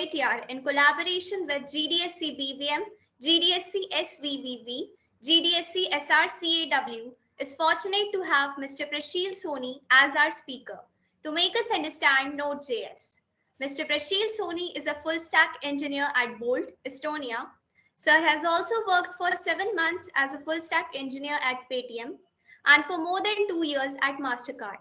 CITR in collaboration with GDSC BVM, GDSC SVVV, GDSC SRCAW is fortunate to have Mr. Prashil Soni as our speaker to make us understand Node.js. Mr. Prashil Soni is a full-stack engineer at Bolt, Estonia. Sir has also worked for 7 months as a full-stack engineer at Paytm and for more than 2 years at MasterCard.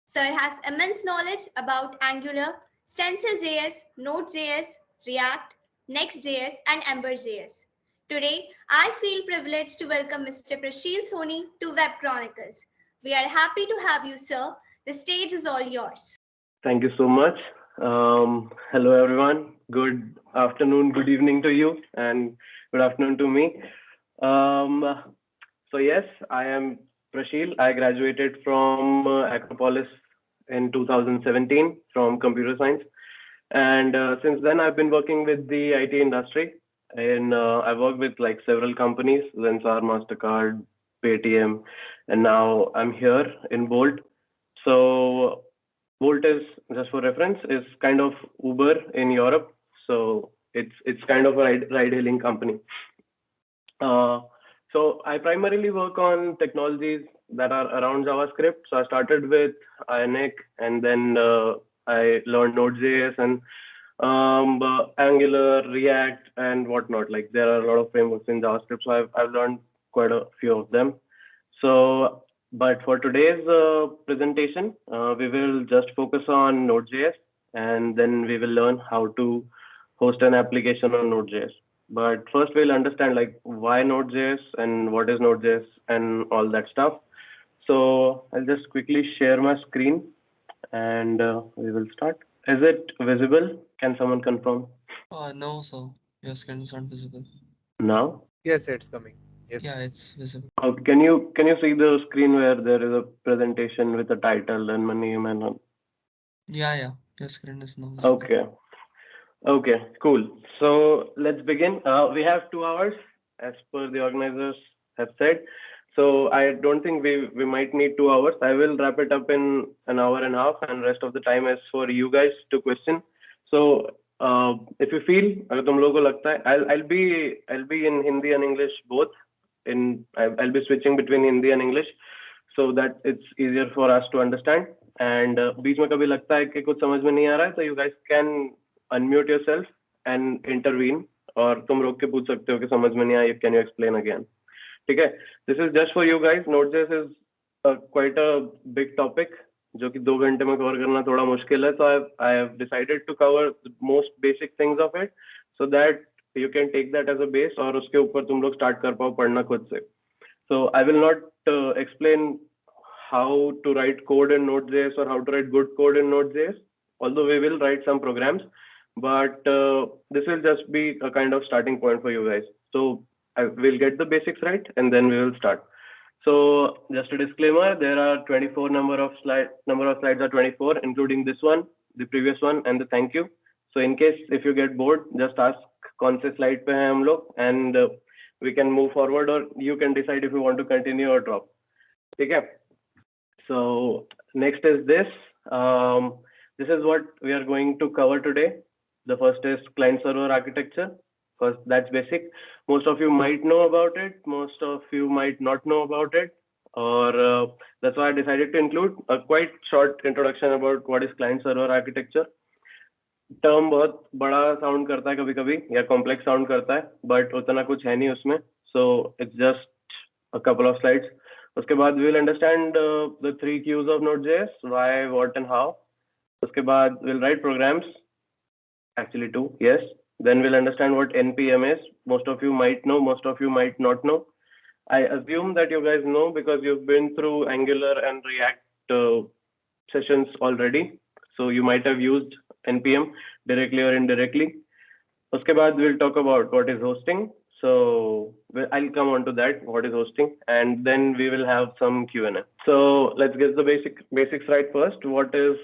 Sir has immense knowledge about Angular, Stencil.js, Node.js, React, Next.js, and Ember.js. Today, I feel privileged to welcome Mr. Prashil Soni to Web Chronicles. We are happy to have you, sir. The stage is all yours. Thank you so much. Hello, everyone. Good afternoon, good evening to you, and good afternoon to me. Yes, I am Prashil. I graduated from Acropolis in 2017 from computer science. And since then, I've been working with the IT industry. And I've worked with like several companies, Zensar, MasterCard, Paytm, and now I'm here in Bolt. So Bolt is, just for reference, is kind of Uber in Europe. So it's kind of a ride-hailing company. So I primarily work on technologies that are around JavaScript. So I started with Ionic, and then I learned Node.js and Angular, React, and whatnot. Like there are a lot of frameworks in JavaScript, so I've learned quite a few of them. So, but for today's presentation, we will just focus on Node.js, and then we will learn how to host an application on Node.js. But first, we'll understand like why Node.js and what is Node.js and all that stuff. So I'll just quickly share my screen, and we will start. Is it visible? Can someone confirm? No, sir. Your screen is not visible. Now? Yes, it's coming. Yes. Yeah, it's visible. Can you see the screen where there is a presentation with a title and my name and Yeah. Your screen is now visible. Okay, cool. So let's begin. We have 2 hours as per the organizers have said. So I don't think we might need 2 hours. I will wrap it up in an hour and a half, and rest of the time is for you guys to question. So if you feel, अगर तुम लोगों को लगता है, I'll be in Hindi and English both. I'll be switching between Hindi and English so that it's easier for us to understand. And बीच में कभी लगता है कि कुछ समझ में नहीं आ रहा है, so you guys can unmute yourself and intervene. और तुम रोक के पूछ सकते हो कि समझ में नहीं आया, can you explain again? ठीक है, this is just for you guys. Node.js is quite a big topic, जो कि 2 घंटे में कवर करना थोड़ा मुश्किल है. So I have decided to cover the most basic things of it, so that you can take that as a base, और उसके ऊपर तुम लोग start कर पाओ पढ़ना खुद से. So I will not explain how to write code in Node.js or how to write good code in Node.js, although we will write some programs, but this will just be a kind of starting point for you guys. So I will get the basics right, and then we will start. So just a disclaimer, there are 24 number of slides are 24, including this one, the previous one, and the thank you. So in case if you get bored, just ask कौन से slide पे हैं हम लोग, and we can move forward, or you can decide if you want to continue or drop. ठीक है? So next is this. This is what we are going to cover today. The first is client-server architecture. First, that's basic. Most of you might know about it. Most of you might not know about it. Or that's why I decided to include a quite short introduction about what is client-server architecture. Term बहुत बड़ा sound करता है कभी-कभी या complex sound करता है, but उतना कुछ है नहीं उसमें. So it's just a couple of slides. उसके बाद we will understand the 3 Qs of Node.js, why, what, and how. उसके बाद we'll write programs. Actually 2, yes. Then we'll understand what NPM is. Most of you might know, most of you might not know. I assume that you guys know because you've been through Angular and React sessions already. So you might have used NPM directly or indirectly. Uske baad we'll talk about what is hosting. So I'll come on to that, what is hosting, and then we will have some Q&A. So let's get the basics right first. What is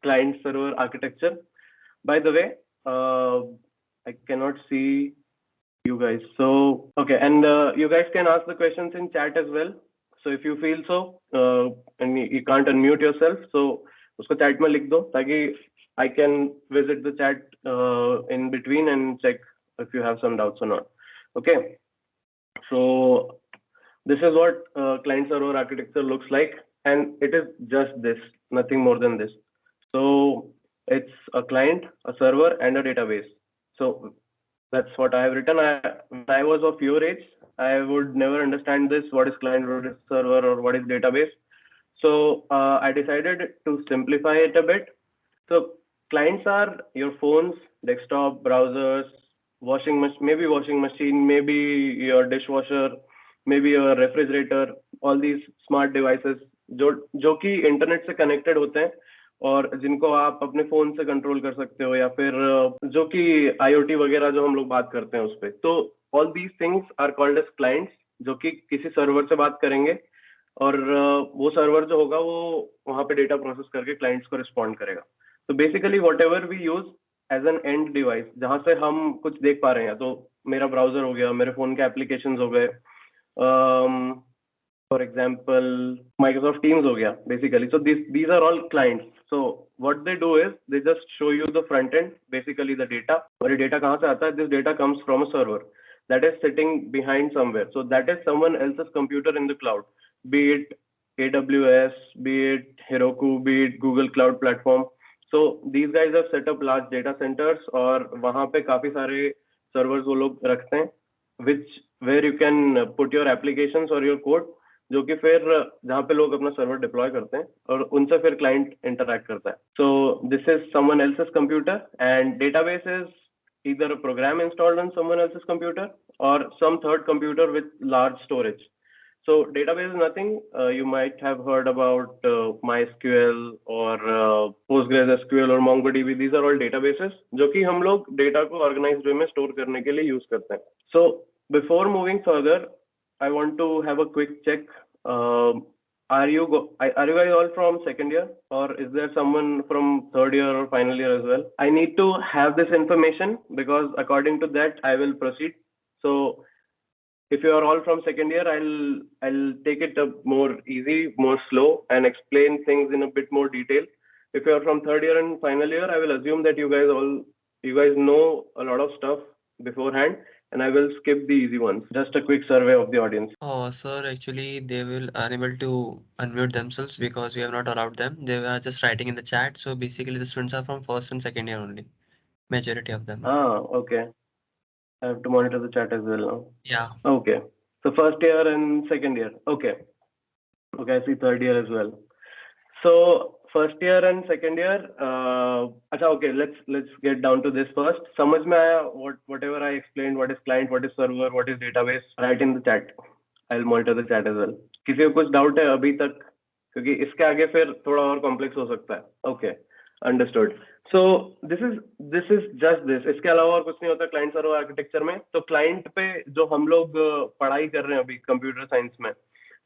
client-server architecture? By the way, I cannot see you guys. So, okay, and you guys can ask the questions in chat as well. So if you feel so, and you can't unmute yourself, so usko chat mein likh do, ताकि I can visit the chat in between and check if you have some doubts or not. Okay. So this is what client-server architecture looks like, and it is just this, nothing more than this. So it's a client, a server, and a database. So that's what I have written. When I was of your age, I would never understand this, what is client, what is server, or what is database. So I decided to simplify it a bit. So clients are your phones, desktop, browsers, maybe washing machine, maybe your dishwasher, maybe your refrigerator, all these smart devices जो कि internet से connected होते हैं और जिनको आप अपने phone से कंट्रोल कर सकते हो, या फिर जो कि IoT वगैरह जो हम लोग बात करते हैं उस पे. तो all these things are called as clients, जो कि किसी सर्वर से बात करेंगे और वो सर्वर जो होगा वो वहाँ पे डेटा प्रोसेस करके क्लाइंट्स को रिस्पॉन्ड करेगा. तो basically whatever we use as an end device, जहाँ से हम कुछ देख पा रहे हैं, तो मेरा ब्राउजर हो गया, मेरे फोन के एप्लीकेशन हो गए, for example Microsoft Teams हो गया basically. So these are all clients. So what they do is they just show you the front end, basically the data. और ये data कहाँ से आता है? This data comes from a server that is sitting behind somewhere. So that is someone else's computer in the cloud, be it AWS, be it Heroku, be it Google Cloud Platform. So these guys have set up large data centers और वहाँ पे काफी सारे servers वो लोग रखते हैं, where you can put your applications or your code, जो कि फिर जहाँ पे लोग अपना सर्वर डिप्लॉय करते हैं और उनसे फिर क्लाइंट इंटरैक्ट करता है. So this is someone else's computer and database is either a program installed on someone else's computer or some third computer with large storage. So database is nothing. You might have heard about MySQL or PostgreSQL or MongoDB. These are all databases जो कि हम लोग data को organised वे में store करने के लिए use करते हैं. So before moving further, I want to have a quick check. Are you guys all from second year, or is there someone from third year or final year as well? I need to have this information because according to that I will proceed. So if you are all from second year, I'll take it up more easy, more slow, and explain things in a bit more detail. If you are from third year and final year, I will assume that you guys know a lot of stuff beforehand, and I will skip the easy ones. Just a quick survey of the audience. Oh, sir, actually, they will unable to unmute themselves because we have not allowed them. They were just writing in the chat. So basically, the students are from first and second year only. Majority of them. Okay. I have to monitor the chat as well now. Yeah. Okay. So first year and second year. Okay. Okay, I see third year as well. So first year and second year. Okay. Let's get down to this first. समझ में आया whatever I explained? What is client? What is server? What is database? Write in the chat. I'll monitor the chat as well. किसी को कुछ doubt है अभी तक? क्योंकि इसके आगे फिर थोड़ा और कॉम्प्लेक्स हो सकता है. Okay. Understood. So this is just this. इसके अलावा और कुछ नहीं होता क्लाइंट सर्वर आर्किटेक्चर में. तो क्लाइंट पे जो हम लोग पढ़ाई कर रहे हैं अभी कंप्यूटर साइंस में,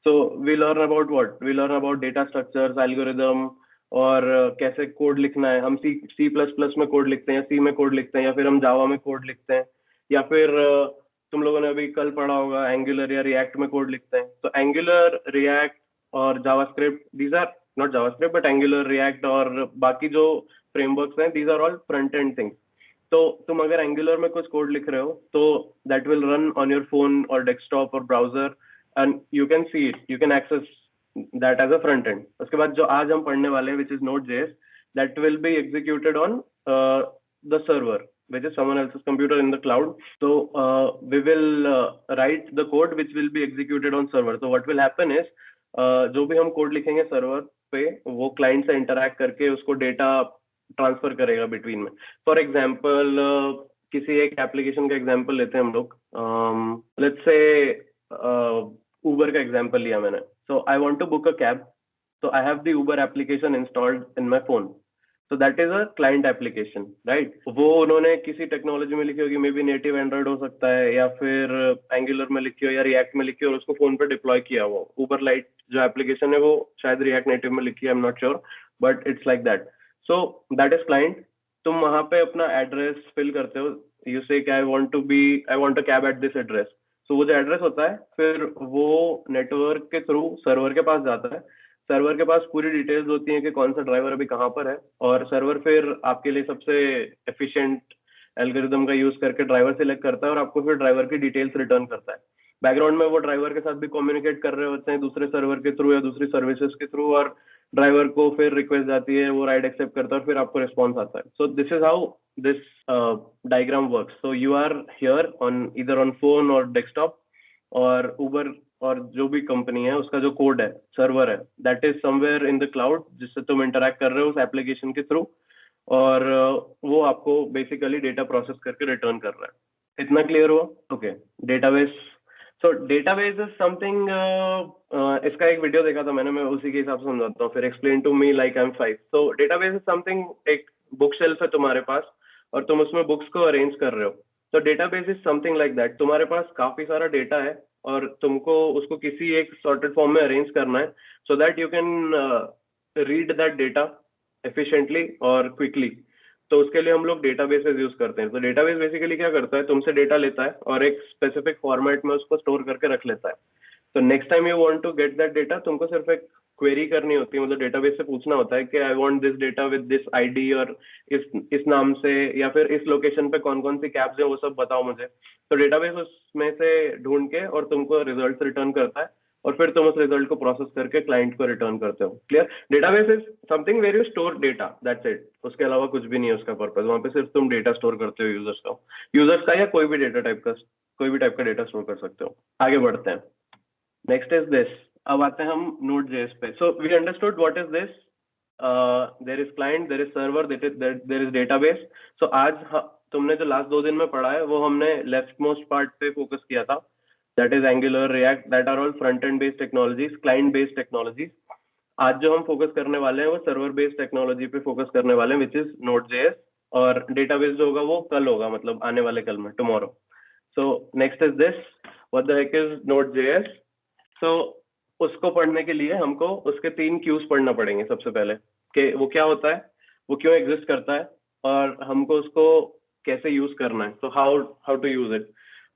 so we learn about what? We learn about data structures, algorithm, और कैसे कोड लिखना है. हम C++ में कोड लिखते हैं, C में कोड लिखते हैं, या फिर हम जावा में कोड लिखते हैं, या फिर तुम लोगों ने अभी कल पढ़ा होगा एंगुलर या रिएक्ट में कोड लिखते हैं. तो एंगुलर, रिएक्ट और JavaScript, these are not JavaScript but Angular, React और बाकी जो फ्रेमवर्क्स हैं, these are all front end things. तो तुम अगर एंगुलर में कुछ कोड लिख रहे हो तो that will run on your phone और डेस्कटॉप और browser, and you can see it, you can access that as a front end. उसके बाद जो आज हम पढ़ने वाले हैं, which is Node.js, that will be executed on the server, which is someone else's computer in the cloud. So we will write the code which will be executed on server. So what will happen is जो भी हम code लिखेंगे server पे, वो client से interact करके उसको data transfer करेगा बिटवीन में. फॉर एग्जाम्पल किसी एक एप्लीकेशन का एग्जाम्पल लेते हैं हम लोग. लेट्स से Uber का एग्जाम्पल लिया मैंने. So I want to book a cab. So I have the Uber application installed in my phone. So that is a client application, right? वो उन्होंने किसी टेक्नोलॉजी में लिखी होगी, मे बी नेटिव एंड्रॉइड हो सकता है, या फिर एंगुलर में लिखी हो या रिएक्ट में लिखी हो, और उसको फोन पे डिप्लॉय किया हो. Uber Lite जो एप्लीकेशन है वो शायद रिएक्ट नेटिव में लिखी है, आई am not sure, but it's like that. So that is client. तुम वहाँ पे अपना एड्रेस फिल करते हो. You say I want a cab at this address. So वो जो एड्रेस होता है फिर वो नेटवर्क के थ्रू सर्वर के पास जाता है. सर्वर के पास पूरी डिटेल्स होती हैं कि कौन सा ड्राइवर अभी कहाँ पर है, और सर्वर फिर आपके लिए सबसे एफिशिएंट एल्गोरिदम का यूज करके ड्राइवर सिलेक्ट करता है और आपको फिर ड्राइवर की डिटेल्स रिटर्न करता है। बैकग्राउंड में वो ड्राइवर के साथ भी कम्युनिकेट कर रहे होते हैं दूसरे सर्वर के थ्रू या दूसरी सर्विसेज के थ्रू, और ड्राइवर को फिर रिक्वेस्ट जाती है, वो राइड एक्सेप्ट करता है और फिर आपको रिस्पॉन्स आता है। So this is how this diagram works. So you are here on either on phone और डेस्कटॉप, और उबर और जो भी कंपनी है उसका जो कोड है, सर्वर है, that is somewhere in the cloud जिससे तुम इंटरेक्ट कर रहे हो उस एप्लीकेशन के थ्रू, और वो आपको बेसिकली डेटा प्रोसेस करके रिटर्न कर रहा है। इतना क्लियर हुआ? Okay. Database, so database is something, इसका एक वीडियो देखा था मैंने, मैं उसी के हिसाब से समझाता हूँ, फिर explain to me like I am 5। So database is something, एक बुक शेल्फ है तुम्हारे पास और तुम उसमें बुक्स को अरेंज कर रहे हो। तो database is something like that. तुम्हारे पास काफी सारा डेटा है और तुमको उसको किसी एक सॉर्टेड फॉर्म में अरेंज करना है so that you can read that data efficiently और क्विकली। तो उसके लिए हम लोग डेटाबेसेस यूज करते हैं। तो डेटाबेस बेसिकली क्या करता है, तुमसे डेटा लेता है और एक स्पेसिफिक फॉर्मेट में उसको स्टोर करके रख लेता है। तो next time you want to get that data, तुमको सिर्फ एक क्वेरी करनी होती है, मतलब डेटाबेस से पूछना होता है कि I want this data with this ID और इस नाम से, या फिर इस लोकेशन पे कौन कौन सी कैब्स है वो सब बताओ मुझे। तो डेटाबेस उसमें से ढूंढ के और तुमको रिजल्ट रिटर्न करता है, और फिर तुम उस रिजल्ट को प्रोसेस करके क्लाइंट को रिटर्न करते हो। Clear? Database is something where you store data, that's it. उसके अलावा कुछ भी नहीं है उसका पर्पस। वहाँ पे सिर्फ तुम डेटा स्टोर करते हो यूजर्स का या कोई भी डेटा टाइप का, कोई भी टाइप का डेटा स्टोर कर सकते हो। आगे बढ़ते हैं। Next is this. अब आते हैं हम Node.js पे। So we understood what is this. There is client, there is server, there is database. So आज तुमने जो लास्ट 2 दिन में पढ़ा है वो हमने लेफ्ट मोस्ट पार्ट पे फोकस किया था, that is Angular, React, that are all front end based technologies, client based technologies. आज जो हम फोकस करने वाले हैं वो सर्वर बेस्ड टेक्नोलॉजी पे फोकस करने वाले हैं, विच इज Node.js, और डेटाबेस जो होगा वो कल होगा, मतलब आने वाले कल में, tomorrow. So next is this, what the heck is Node.js। तो उसको पढ़ने के लिए हमको उसके 3 क्यूज पढ़ना पड़ेंगे सबसे पहले, कि वो क्या होता है, वो क्यों एग्जिस्ट करता है, और हमको उसको कैसे यूज करना है, तो how to use it.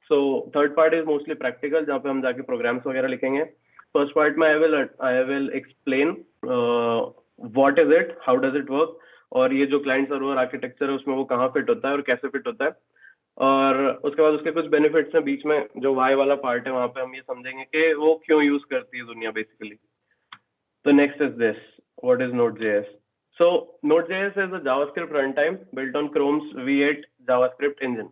So third part is mostly practical, जहाँ पे हम जाके प्रोग्राम्स वगैरह लिखेंगे। फर्स्ट पार्ट में I will explain what is it, how does it work, और ये जो क्लाइंट सर्वर आर्किटेक्चर है उसमें वो कहाँ फिट होता है और कैसे फिट होता है, और उसके बाद उसके कुछ बेनिफिट्स हैं बीच में। जो वाई वाला पार्ट है वहां पे हम ये समझेंगे कि वो क्यों यूज करती है दुनिया बेसिकली। तो next is this, what is Node.js। So Node.js is a JavaScript runtime built on Chrome's V8 JavaScript engine.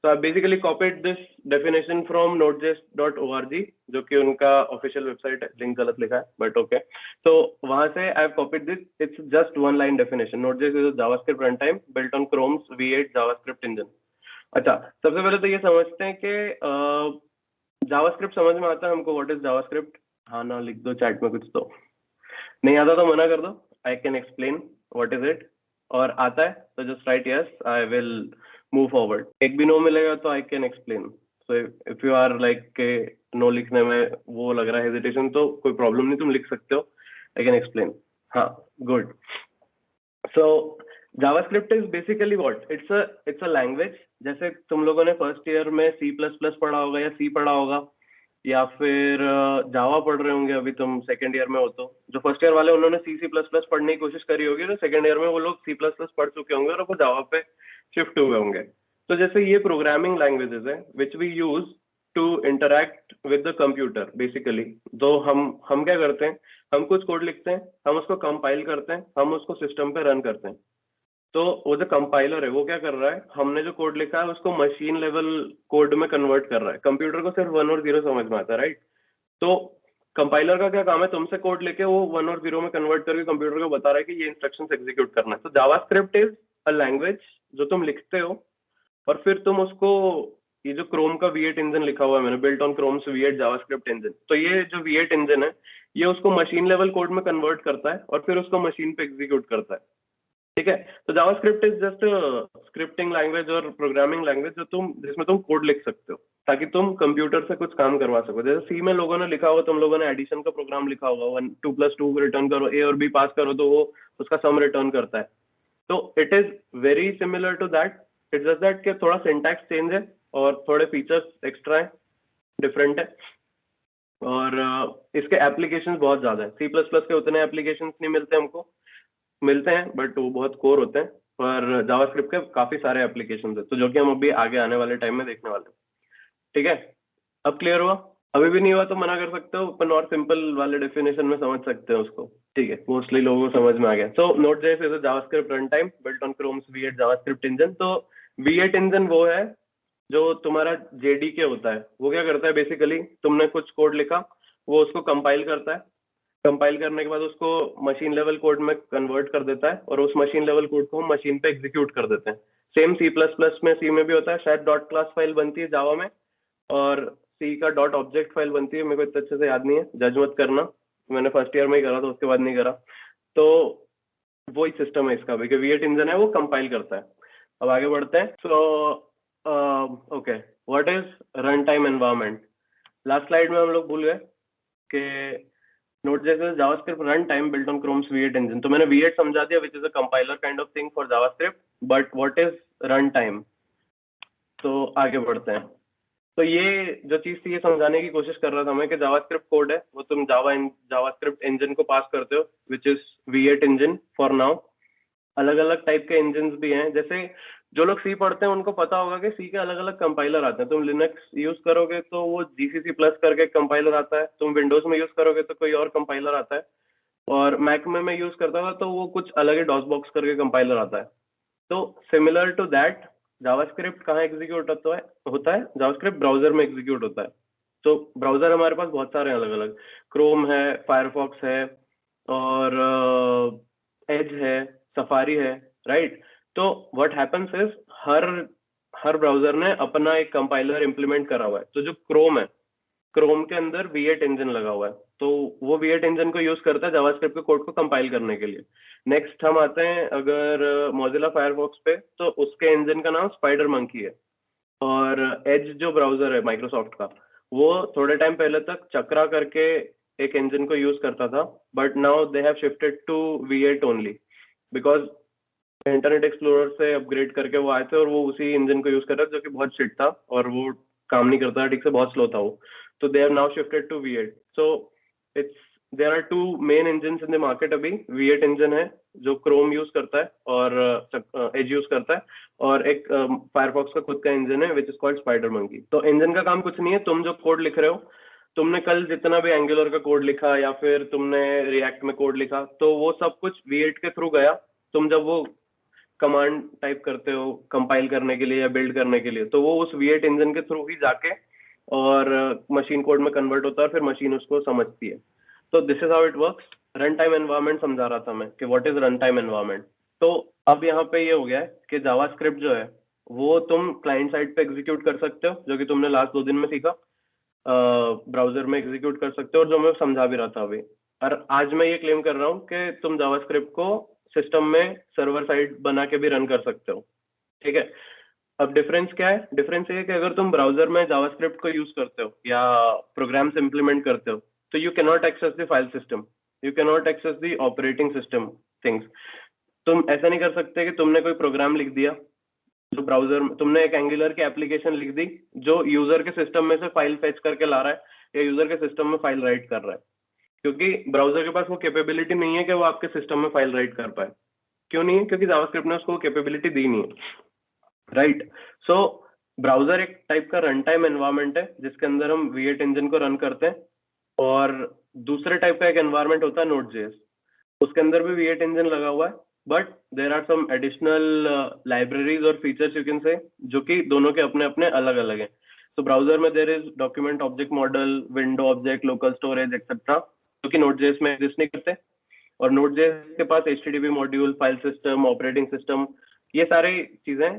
So I basically copied this definition from nodejs.org, जो कि उनका ऑफिशियल वेबसाइट है, लिंक गलत लिखा है बट ओके। तो वहां से I have copied this, it's just 1 line definition। Node.js is a JavaScript runtime built on Chrome's V8 JavaScript engine। अच्छा, सबसे पहले तो ये समझते हैं कि जावास्क्रिप्ट समझ में आता है हमको, व्हाट इज जावास्क्रिप्ट? हाँ ना लिख दो चैट में कुछ, तो नहीं आता तो मना कर दो, I can explain what is it, और आता है तो just write yes, I will move forward. एक भी नो मिलेगा तो I can explain. So if you are like no लिखने में वो लग रहा है हेजिटेशन, तो कोई प्रॉब्लम नहीं, तुम लिख सकते हो, आई कैन एक्सप्लेन। हाँ, good. So JavaScript is basically what? It's a language। जैसे तुम लोगों ने फर्स्ट ईयर में C++ पढ़ा होगा या C पढ़ा होगा, या फिर जावा पढ़ रहे होंगे अभी तुम सेकेंड ईयर में हो। तो जो फर्स्ट ईयर वाले उन्होंने C++ पढ़ने की कोशिश करी होगी, तो सेकेंड ईयर में वो लोग C++ पढ़ चुके होंगे और वो जावा पे शिफ्ट हुए होंगे। तो जैसे ये प्रोग्रामिंग लैंग्वेजेस है which we use to interact with the computer basically. तो हम क्या करते हैं, हम कुछ कोड लिखते हैं, हम उसको कंपाइल करते हैं, हम उसको सिस्टम पे रन करते हैं। तो वो जो कंपाइलर है वो क्या कर रहा है, हमने जो कोड लिखा है उसको मशीन लेवल कोड में कन्वर्ट कर रहा है। कंप्यूटर को सिर्फ 1 और 0 समझ में आता है, राइट? तो कंपाइलर का क्या काम है, तुमसे कोड लेके वो 1 और 0 में कन्वर्ट करके कंप्यूटर को बता रहा है कि ये इंस्ट्रक्शंस एग्जीक्यूट करना है। तो जावास्क्रिप्ट इज अ लैंग्वेज जो तुम लिखते हो और फिर तुम उसको, ये जो क्रोम का V8 इंजन लिखा हुआ है मैंने, built on chromes V8 JavaScript engine, तो ये जो V8 इंजन है ये उसको मशीन लेवल कोड में कन्वर्ट करता है और फिर उसको मशीन पे एग्जीक्यूट करता है। ठीक है? तो JavaScript is just scripting language और प्रोग्रामिंग लैंग्वेज जिसमें तुम कोड लिख सकते हो ताकि तुम कंप्यूटर से कुछ काम करवा सको। जैसे सी में लोगों ने लिखा होगा, तुम लोगों ने एडिशन का प्रोग्राम लिखा होगा, 2 + 2 रिटर्न करो, ए और बी पास करो तो वो उसका सम रिटर्न करता है। तो it is very similar to that, it's just that कि थोड़ा सिंटैक्स चेंज है और थोड़े फीचर्स एक्स्ट्रा है, डिफरेंट है। और इसके एप्लीकेशंस बहुत ज़्यादा है। C++ के उतने एप्लीकेशंस नहीं मिलते हमको, मिलते हैं बट वो बहुत कोर होते हैं, पर जावास्क्रिप्ट के काफ़ी सारे एप्लीकेशंस है, तो जो कि हम अभी आगे आने वाले टाइम में देखने वाले हैं। ठीक है, अब क्लियर हुआ? अभी भी नहीं हुआ तो मना कर सकते हो, अपन और सिंपल वाले डेफिनेशन में समझ सकते हैं उसको। ठीक है, मोस्टली लोगों को समझ में आ गया। सो Node.js is a JavaScript run time built on chromes V8 JavaScript engine. तो V8 इंजन वो है जो तुम्हारा JDK होता है। वो क्या करता है बेसिकली, तुमने कुछ कोड लिखा, वो उसको कंपाइल करता है, कंपाइल करने के बाद उसको मशीन लेवल कोड में कन्वर्ट कर देता है, और उस मशीन लेवल कोड को हम मशीन पे एग्जीक्यूट कर देते हैं। सेम C++ में, C में भी होता है, शायद डॉट क्लास फाइल बनती है जावा में, और C का डॉट ऑब्जेक्ट फाइल बनती है, मेरे को इतने अच्छे से याद नहीं है, जज मत करना, मैंने फर्स्ट ईयर में ही करा था, उसके बाद नहीं करा। तो वही सिस्टम है इसका भी कि V8 इंजन है वो कंपाइल करता है। अब आगे बढ़ते हैं। So okay, what is run time environment? Last slide में हम लोग भूल गए कि Node.js is JavaScript runtime built on Chrome's V8 engine. तो मैंने V8 समझा दिया, which is a compiler kind of thing for JavaScript. But what is runtime? तो आगे बढ़ते हैं। तो ये जो चीज थी ये समझाने की कोशिश कर रहा था मैं कि जावास्क्रिप्ट कोड है वो तुम जावास्क्रिप्ट इंजन को पास करते हो, which is V8 engine for now. अलग अलग टाइप के इंजन भी हैं, जैसे जो लोग C पढ़ते हैं उनको पता होगा कि C के अलग अलग कंपाइलर आते हैं। तुम लिनक्स यूज करोगे तो वो GCC प्लस करके कंपाइलर आता है, तुम विंडोज में यूज करोगे तो कोई और कंपाइलर आता है, और मैक में मैं यूज करता था तो वो कुछ अलग ही डॉस बॉक्स करके कंपाइलर आता है। तो सिमिलर टू दैट जावास्क्रिप्ट कहाँ एग्जीक्यूट होता है? जावास्क्रिप्ट ब्राउजर में एग्जीक्यूट होता है। तो ब्राउजर हमारे पास बहुत सारे अलग अलग, क्रोम है, फायरफॉक्स है, और एज है, सफारी है, राइट? तो what happens is her browser ने अपना एक कंपाइलर इंप्लीमेंट करा हुआ है। तो जो क्रोम है, क्रोम के अंदर V8 इंजन लगा हुआ है, तो वो V8 इंजन को यूज करता है जावास्क्रिप्ट के कोड को कंपाइल करने के लिए। नेक्स्ट हम आते हैं अगर मोजिला फायरफॉक्स पे, तो उसके इंजन का नाम स्पाइडर मंकी है। और एज जो ब्राउजर है माइक्रोसॉफ्ट का, वो थोड़े टाइम पहले तक चक्रा करके एक इंजन को यूज करता था, but now they have shifted to V8 only, because internet explorer से अपग्रेड करके वो आए थे और वो उसी इंजन को यूज कर रहे थे, जो कि बहुत शिट था और वो काम नहीं करता ठीक से, बहुत स्लो था वो। तो they have now shifted to V8। So it's there are two main engines in the market अभी। V8 इंजन है जो क्रोम यूज करता है और एज यूज करता है, और एक फायरफॉक्स का खुद का इंजन है which is called spider monkey. तो इंजन का काम कुछ नहीं है, तुम जो कोड लिख रहे हो, तुमने कल जितना भी एंगुलर का कोड लिखा या फिर तुमने रिएक्ट में कोड लिखा, तो वो सब कुछ V8 के थ्रू गया। तुम जब वो कमांड टाइप करते हो कंपाइल करने के लिए या बिल्ड करने के लिए, तो वो उस V8 इंजन के थ्रू ही जाके और मशीन कोड में कन्वर्ट होता है, फिर मशीन उसको समझती है। तो this is how it works. Run time environment समझा रहा था मैं कि what is run time environment. तो अब यहाँ पे ये हो गया है कि जावास्क्रिप्ट जो है वो तुम क्लाइंट साइड पे एग्जीक्यूट कर सकते हो, जो कि तुमने लास्ट 2 दिन में सीखा। ब्राउजर में एग्जीक्यूट कर सकते हो, और जो मैं समझा भी रहा था अभी। और आज मैं ये क्लेम कर रहा हूँ कि तुम जावास्क्रिप्ट को सिस्टम में सर्वर साइड बना के भी रन कर सकते हो। ठीक है, अब डिफरेंस क्या है? डिफरेंस ये है कि अगर तुम ब्राउजर में जावास्क्रिप्ट को यूज करते हो या प्रोग्राम्स इंप्लीमेंट करते हो, तो you can not access the file system, you can not access the operating system things. तुम ऐसा नहीं कर सकते कि तुमने कोई प्रोग्राम लिख दिया जो ब्राउजर में, तुमने एक एंगुलर की एप्लीकेशन लिख दी जो यूजर के सिस्टम में से फाइल फेच करके ला रहा है या यूजर के सिस्टम में फाइल राइट कर रहा है, क्योंकि ब्राउजर के पास वो कैपेबिलिटी नहीं है कि वो आपके सिस्टम में फाइल राइट कर पाए। क्यों नहीं है? क्योंकि जावास्क्रिप्ट ने उसको कैपेबिलिटी दी नहीं है, राइट? सो ब्राउजर एक टाइप का रन टाइम एनवायरनमेंट है जिसके अंदर हम V8 इंजन को रन करते हैं, और दूसरे टाइप का एक एनवायरनमेंट होता है Node.js, उसके अंदर भी V8 इंजन लगा हुआ है, but there are some additional libraries और फीचर्स यू कैन से, जो कि दोनों के अपने अपने अलग अलग हैं। तो ब्राउजर में there is document object model, window object, local storage etcetera, जो कि Node.js में एग्जिस्ट नहीं करते। और Node.js के पास HTTP module, file system, operating system, ये सारी चीजें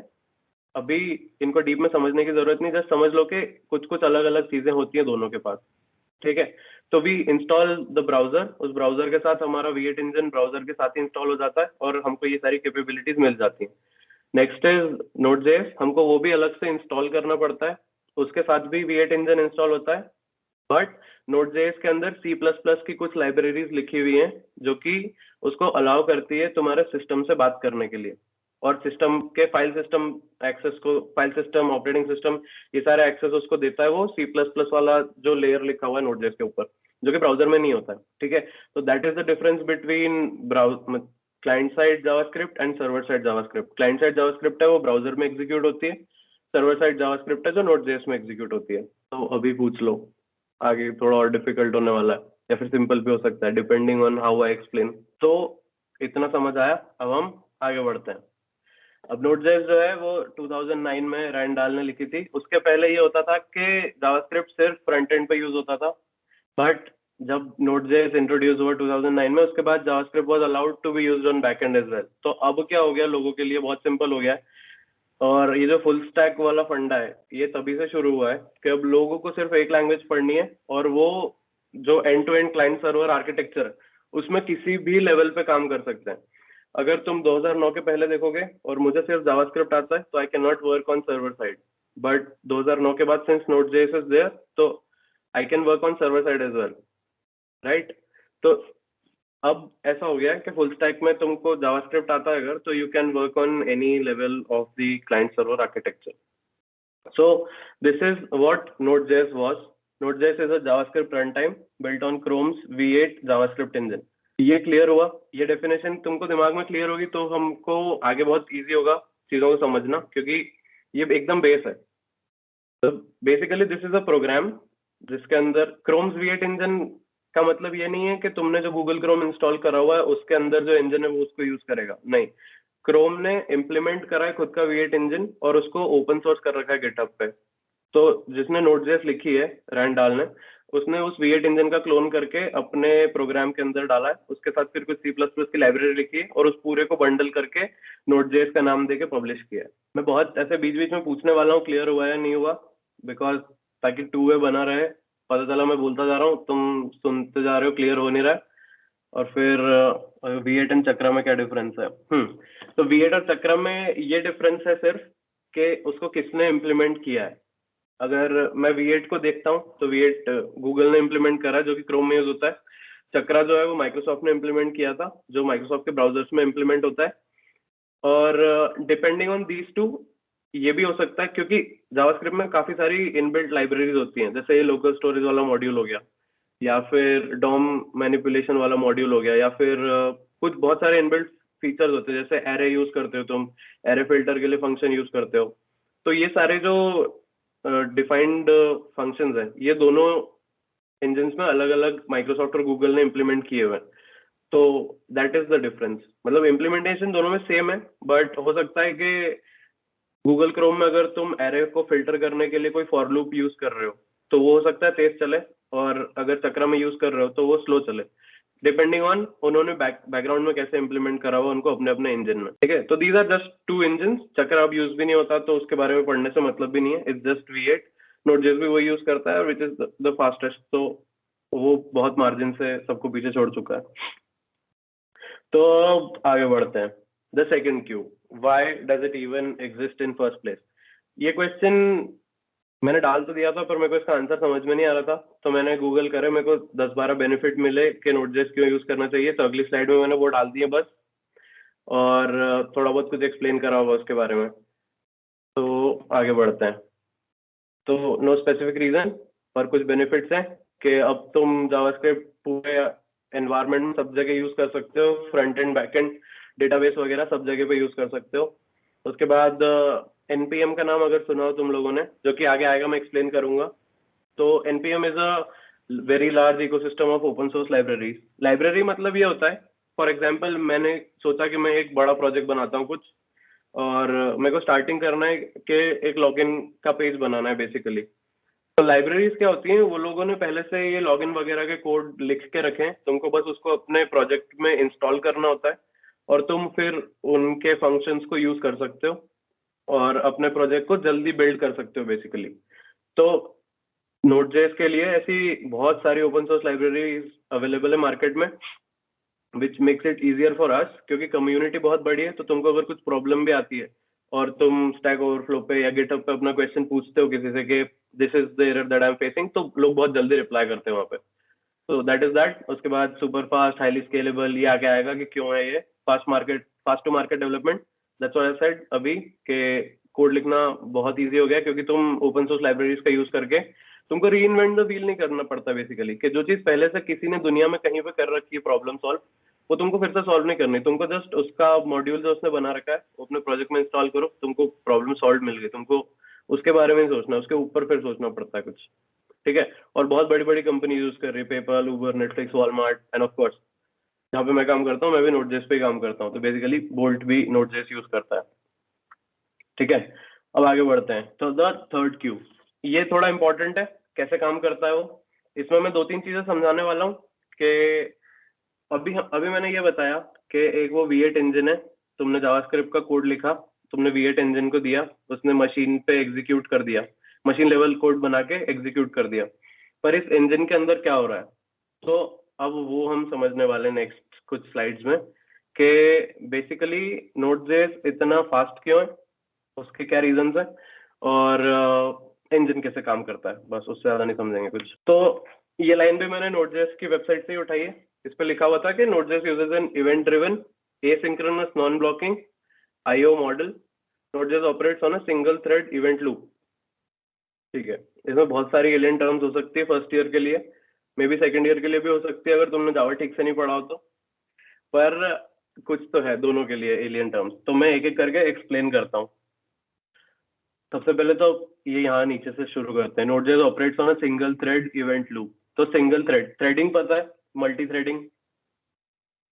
अभी इनको डीप में समझने की जरूरत नहीं, जस्ट समझ लो कि कुछ कुछ अलग अलग चीजें होती हैं दोनों के पास। ठीक है, तो वी इंस्टॉल द ब्राउजर, उस ब्राउजर के साथ हमारा V8 इंजन ब्राउजर के साथ ही इंस्टॉल हो जाता है और हमको ये सारी कैपेबिलिटीज मिल जाती हैं। नेक्स्ट इज Node.js, हमको वो भी अलग से इंस्टॉल करना पड़ता है, उसके साथ भी V8 इंजन इंस्टॉल होता है, बट Node.js के अंदर C++ की कुछ लाइब्रेरीज लिखी हुई हैं जो कि उसको अलाउ करती है तुम्हारे सिस्टम से बात करने के लिए। और सिस्टम के फाइल सिस्टम एक्सेस को, फाइल सिस्टम, ऑपरेटिंग सिस्टम, ये सारे एक्सेस उसको देता है वो C++ वाला जो लेयर लिखा हुआ है Node.js के ऊपर, जो कि ब्राउजर में नहीं होता है, ठीक है। तो that is the difference between client side JavaScript and server side JavaScript. Client side JavaScript है वो ब्राउजर में एग्जीक्यूट होती है, सर्वर साइड जावास्क्रिप्ट है जो Node.js में एग्जीक्यूट होती है। तो अभी पूछ लो, आगे थोड़ा और डिफिकल्ट होने वाला है या फिर सिंपल भी हो सकता है, depending on how I explain. तो इतना समझ आया, अब हम आगे बढ़ते हैं। अब Node.js जो है वो 2009 में रैंड डाल ने लिखी थी। उसके पहले ये होता था कि जावास्क्रिप्ट सिर्फ फ्रंट एंड पे यूज होता था, बट जब Node.js इंट्रोड्यूस हुआ 2009 में, उसके बाद JavaScript was allowed to be used on backend as well. तो अब क्या हो गया, लोगों के लिए बहुत सिंपल हो गया है। और ये जो फुल स्टैक वाला फंडा है, ये तभी से शुरू हुआ है कि अब लोगों को सिर्फ एक लैंग्वेज पढ़नी है और वो जो end to end client server architecture है उसमें किसी भी लेवल पे काम कर सकते हैं। अगर तुम 2009 के पहले देखोगे और मुझे सिर्फ जावास्क्रिप्ट आता है तो I can not work on server side, but 2009 के बाद सिंस Node.js इज देयर तो I can work on server side as well, right. तो अब ऐसा हो गया है कि फुल स्टैक में तुमको जावास्क्रिप्ट आता है अगर, तो you can work on any level of the client server architecture. So this is what Node.js was. Node.js is a JavaScript runtime built on Chrome's V8 JavaScript engine. ये clear हुआ, ये definition तुमको दिमाग में क्लियर होगी तो हमको आगे बहुत इजी होगा चीजों को समझना, क्योंकि ये एकदम बेस है। तो basically this is a program जिसके अंदर Chrome's V8 इंजन का मतलब ये नहीं है कि तुमने जो Google Chrome इंस्टॉल करा हुआ है उसके अंदर जो इंजन है वो उसको यूज करेगा, नहीं। क्रोम ने इम्प्लीमेंट करा है खुद का V8 इंजन और उसको ओपन सोर्स कर रखा है गिटहब पे। तो जिसने Node.js लिखी है रैंड डाल ने, उसने उस V8 इंजन का क्लोन करके अपने प्रोग्राम के अंदर डाला है, उसके साथ फिर कुछ C++ की लाइब्रेरी लिखी है और उस पूरे को बंडल करके Node.js का नाम देके पब्लिश किया है। मैं बहुत ऐसे बीच बीच में पूछने वाला हूँ क्लियर हुआ या नहीं हुआ, बिकॉज ताकि टू वे बना रहे। पता चला मैं बोलता जा रहा हूँ, तुम सुनते जा रहे हो, क्लियर हो नहीं रहा है, और फिर V8 एंड चक्रा में क्या डिफरेंस है। तो V8 और चक्रा में ये डिफरेंस है सिर्फ कि उसको किसने इम्प्लीमेंट किया है। अगर मैं V8 को देखता हूँ तो V8 गूगल ने इम्प्लीमेंट करा है जो कि क्रोम में यूज होता है। चक्रा जो है वो माइक्रोसॉफ्ट ने इम्प्लीमेंट किया था जो माइक्रोसॉफ्ट के ब्राउजर्स में इम्प्लीमेंट होता है। और डिपेंडिंग ऑन दीज टू ये भी हो सकता है, क्योंकि जावास्क्रिप्ट में काफी सारी इनबिल्ट लाइब्रेरीज होती हैं, जैसे ये लोकल स्टोरेज वाला मॉड्यूल हो गया, या फिर डॉम मैनिपुलेशन वाला मॉड्यूल हो गया, या फिर कुछ बहुत सारे इनबिल्ट फीचर्स होते हैं, जैसे एरे यूज करते हो तुम, एरे फिल्टर के लिए फंक्शन यूज करते हो। तो ये सारे जो डिफाइंड फंक्शंस हैं ये दोनों इंजन्स में अलग अलग माइक्रोसॉफ्ट और गूगल ने इम्प्लीमेंट किए हुए हैं। तो दैट इज द डिफरेंस, मतलब इम्प्लीमेंटेशन दोनों में सेम है, बट हो सकता है कि गूगल क्रोम में अगर तुम एरे को फिल्टर करने के लिए कोई फॉर लूप यूज कर रहे हो तो वो हो सकता है तेज चले, और अगर चक्रा में यूज कर रहे हो तो वो स्लो चले, डिपेंडिंग ऑन उन्होंने बैकग्राउंड में कैसे इंप्लीमेंट करा हुआ उनको अपने अपने इंजन में, ठीक है। तो these are just two engine. Chakra अब यूज भी नहीं होता तो उसके बारे में पढ़ने से मतलब भी नहीं है, इट्स जस्ट V8। Node.js भी वही यूज करता है विच इज द फास्टेस्ट, तो वो बहुत मार्जिन से सबको पीछे छोड़ चुका है। तो आगे बढ़ते हैं। The second Q, why does it even exist in first place. ये क्वेश्चन मैंने डाल तो दिया था पर मेरे को इसका आंसर समझ में नहीं आ रहा था, तो मैंने गूगल करे, मेरे को 10-12 बेनिफिट मिले कि Node.js क्यों यूज करना चाहिए, तो अगली स्लाइड में मैंने वो डाल दिए बस, और थोड़ा बहुत कुछ एक्सप्लेन करा हुआ उसके बारे में। तो आगे बढ़ते हैं। तो नो स्पेसिफिक रीजन, पर कुछ बेनिफिट्स हैं कि अब तुम जावास्क्रिप्ट पूरे एनवायरनमेंट में सब जगह यूज कर सकते हो, front end back and database वगैरह सब जगह पे यूज कर सकते हो। उसके बाद npm का नाम अगर सुना हो तुम लोगों ने, जो कि आगे आएगा, मैं एक्सप्लेन करूंगा। तो npm is a very large ecosystem of open source libraries. Library मतलब ये होता है, फॉर एग्जांपल मैंने सोचा कि मैं एक बड़ा प्रोजेक्ट बनाता हूँ कुछ, और मेरे को स्टार्टिंग करना है कि एक लॉगिन का पेज बनाना है बेसिकली। तो लाइब्रेरीज क्या होती हैं, वो लोगों ने पहले से ये लॉगिन वगैरह के कोड लिख के रखे हैं, तुमको बस उसको अपने प्रोजेक्ट में इंस्टॉल करना होता है और तुम फिर उनके फंक्शंस को यूज कर सकते हो और अपने प्रोजेक्ट को जल्दी बिल्ड कर सकते हो बेसिकली। तो Node.js के लिए ऐसी बहुत सारी ओपन सोर्स लाइब्रेरीज अवेलेबल है मार्केट में, which makes it easier for us, क्योंकि कम्युनिटी बहुत बड़ी है। तो तुमको अगर कुछ प्रॉब्लम भी आती है और तुम स्टैक ओवरफ्लो पे या गिटहब पे अपना क्वेश्चन पूछते हो किसी से कि this is the error that I am facing, तो लोग बहुत जल्दी रिप्लाई करते हैं वहाँ पे। तो दैट इज दैट। उसके बाद सुपर फास्ट, हाईली स्केलेबल, ये आगे आएगा कि क्यों है ये fast to market development, that's why I said अभी कि कोड लिखना बहुत इजी हो गया, क्योंकि तुम ओपन सोर्स लाइब्रेरीज का यूज करके तुमको री इन्वेंट द व्हील नहीं करना पड़ता बेसिकली, कि जो चीज पहले से किसी ने दुनिया में कहीं पे कर रखी है प्रॉब्लम सॉल्व, वो तुमको फिर से सॉल्व नहीं करनी, तुमको जस्ट उसका मॉड्यूल जो उसने बना रखा है वो अपने प्रोजेक्ट में इंस्टॉल करो, तुमको प्रॉब्लम सॉल्व मिल गई, तुमको उसके बारे में ही सोचना है, उसके ऊपर फिर सोचना पड़ता है कुछ, ठीक है। और बहुत बड़ी बड़ी कंपनी यूज कर रही है, PayPal, Uber, Netflix, Walmart end of course जहाँ पे मैं काम करता हूँ मैं भी नोट.जेएस पे काम करता हूँ, तो बेसिकली बोल्ट भी नोट.जेएस यूज करता है, ठीक है। अब आगे बढ़ते हैं। तो द थर्ड क्यू, ये थोड़ा इंपॉर्टेंट है, कैसे काम करता है वो, इसमें मैं 2-3 चीजें समझाने वाला हूँ कि अभी मैंने ये बताया कि एक वो V8 इंजन है, तुमने जावास्क्रिप्ट का कोड लिखा, तुमने V8 इंजन को दिया, उसने मशीन पे एग्जीक्यूट कर दिया, मशीन लेवल कोड बना के एग्जीक्यूट कर दिया, पर इस इंजन के अंदर क्या हो रहा है, तो अब वो हम समझने वाले नेक्स्ट कुछ स्लाइड्स में कि बेसिकली नोट.जेएस इतना फास्ट क्यों है, उसके क्या रीजंस है, और इंजन कैसे काम करता है, बस उससे ज्यादा नहीं समझेंगे कुछ। तो ये लाइन भी मैंने नोट.जेएस की वेबसाइट से ही उठाई है, इस पे लिखा हुआ था कि node JS uses an event driven asynchronous non blocking IO model, node JS operates on a single thread event loop, ठीक है। इसमें बहुत सारी एलियन टर्म्स हो सकती है फर्स्ट ईयर के लिए, मे बी सेकंड ईयर के लिए भी हो सकती है अगर तुमने जावा ठीक से नहीं पढ़ा हो तो, पर कुछ तो है दोनों के लिए एलियन टर्म्स, तो मैं एक एक करके एक्सप्लेन करता हूँ। सबसे पहले तो ये यहाँ नीचे से शुरू करते हैं, node JS operates on a single thread event loop, तो सिंगल थ्रेड, थ्रेडिंग पता है, मल्टी थ्रेडिंग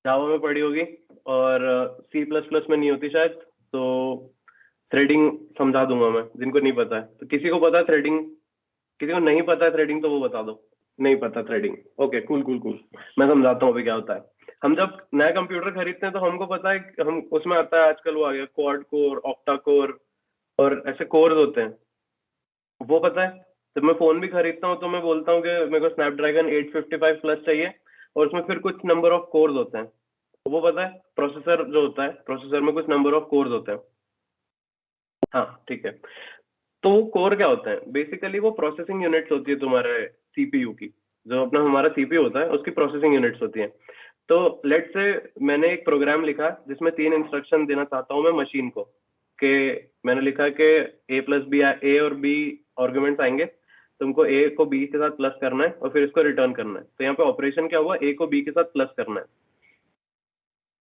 जावा में पढ़ी होगी, और C++ में नहीं होती शायद, तो थ्रेडिंग समझा दूंगा मैं जिनको नहीं पता है, तो किसी को पता है थ्रेडिंग, किसी को नहीं पता है थ्रेडिंग तो वो बता दो, नहीं पता threading, okay cool cool cool, मैं समझाता हूँ अभी क्या होता है। हम जब नया कंप्यूटर खरीदते हैं तो हमको पता है हम उसमें आता है, आजकल वो आ गया क्वाड कोर, ऑक्टा कोर और ऐसे कोर्स होते हैं, वो पता है। जब मैं फोन भी खरीदता हूँ तो मैं बोलता हूँ कि मेरे को स्नैपड्रैगन 855 प्लस चाहिए, और उसमें फिर कुछ नंबर ऑफ कोर्स होते हैं, तो वो पता है। प्रोसेसर जो होता है, प्रोसेसर में कुछ नंबर ऑफ कोर्स होते हैं, हाँ ठीक है। तो वो कोर क्या होता है, बेसिकली वो प्रोसेसिंग यूनिट्स होती है तुम्हारे सीपीयू की, जो अपना हमारा सीपीयू होता है उसकी प्रोसेसिंग यूनिट्स होती है। तो लेट से मैंने एक प्रोग्राम लिखा जिसमें 3 इंस्ट्रक्शन देना चाहता हूँ मैं मशीन को, कि मैंने लिखा कि ए और बी आर्गुमेंट्स आएंगे, तुमको ए को बी के साथ प्लस करना है और फिर इसको रिटर्न करना है। तो यहाँ पे ऑपरेशन क्या हुआ, ए को बी के साथ प्लस करना है।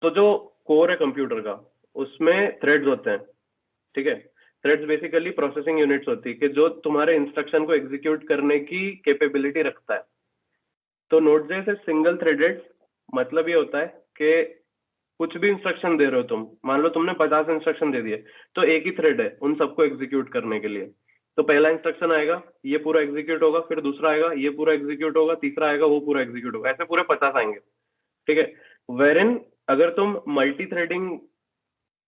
तो जो कोर है कंप्यूटर का, उसमें थ्रेड्स होते हैं, ठीक है। थ्रेड्स बेसिकली प्रोसेसिंग यूनिट्स होती है कि जो तुम्हारे इंस्ट्रक्शन को एग्जीक्यूट करने की कैपेबिलिटी रखता है। तो नोट.जेएस है सिंगल थ्रेडेड, मतलब ये होता है कि कुछ भी इंस्ट्रक्शन दे रहे हो तुम, मान लो तुमने 50 इंस्ट्रक्शन दे दिए, तो एक ही थ्रेड है उन सबको एग्जीक्यूट करने के लिए। तो पहला इंस्ट्रक्शन आएगा, ये पूरा एग्जीक्यूट होगा, फिर दूसरा आएगा, ये पूरा एग्जीक्यूट होगा, तीसरा आएगा, वो पूरा एग्जीक्यूट होगा, ऐसे पूरे 50 आएंगे, ठीक है। वेरिन अगर तुम मल्टी थ्रेडिंग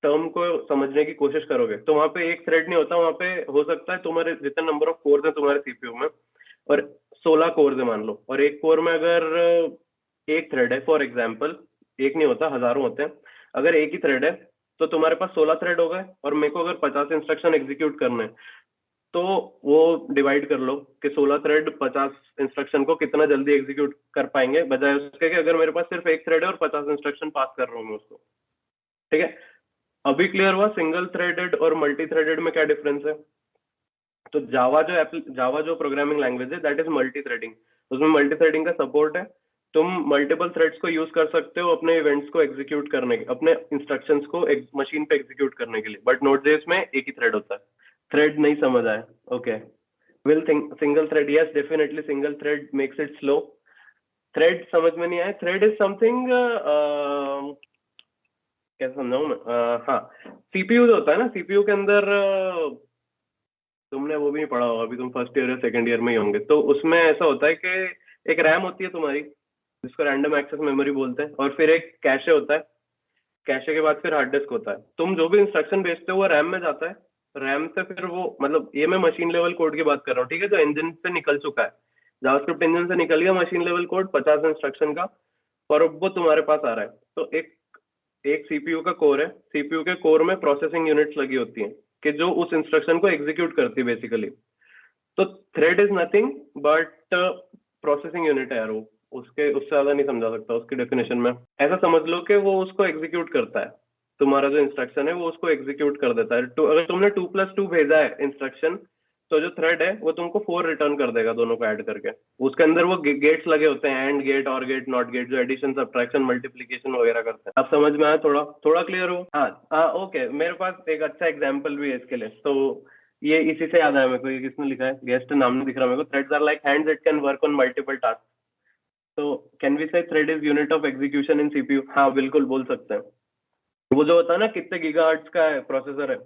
टर्म को समझने की कोशिश करोगे तो वहां पे एक थ्रेड नहीं होता, वहां पे हो सकता है तुम्हारे जितने नंबर ऑफ कोर्स है तुम्हारे सीपीयू में, और 16 कोर्स है मान लो, और एक कोर में अगर एक थ्रेड है, फॉर एग्जाम्पल, एक नहीं होता हजारों होते हैं, अगर एक ही थ्रेड है तो तुम्हारे पास 16 थ्रेड हो गए, और मेरे को अगर 50 इंस्ट्रक्शन एग्जीक्यूट करने हैं, तो वो डिवाइड कर लो कि 16 थ्रेड 50 इंस्ट्रक्शन को कितना जल्दी एग्जीक्यूट कर पाएंगे, बजाय उसके कि अगर मेरे पास सिर्फ एक थ्रेड है और 50 इंस्ट्रक्शन पास कर रहा हूँ मैं उसको, ठीक है। अभी क्लियर हुआ सिंगल थ्रेडेड और मल्टी थ्रेडेड में क्या डिफरेंस है। तो जावा जो प्रोग्रामिंग लैंग्वेज है दैट इज मल्टी थ्रेडिंग, उसमें मल्टी थ्रेडिंग का सपोर्ट है, तुम मल्टीपल थ्रेड्स को यूज कर सकते हो अपने इवेंट्स को एग्जीक्यूट करने के, अपने इंस्ट्रक्शंस को मशीन पे एग्जीक्यूट करने के लिए, बट नोट.जेएस में एक ही थ्रेड होता है। थ्रेड नहीं समझ आया, okay. Will think single thread, yes definitely single thread makes it slow. Thread समझ में नहीं आया, थ्रेड इज समथिंग, कैसे समझाऊं मैं, हाँ, सीपीयू जो होता है ना, सीपीयू के अंदर तुमने वो भी नहीं पढ़ा होगा, अभी तुम फर्स्ट ईयर या सेकंड ईयर में ही होंगे, तो उसमें ऐसा होता है कि एक रैम होती है तुम्हारी जिसको रैंडम एक्सेस मेमोरी बोलते हैं, और फिर एक कैशे होता है, कैशे के बाद फिर हार्ड डिस्क होता है। तुम जो भी इंस्ट्रक्शन भेजते हो वो रैम में जाता है, रैम से फिर वो, मतलब ये मैं मशीन लेवल कोड की बात कर रहा हूँ, ठीक है, जो इंजन से निकल चुका है, जावास्क्रिप्ट इंजन से निकल गया मशीन लेवल कोड 50 इंस्ट्रक्शन का, और वो तुम्हारे पास आ रहा है। तो एक सीपीयू का कोर है, सीपीयू के कोर में प्रोसेसिंग यूनिट्स लगी होती हैं कि जो उस इंस्ट्रक्शन को एग्जीक्यूट करती है बेसिकली। तो thread is nothing but processing unit है यार, वो उससे ज्यादा नहीं समझा सकता उसकी डेफिनेशन में। ऐसा समझ लो कि वो उसको एग्जीक्यूट करता है, तुम्हारा जो इंस्ट्रक्शन है वो उसको एग्जीक्यूट कर देता है। तो अगर तुमने 2+2 भेजा है इंस्ट्रक्शन, तो जो थ्रेड है वो तुमको 4 रिटर्न कर देगा दोनों को ऐड करके। उसके अंदर वो गेट्स लगे होते हैं, एंड गेट, और गेट, नॉट गेट, जो एडिशन, सब्ट्रैक्शन, मल्टीप्लिकेशन वगैरह करते हैं। अब समझ में आया? थोड़ा थोड़ा क्लियर हो? हाँ ओके, मेरे पास एक अच्छा एग्जाम्पल भी है इसके लिए। तो ये इसी से याद आया मेरे को, ये किसने लिखा है, गेस्ट नाम नहीं दिख रहा मेरे को। Threads are like hands it can work on multiple task. तो can we say thread is unit of execution in CPU? हाँ बिल्कुल बोल सकते हैं। वो जो होता है ना, कितने गीगाहर्ट्ज का है प्रोसेसर है,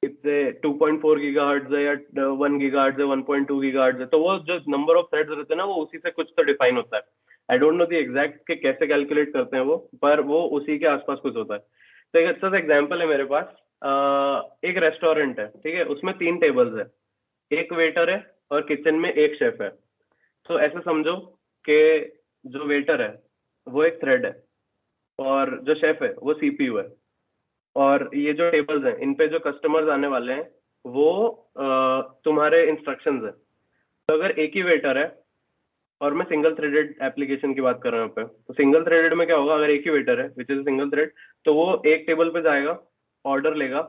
कितने 2.4 गीगाहर्ट्ज है या 1 गीगाहर्ट्ज है, 1.2 गीगाहर्ट्ज है, तो वो जो नंबर ऑफ थ्रेड्स रहते हैं ना, वो उसी से कुछ तो डिफाइन होता है। I don't know the exact के कैसे कैलकुलेट करते हैं वो, पर वो उसी के आसपास कुछ होता है। तो एक अच्छा सा एग्जाम्पल है मेरे पास। एक रेस्टोरेंट है, ठीक है, उसमें 3 टेबल्स है, एक वेटर है और किचन में एक शेफ है। तो ऐसे समझो कि जो वेटर है वो एक थ्रेड है और जो शेफ है वो सीपीयू है, और ये जो टेबल्स हैं इन पे जो कस्टमर्स आने वाले हैं वो तुम्हारे इंस्ट्रक्शंस हैं। तो अगर एक ही वेटर है, और मैं सिंगल थ्रेडेड एप्लीकेशन की बात कर रहा हूँ यहाँ पे, तो सिंगल थ्रेडेड में क्या होगा, अगर एक ही वेटर है विच इज सिंगल थ्रेड, तो वो एक टेबल पे जाएगा, ऑर्डर लेगा,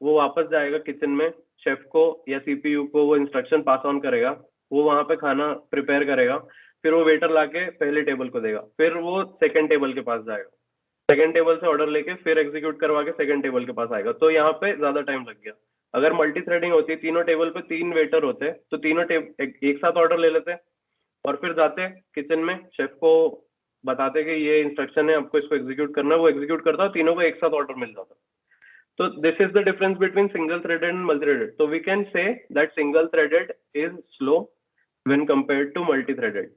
वो वापस जाएगा किचन में, शेफ को या सीपीयू को वो इंस्ट्रक्शन पास ऑन करेगा, वो वहां पे खाना प्रिपेयर करेगा, फिर वो वेटर लाके पहले टेबल को देगा, फिर वो सेकंड टेबल के पास जाएगा, सेकंड टेबल से ऑर्डर लेके फिर एग्जीक्यूट करवा के सेकंड टेबल के पास आएगा। तो यहाँ पे ज्यादा टाइम लग गया। अगर मल्टी थ्रेडिंग होती, तीनों टेबल पे 3 वेटर होते, तो तीनों एक साथ ऑर्डर ले लेते और फिर जाते किचन में, शेफ को बताते कि ये इंस्ट्रक्शन है, आपको इसको एग्जीक्यूट करना है, वो एग्जीक्यूट करता, तीनों को एक साथ ऑर्डर मिल जाता। तो this is the difference between single threaded and multi threaded. तो we can say that single threaded is slow when compared to multi threaded.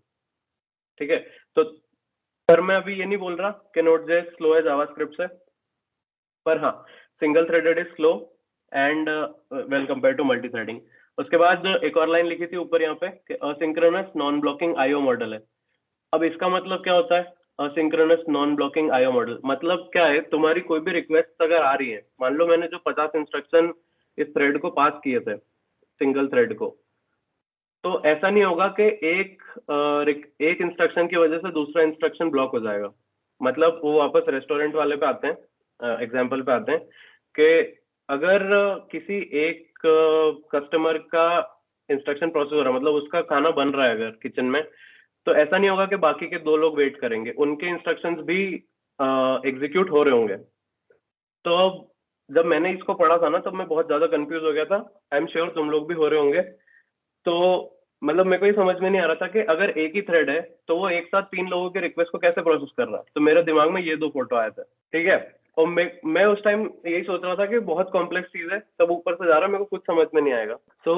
ठीक है, तो पर मैं अभी ये नहीं बोल रहा कि Node.js स्लो है जावास्क्रिप्ट से, पर हाँ single threaded is slow and well compare to multi threading. उसके बाद एक और लाइन लिखी थी ऊपर यहाँ पे कि asynchronous non blocking IO model है। अब इसका मतलब क्या होता है asynchronous non blocking IO model? मतलब क्या है, तुम्हारी कोई भी रिक्वेस्ट अगर आ रही है, मान लो मैंने जो 50 इंस्ट्रक्शन इस थ्रेड को पास किए थे, सिंगल थ्रेड को, तो ऐसा नहीं होगा कि एक इंस्ट्रक्शन की वजह से दूसरा इंस्ट्रक्शन ब्लॉक हो जाएगा। मतलब वो वापस रेस्टोरेंट वाले पे आते हैं, एग्जाम्पल पे आते हैं कि अगर किसी एक कस्टमर का इंस्ट्रक्शन प्रोसेस हो रहा है, मतलब उसका खाना बन रहा है अगर किचन में, तो ऐसा नहीं होगा कि बाकी के 2 लोग वेट करेंगे, उनके इंस्ट्रक्शंस भी एग्जीक्यूट हो रहे होंगे। तो अब जब मैंने इसको पढ़ा था ना, तब मैं बहुत ज्यादा कंफ्यूज हो गया था। आई एम श्योर तुम लोग भी हो रहे होंगे। तो मतलब मेरे को ये समझ में नहीं आ रहा था कि अगर एक ही थ्रेड है तो वो एक साथ 3 लोगों के रिक्वेस्ट को कैसे प्रोसेस कर रहा है। तो मेरे दिमाग में ये 2 फोटो आया था, ठीक है, और मैं उस टाइम यही सोच रहा था कि बहुत कॉम्प्लेक्स चीज है, सब ऊपर से जा रहा है, मेरे को कुछ समझ में नहीं आएगा। सो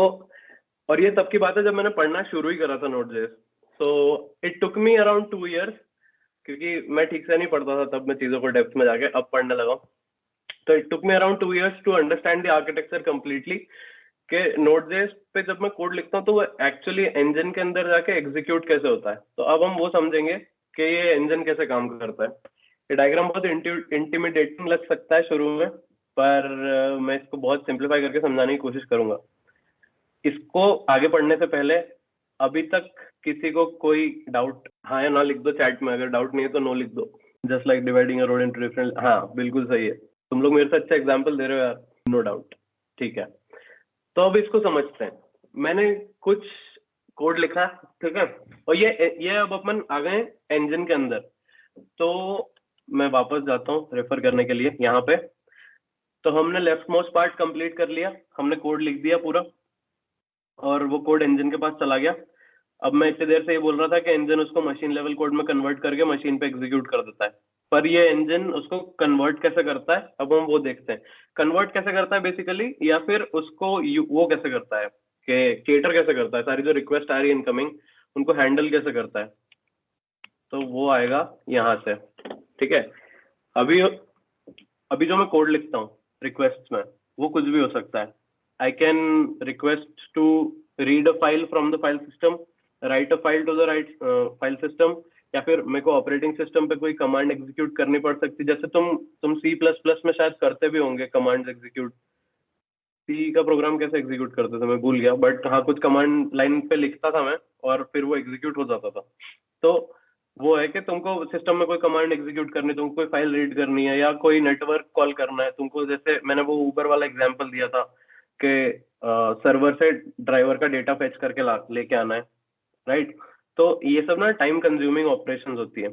और ये तब की बात है जब मैंने पढ़ना शुरू ही करा था Node.js। So it took me around 2 years, क्योंकि मैं ठीक से नहीं पढ़ता था तब, मैं चीजों को डेप्थ में जाके अब पढ़ने लगा। तो it took me around 2 years to understand the architecture completely, कि Node.js पे जब मैं कोड लिखता हूँ तो वो एक्चुअली इंजन के अंदर जाके एग्जीक्यूट कैसे होता है। तो अब हम वो समझेंगे कि ये इंजन कैसे काम करता है। ये डायग्राम बहुत इंटिमिडेटिंग लग सकता है शुरू में, पर मैं इसको बहुत सिंप्लीफाई करके समझाने की कोशिश करूंगा। इसको आगे पढ़ने से पहले अभी तक किसी को कोई डाउट, हाँ या ना लिख दो चैट में, अगर डाउट नहीं है तो नो लिख दो। Just like dividing a road into different, हाँ बिल्कुल सही है, तुम लोग मेरे से अच्छा एग्जाम्पल दे रहे हो यार, नो डाउट। ठीक है, तो अब इसको समझते हैं। मैंने कुछ कोड लिखा, ठीक है, और ये अब अपन आ गए इंजन के अंदर। तो मैं वापस जाता हूँ रेफर करने के लिए यहाँ पे। तो हमने लेफ्ट मोस्ट पार्ट कंप्लीट कर लिया, हमने कोड लिख दिया पूरा, और वो कोड इंजन के पास चला गया। अब मैं इतनी देर से ये बोल रहा था कि इंजन उसको मशीन लेवल कोड में कन्वर्ट करके मशीन पे एग्जीक्यूट कर देता है, पर ये इंजन उसको कन्वर्ट कैसे करता है अब हम वो देखते हैं। कन्वर्ट कैसे करता है बेसिकली, या फिर उसको वो कैसे करता है कि केटर कैसे करता है, सारी जो रिक्वेस्ट आ रही है इनकमिंग उनको हैंडल कैसे करता है। तो वो आएगा यहाँ से, ठीक है। अभी अभी जो मैं कोड लिखता हूँ रिक्वेस्ट में, वो कुछ भी हो सकता है। I can request to read a file from the file system, write a file to the right file system, या फिर मेरे को ऑपरेटिंग सिस्टम पे कोई कमांड एग्जीक्यूट करनी पड़ सकती है, जैसे तुम C++ में शायद करते भी होंगे कमांड एग्जीक्यूट। सी का प्रोग्राम कैसे एग्जीक्यूट करते थे मैं भूल गया, बट हाँ कुछ कमांड लाइन पे लिखता था मैं और फिर वो एग्जीक्यूट हो जाता था। तो वो है कि तुमको सिस्टम में कोई कमांड एग्जीक्यूट करनी है, तुमको कोई फाइल रीड करनी है या कोई नेटवर्क कॉल करना है तुमको। जैसे मैंने वो उबर वाला एग्जांपल दिया था कि सर्वर से ड्राइवर का डेटा फेच करके लेके आना है, राइट। तो ये सब ना टाइम कंज्यूमिंग ऑपरेशंस होती है।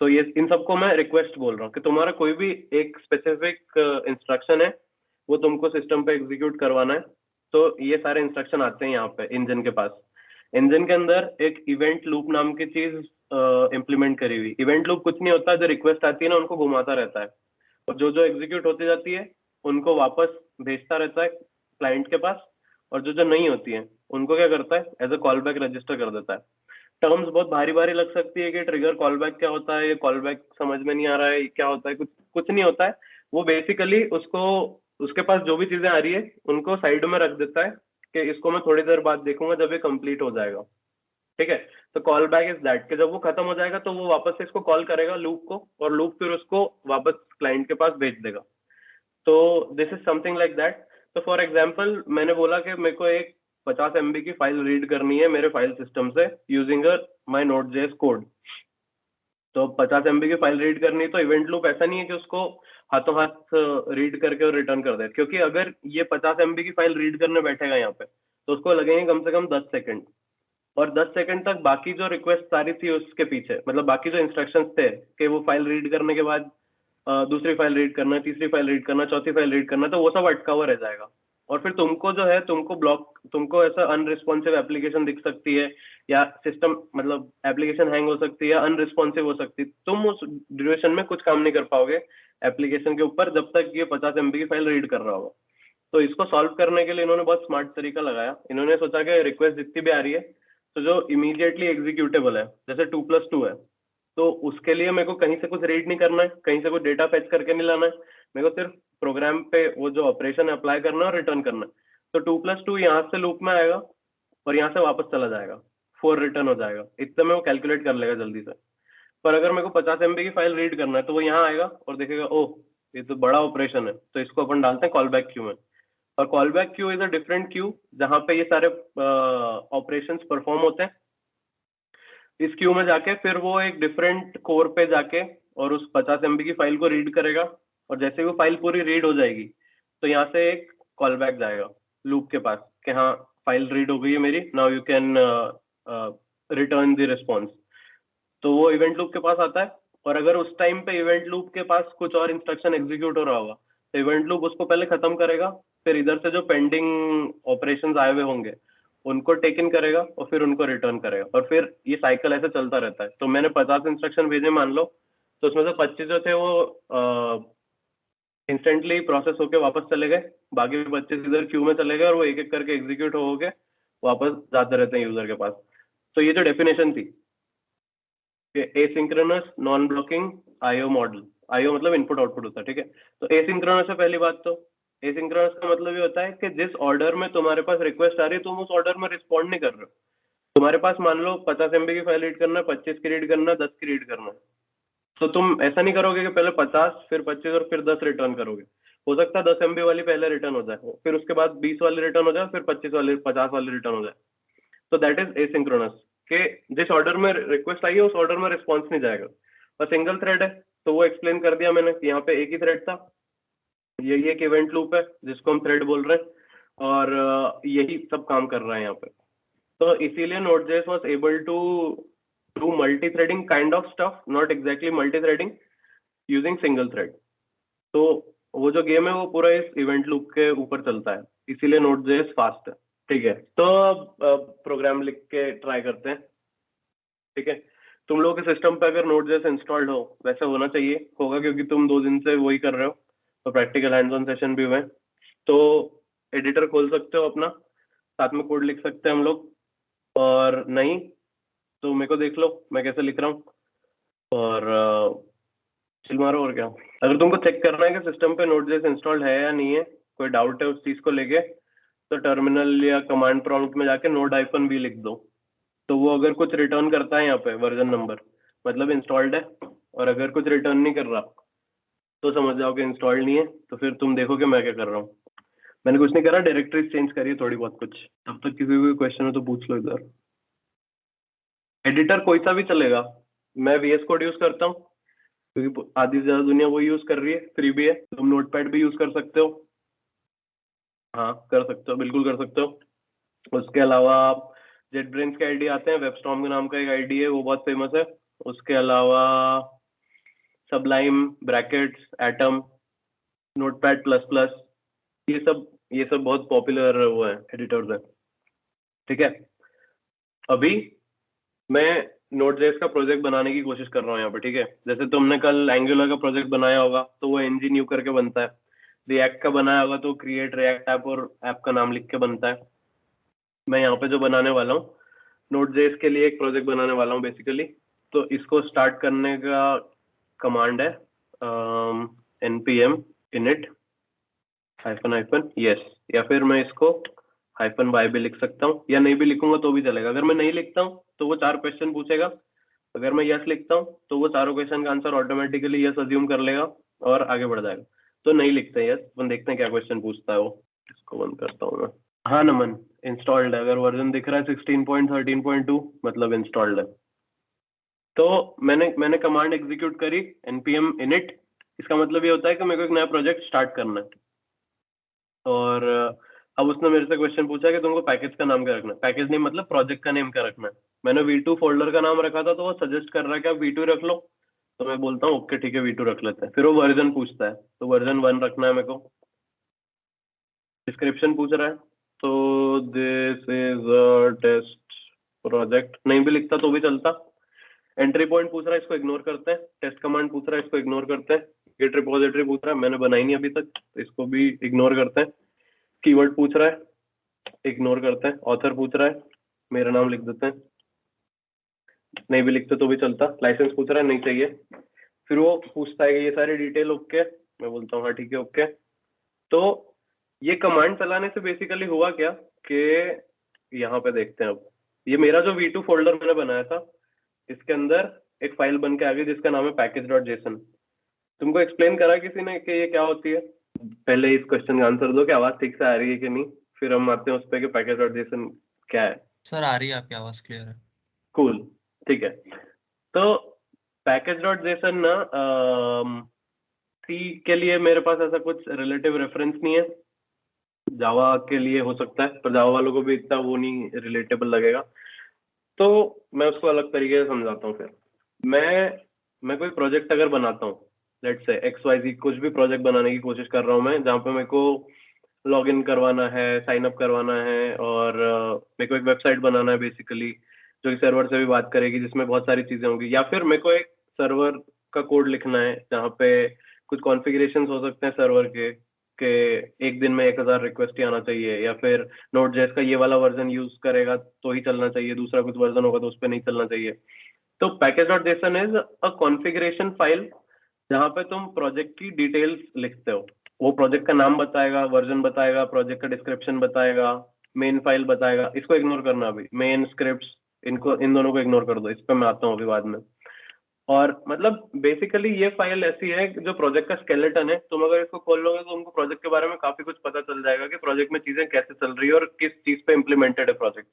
तो ये इन सबको मैं रिक्वेस्ट बोल रहा हूँ कि तुम्हारा कोई भी एक स्पेसिफिक इंस्ट्रक्शन है वो तुमको सिस्टम पे एग्जीक्यूट करवाना है। तो ये सारे इंस्ट्रक्शन आते हैं यहाँ पे इंजन के पास। इंजन के अंदर एक इवेंट लूप नाम की चीज इम्प्लीमेंट करी हुई। इवेंट लूप कुछ नहीं होता, जो रिक्वेस्ट आती है ना उनको घुमाता रहता है, और जो जो एग्जीक्यूट होती जाती है उनको वापस भेजता रहता है क्लाइंट के पास, और जो जो नहीं होती है उनको क्या करता है, as a call back register कर देता है। टर्म्स बहुत भारी भारी लग सकती है कि ट्रिगर कॉल बैक क्या होता है, ये कॉल बैक समझ में नहीं आ रहा है, ये क्या होता है, कुछ कुछ नहीं होता है। वो बेसिकली उसको, उसके पास जो भी चीजें आ रही है उनको साइड में रख देता है कि इसको मैं थोड़ी देर बाद देखूंगा जब ये कंप्लीट हो जाएगा, ठीक है। तो कॉल बैक इज दैट कि जब वो खत्म हो जाएगा तो वो वापस से इसको कॉल करेगा लूप को, और लूप फिर उसको वापस क्लाइंट के पास भेज देगा। तो this is something like that. तो फॉर एग्जाम्पल मैंने बोला कि मेरे को एक 50 MB की फाइल रीड करनी है मेरे फाइल सिस्टम से यूजिंग माई Node.js कोड। तो 50 MB की फाइल रीड करनी है, तो इवेंट लूप ऐसा नहीं है कि उसको हाथों हाथ रीड करके और रिटर्न कर दे, क्योंकि अगर ये 50 MB की फाइल रीड करने बैठेगा यहाँ पे तो उसको लगेंगे कम से कम 10 सेकंड, और 10 सेकंड तक बाकी जो रिक्वेस्ट सारी थी उसके पीछे, मतलब बाकी जो इंस्ट्रक्शंस थे कि वो फाइल रीड करने के बाद दूसरी फाइल रीड करना, तीसरी फाइल रीड करना, चौथी फाइल रीड करना, तो वो सब अटका हुआ रह जाएगा। और फिर तुमको जो है तुमको ब्लॉक, तुमको ऐसा अनरिस्पॉन्सिव एप्लीकेशन दिख सकती है, या सिस्टम मतलब एप्लीकेशन हैंग हो सकती है या अनरिस्पॉन्सिव हो सकती है। तुम उस ड्यूरेशन में कुछ काम नहीं कर पाओगे एप्लीकेशन के ऊपर जब तक ये 50 MB की फाइल रीड कर रहा होगा। तो इसको सॉल्व करने के लिए इन्होंने बहुत स्मार्ट तरीका लगाया। इन्होंने सोचा कि रिक्वेस्ट जितनी भी आ रही है तो जो इमीडिएटली एग्जीक्यूटेबल है, जैसे 2+2 है, तो उसके लिए मेरे को कहीं से कुछ रीड नहीं करना है, कहीं से कुछ डेटा फेच करके नहीं लाना है, मेरे को सिर्फ प्रोग्राम पे वो जो ऑपरेशन है अप्लाई करना है और रिटर्न करना है। तो 2+2 यहाँ से लूप में आएगा और यहाँ से वापस चला जाएगा, 4 रिटर्न हो जाएगा, इतने में वो कैलकुलेट कर लेगा जल्दी से। पर अगर मेरे को 50 MB की फाइल रीड करना है तो वो यहाँ आएगा और देखेगा ओह ये तो बड़ा ऑपरेशन है, तो इसको अपन डालते हैं कॉल बैक क्यू में। और call back Q is a different queue जहाँ पे ये सारे ऑपरेशंस परफॉर्म होते हैं। इस क्यू में जाके फिर वो एक डिफरेंट कोर पे जाके और उस 50 MB की फाइल को रीड करेगा, और जैसे ही वो फाइल पूरी रीड हो जाएगी तो यहाँ से एक कॉल बैक जाएगा लूप के पास कि हाँ फाइल रीड हो गई है मेरी, now you can return the response. तो वो इवेंट लूप के पास आता है, और अगर उस टाइम पे इवेंट लूप के पास कुछ और इंस्ट्रक्शन एग्जीक्यूट हो रहा होगा तो इवेंट लूप उसको पहले खत्म करेगा, फिर इधर से जो पेंडिंग ऑपरेशंस आए हुए होंगे उनको टेक इन करेगा और फिर उनको रिटर्न करेगा, और फिर ये साइकिल ऐसे चलता रहता है। तो मैंने 50 इंस्ट्रक्शन भेजे मान लो, तो उसमें से 25 जो थे वो इंस्टेंटली प्रोसेस होके वापस चले गए, बाकी 25 इधर क्यू में चले गए और वो एक एक करके एग्जीक्यूट हो गए वापस जाते रहते हैं यूजर के पास। तो ये जो डेफिनेशन थी asynchronous non blocking IO model, IO मतलब इनपुट आउटपुट होता है, ठीक है। तो एसिंक्रोनस है पहली बात। तो एसिंक्रोनस का मतलब ये होता है कि जिस ऑर्डर में तुम्हारे पास रिक्वेस्ट आ रही है तुम उस ऑर्डर में रिस्पॉन्ड नहीं कर रहे हो। तुम्हारे पास मान लो 50 MB की फाइल रीड करना है, 25 की रीड करना है, 10 की रीड करना है, तो तुम ऐसा नहीं करोगे कि पहले 50 फिर 25 और फिर 10 रिटर्न करोगे। हो सकता है 10 MB वाली पहले रिटर्न हो जाए, फिर उसके बाद 20 वाली रिटर्न हो जाए, फिर 25 वाली 50 वाली रिटर्न हो जाए। तो दैट इज एसिंक्रोनस के जिस ऑर्डर में रिक्वेस्ट आई है उस ऑर्डर में रिस्पॉन्स नहीं जाएगा। और सिंगल थ्रेड है तो वो एक्सप्लेन कर दिया मैंने कि यहाँ पे एक ही थ्रेड था, यही एक इवेंट लूप है जिसको हम थ्रेड बोल रहे हैं, और यही सब काम कर रहा है यहाँ पे। तो इसीलिए Node.js was able to do multi-threading kind of stuff, not exactly multi-threading, using single thread। तो वो जो गेम है वो पूरा इस इवेंट लूप के ऊपर चलता है, इसीलिए Node.js फास्ट है, ठीक है। तो प्रोग्राम लिख के ट्राई करते हैं, ठीक है। तुम लोगों के सिस्टम पे अगर Node.js इंस्टॉल्ड हो, वैसे होना चाहिए, होगा क्योंकि तुम 2 दिन से वही कर रहे हो, तो प्रैक्टिकल हैंड्स ऑन सेशन भी हुए। तो एडिटर खोल सकते हो अपना, साथ में कोड लिख सकते हैं हम लोग, और नहीं तो मेरे को देख लो मैं कैसे लिख रहा हूँ, और चिल मारो। और क्या, अगर तुमको चेक करना है कि सिस्टम पे Node.js इंस्टॉल्ड है या नहीं है, कोई डाउट है उस चीज को लेके, तो टर्मिनल या कमांड प्रॉम्प्ट में जाके node-v लिख दो। तो वो अगर कुछ रिटर्न करता है यहाँ पे वर्जन नंबर, मतलब इंस्टॉल्ड है, और अगर कुछ रिटर्न नहीं कर रहा तो समझ जाओ कि इंस्टॉल्ड नहीं है। तो फिर तुम देखो कि मैं क्या कर रहा हूँ। मैंने कुछ नहीं करा, डायरेक्टरीज चेंज करी थोड़ी बहुत कुछ। तब तक किसी को क्वेश्चन हो तो पूछ लो इधर। एडिटर कोई सा भी चलेगा, मैं VS कोड यूज करता हूँ क्योंकि आधी से ज्यादा दुनिया वो यूज कर रही है, फ्री भी है। तुम नोटपैड भी यूज कर सकते हो, हाँ कर सकते हो, बिल्कुल कर सकते हो। उसके अलावा JetBrains के आईडी आते हैं, वेबस्टॉर्म के नाम का एक आईडी है, वो बहुत फेमस है। उसके अलावा Sublime, brackets, atom, notepad plus plus, ये सब बहुत पॉपुलर वो है, एडिटर्स है। ठीक है, अभी मैं Node.js का प्रोजेक्ट बनाने की कोशिश कर रहा हूँ यहाँ पे। ठीक है, जैसे तुमने कल एंगुलर का प्रोजेक्ट बनाया होगा तो वो ng-new करके बनता है। रिएक्ट का बनाया होगा तो क्रिएट रिएक्ट ऐप और ऐप का नाम लिख के बनता है। मैं यहाँ पे जो बनाने वाला हूँ Node.js के लिए एक प्रोजेक्ट बनाने वाला हूँ बेसिकली। तो इसको स्टार्ट करने का कमांड है npm init -, yes, या फिर मैं इसको -y भी लिख सकता हूँ, या नहीं भी लिखूंगा तो भी चलेगा। अगर मैं नहीं लिखता हूँ तो वो 4 क्वेश्चन पूछेगा, अगर मैं यस लिखता हूँ तो वो चारों क्वेश्चन का आंसर ऑटोमेटिकली यस अज्यूम कर लेगा और आगे बढ़ जाएगा। तो नहीं लिखते यस, अपन देखते हैं क्या क्वेश्चन पूछता है वो। इसको बंद करता हूँ मैं। हाँ नमन, इंस्टॉल्ड है, अगर वर्जन दिख रहा है 16.13.2 मतलब इंस्टॉल्ड है। तो मैंने कमांड एग्जीक्यूट करी npm init, इसका मतलब ये होता है कि मेरे को एक नया प्रोजेक्ट स्टार्ट करना है। और अब उसने मेरे से क्वेश्चन पूछा कि तुमको पैकेज का नाम क्या रखना है। पैकेज नेम मतलब प्रोजेक्ट का नेम क्या रखना है। मैंने V2 फोल्डर का नाम रखा था तो वो सजेस्ट कर रहा है कि आप V2 रख लो, तो मैं बोलता हूँ ओके ठीक है V2 रख लेते हैं। फिर वो वर्जन पूछता है तो वर्जन 1 रखना है मेरे को। डिस्क्रिप्शन पूछ रहा है तो this is a test project, नहीं भी लिखता तो भी चलता। एंट्री पॉइंट पूछ रहा है, इसको इग्नोर करते हैं। टेस्ट कमांड पूछ रहा है, इसको इग्नोर करते हैं। गिट रिपोजिटरी पूछ रहा है, मैंने बनाई नहीं अभी तक, तो इसको भी इग्नोर करते हैं। कीवर्ड पूछ रहा है, इग्नोर करते हैं। ऑथर पूछ रहा है, मेरा नाम लिख देते हैं, नहीं भी लिखते तो भी चलता। लाइसेंस पूछ रहा है, नहीं चाहिए। फिर वो पूछता है कि ये सारी डिटेल ओके, मैं बोलता हूँ हाँ ठीक है ओके। तो ये कमांड चलाने से बेसिकली हुआ क्या कि यहाँ पे देखते हैं। अब ये मेरा जो V2 फोल्डर मैंने बनाया था, इसके अंदर एक फाइल बन के आ गई जिसका नाम है package.json। तुमको एक्सप्लेन करा किसी ने कि ये क्या होती है? पहले इस क्वेश्चन का आंसर दो कि आवाज ठीक से आ रही है कि नहीं, फिर हम आते हैं उस पर कि package.json क्या है। सर आ रही है, आपकी आवाज क्लियर है। कूल, ठीक है। तो package.json ना सी के लिए मेरे पास ऐसा कुछ रिलेटिव रेफरेंस नहीं है। जावा के लिए हो सकता है, पर जावा वालों को भी इतना वो नहीं रिलेटेबल लगेगा, तो मैं उसको अलग तरीके से समझाता हूँ। फिर मैं कोई प्रोजेक्ट अगर बनाता हूँ, लेट्स से XYZ कुछ भी प्रोजेक्ट बनाने की कोशिश कर रहा हूँ मैं, जहाँ पे मेरे को लॉग इन करवाना है, साइन अप करवाना है, और मेरे को एक वेबसाइट बनाना है बेसिकली, जो कि सर्वर से भी बात करेगी, जिसमें बहुत सारी चीजें होंगी। या फिर मेरे को एक सर्वर का कोड लिखना है जहाँ पे कुछ कॉन्फ़िगरेशंस हो सकते हैं सर्वर के एक दिन में 1000 रिक्वेस्ट ही आना चाहिए, या फिर Node.js का ये वाला वर्जन यूज करेगा तो ही चलना चाहिए, दूसरा कुछ वर्जन होगा तो उस पर नहीं चलना चाहिए। तो package.json is a configuration file जहाँ पे तुम प्रोजेक्ट की डिटेल्स लिखते हो। वो प्रोजेक्ट का नाम बताएगा, वर्जन बताएगा, प्रोजेक्ट का डिस्क्रिप्शन बताएगा, मेन फाइल बताएगा। इसको इग्नोर करना, अभी मेन स्क्रिप्ट्स, इनको इन दोनों को इग्नोर कर दो, इस पे मैं आता हूँ अभी बाद में। और मतलब बेसिकली ये फाइल ऐसी है कि जो प्रोजेक्ट का स्केलेटन है, तुम अगर इसको खोल लोगे तो तुमको प्रोजेक्ट के बारे में काफी कुछ पता चल जाएगा कि प्रोजेक्ट में चीजें कैसे चल रही है और किस चीज पे इम्प्लीमेंटेड है प्रोजेक्ट।